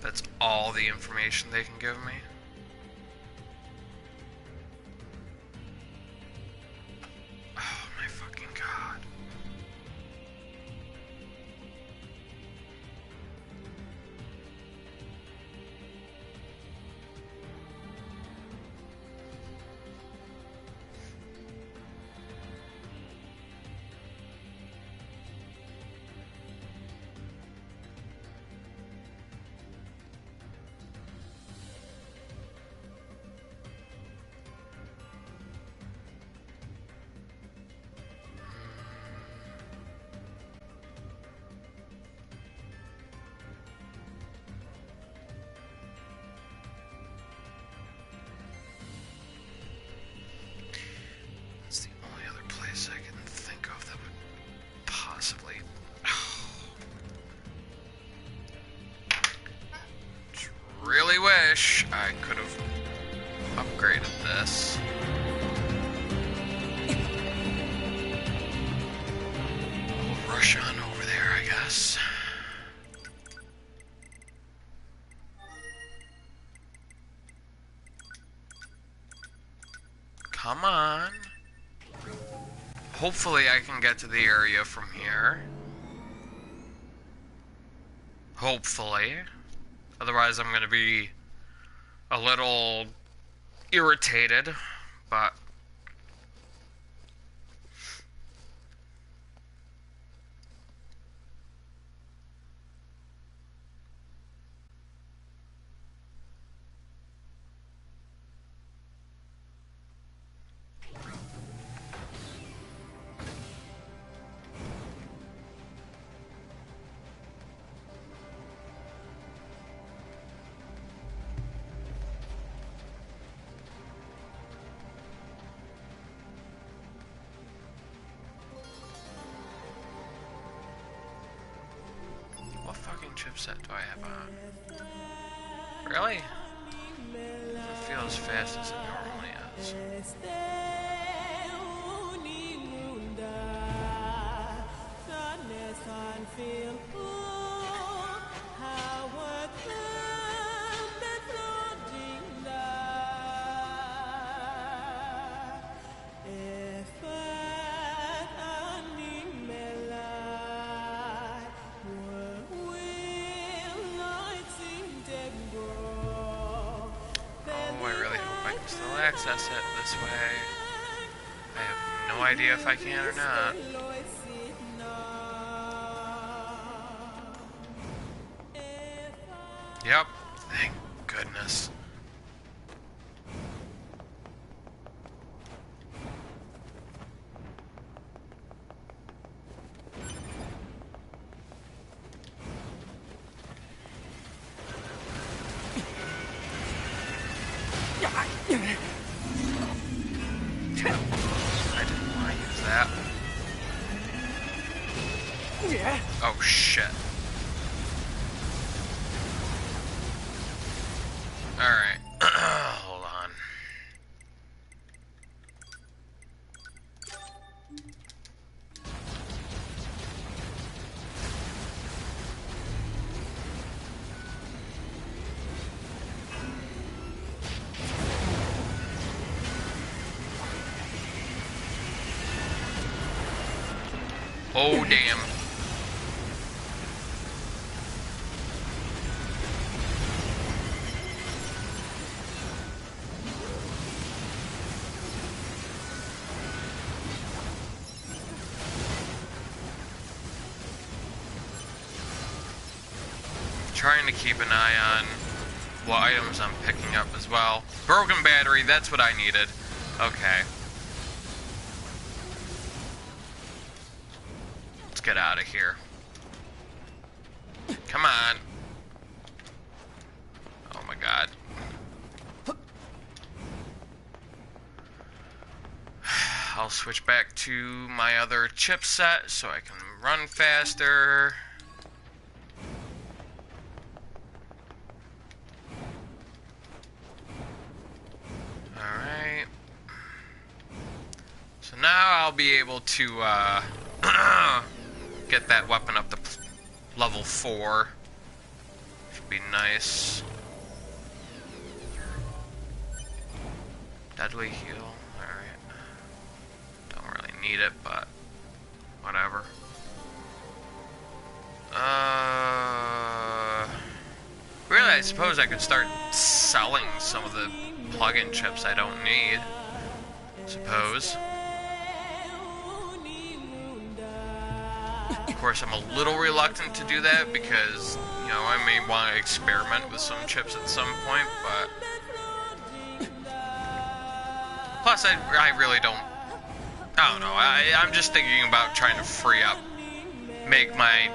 that's all the information they can give me. Oh my fucking god. It's the only other place I can think of that would possibly... Just really wish I could have upgraded this. Come on. Hopefully I can get to the area from here. Hopefully. Otherwise I'm going to be a little irritated, but... What fucking chipset do I have on? Really? Doesn't feel as fast as it normally is. Oh, I really hope I can still access it this way. I have no idea if I can or not. Yep, thank goodness. I didn't want to use that. Oh shit. Alright. Hold on. Oh damn. Trying to keep an eye on what items I'm picking up as well. Broken battery, that's what I needed. Okay. Let's get out of here. Come on. Oh my god. I'll switch back to my other chipset so I can run faster. Alright. So now I'll be able to get that weapon up to level 4. Should be nice. Deadly heal. Alright. Don't really need it, but whatever. Really, I suppose I could start selling some of the plug-in chips I don't need. Suppose. Of course, I'm a little reluctant to do that because, you know, I may want to experiment with some chips at some point, but... Plus, I really don't... I don't know, I'm just thinking about trying to free up, make my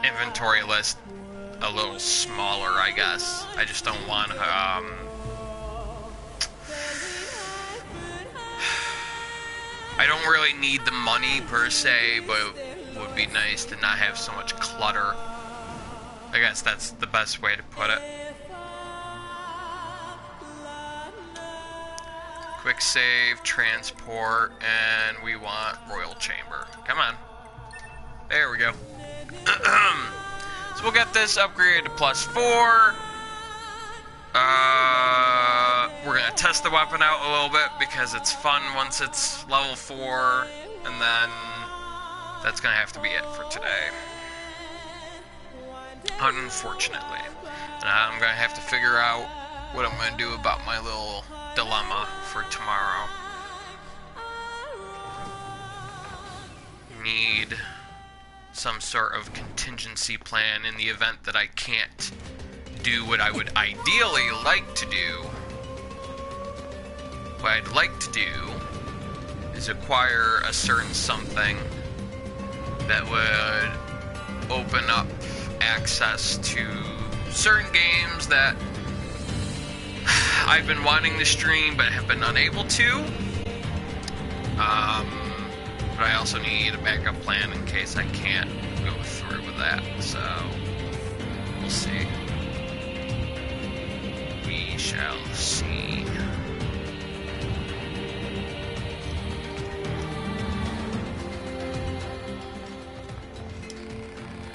inventory list a little smaller, I guess. I just don't want to, I don't really need the money per se, but it would be nice to not have so much clutter. I guess that's the best way to put it. Quick save, transport, and we want Royal Chamber. Come on. There we go. So we'll get this upgraded to +4. we're gonna test the weapon out a little bit because it's fun once it's level 4, and then that's gonna have to be it for today. Unfortunately. And I'm gonna have to figure out what I'm gonna do about my little dilemma for tomorrow. Need some sort of contingency plan in the event that I can't do what I would ideally like to do. What I'd like to do is acquire a certain something that would open up access to certain games that I've been wanting to stream but have been unable to. But I also need a backup plan in case I can't go through with that. So, we'll see. We shall see.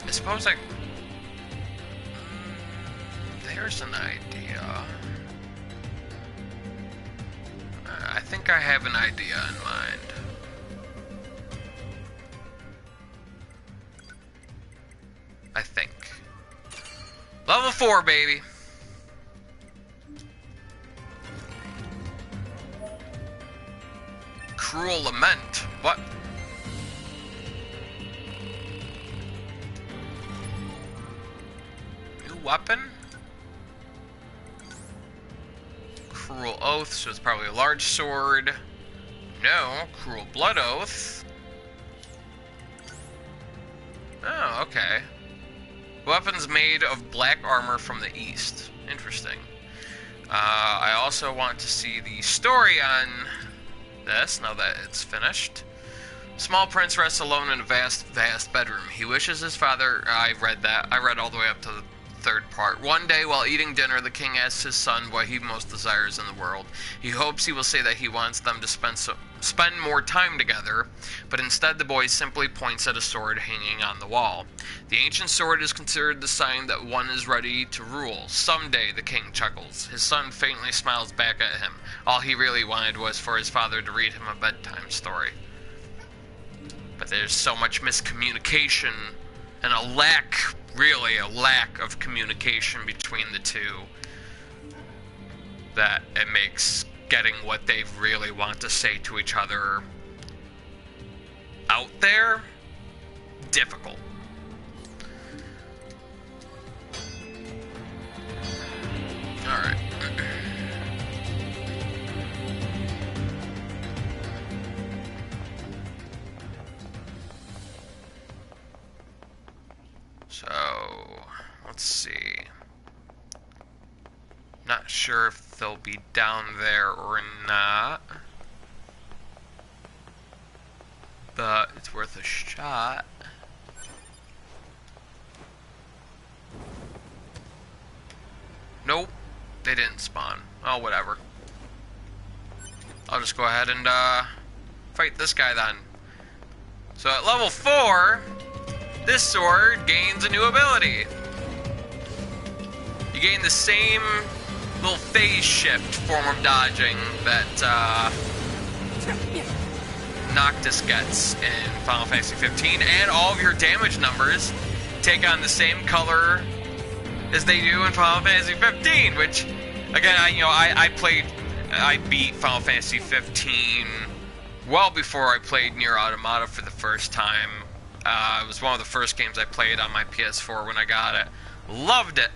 I suppose there's an idea. I think I have an idea in mind. I think. Level 4, baby. Cruel Lament. What? New weapon? Cruel Oath, so it's probably a large sword. No, Cruel Blood Oath. Oh, okay. Weapons made of black armor from the east. Interesting. I also want to see the story on this, now that it's finished. Small prince rests alone in a vast, vast bedroom. He wishes his father... I read that. I read all the way up to the 3rd part. One day, while eating dinner, the king asks his son what he most desires in the world. He hopes he will say that he wants them to spend more time together, but instead the boy simply points at a sword hanging on the wall. The ancient sword is considered the sign that one is ready to rule. Someday, the king chuckles. His son faintly smiles back at him. All he really wanted was for his father to read him a bedtime story. But there's so much miscommunication and a lack of communication between the two that it makes getting what they really want to say to each other out there difficult. Alright. So, let's see. Not sure if they'll be down there or not, but it's worth a shot. Nope, they didn't spawn. Oh, whatever. I'll just go ahead and fight this guy then. So at level 4, this sword gains a new ability. You gain the same little phase shift form of dodging that Noctis gets in Final Fantasy 15, and all of your damage numbers take on the same color as they do in Final Fantasy 15, which, again, I beat Final Fantasy 15 well before I played NieR Automata for the first time. It was one of the first games I played on my PS4 when I got it. Loved it.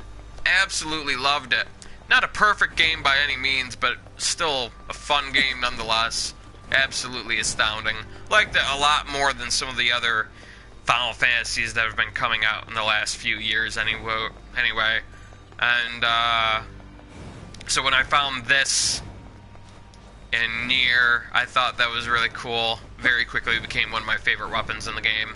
Absolutely loved it. Not a perfect game by any means, but still a fun game nonetheless. Absolutely astounding. Liked it a lot more than some of the other Final Fantasies that have been coming out in the last few years anyway. And so when I found this in NieR, I thought that was really cool. Very quickly became one of my favorite weapons in the game.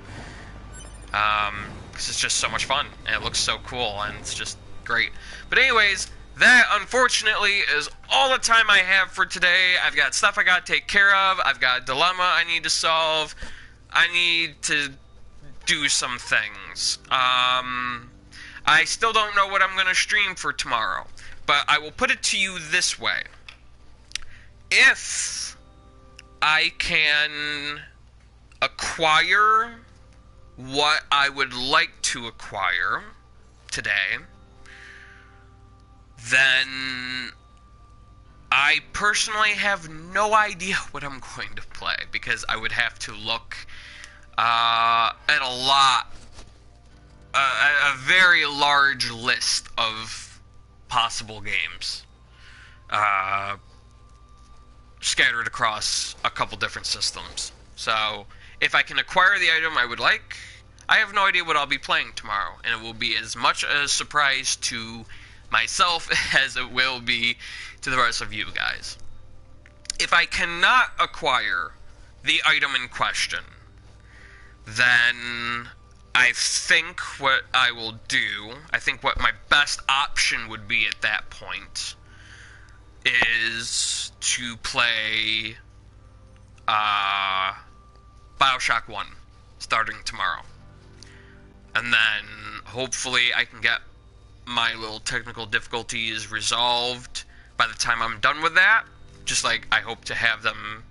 Because it's just so much fun, and it looks so cool, and it's just great. But anyways, that, unfortunately, is all the time I have for today. I've got stuff I gotta take care of. I've got a dilemma I need to solve. I need to do some things. I still don't know what I'm gonna stream for tomorrow. But I will put it to you this way. if I can acquire what I would like to acquire today, then I personally have no idea what I'm going to play, because I would have to look at a very large list of possible games scattered across a couple different systems. So if I can acquire the item I would like, I have no idea what I'll be playing tomorrow, and it will be as much a surprise to myself as it will be to the rest of you guys. If I cannot acquire the item in question, then I think what I will do, I think what my best option would be at that point is to play Bioshock 1 starting tomorrow. And then hopefully I can get my little technical difficulties resolved by the time I'm done with that. Just like I hope to have them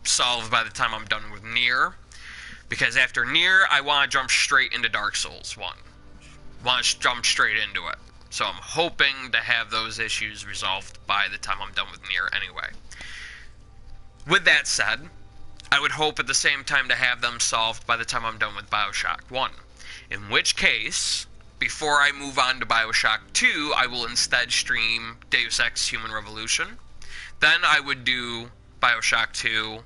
solved by the time I'm done with NieR. Because after NieR, I want to jump straight into Dark Souls 1. Want to jump straight into it. So I'm hoping to have those issues resolved by the time I'm done with NieR anyway. With that said, I would hope at the same time to have them solved by the time I'm done with Bioshock 1. In which case, before I move on to Bioshock 2, I will instead stream Deus Ex Human Revolution. Then I would do Bioshock 2,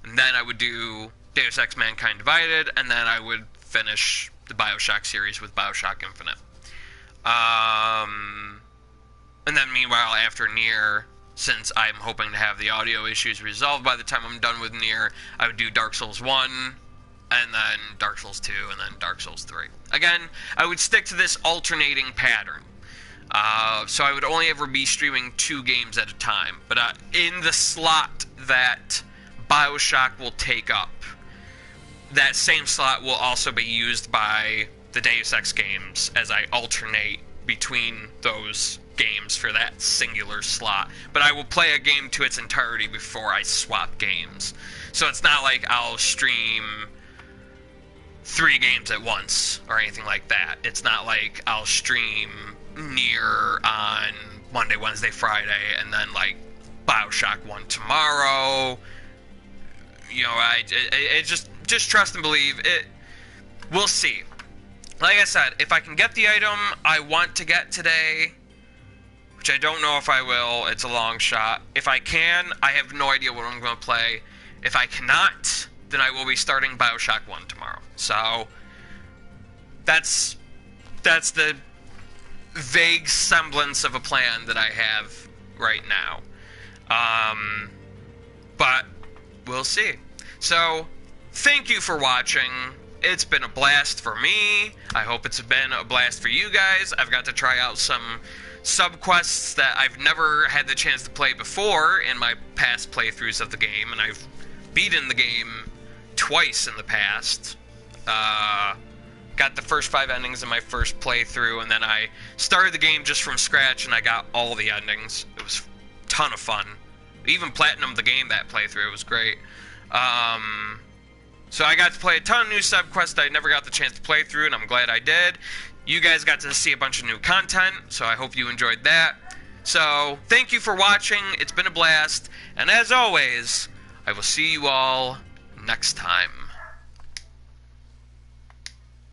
and then I would do Deus Ex Mankind Divided, and then I would finish the Bioshock series with Bioshock Infinite. And then meanwhile, after NieR, since I'm hoping to have the audio issues resolved by the time I'm done with NieR, I would do Dark Souls 1, and then Dark Souls 2, and then Dark Souls 3. Again, I would stick to this alternating pattern. So I would only ever be streaming 2 games at a time. But in the slot that Bioshock will take up, that same slot will also be used by the Deus Ex games as I alternate between those games for that singular slot. But I will play a game to its entirety before I swap games. So it's not like I'll stream 3 games at once or anything like that. It's not like I'll stream NieR on Monday, Wednesday, Friday, and then like Bioshock 1 tomorrow. You know, it just trust and believe. We'll see. Like I said, if I can get the item I want to get today, which I don't know if I will, it's a long shot. If I can, I have no idea what I'm going to play. If I cannot, then I will be starting Bioshock 1 tomorrow. So, that's the vague semblance of a plan that I have right now. But we'll see. So, thank you for watching. It's been a blast for me. I hope it's been a blast for you guys. I've got to try out some subquests that I've never had the chance to play before in my past playthroughs of the game, and I've beaten the game twice in the past. Got the first 5 endings in my first playthrough, and then I started the game just from scratch, and I got all the endings. It was a ton of fun. Even platinumed the game that playthrough. It was great. So I got to play a ton of new subquests I never got the chance to play through, and I'm glad I did. You guys got to see a bunch of new content, so I hope you enjoyed that. So, thank you for watching. It's been a blast. And as always, I will see you all next time.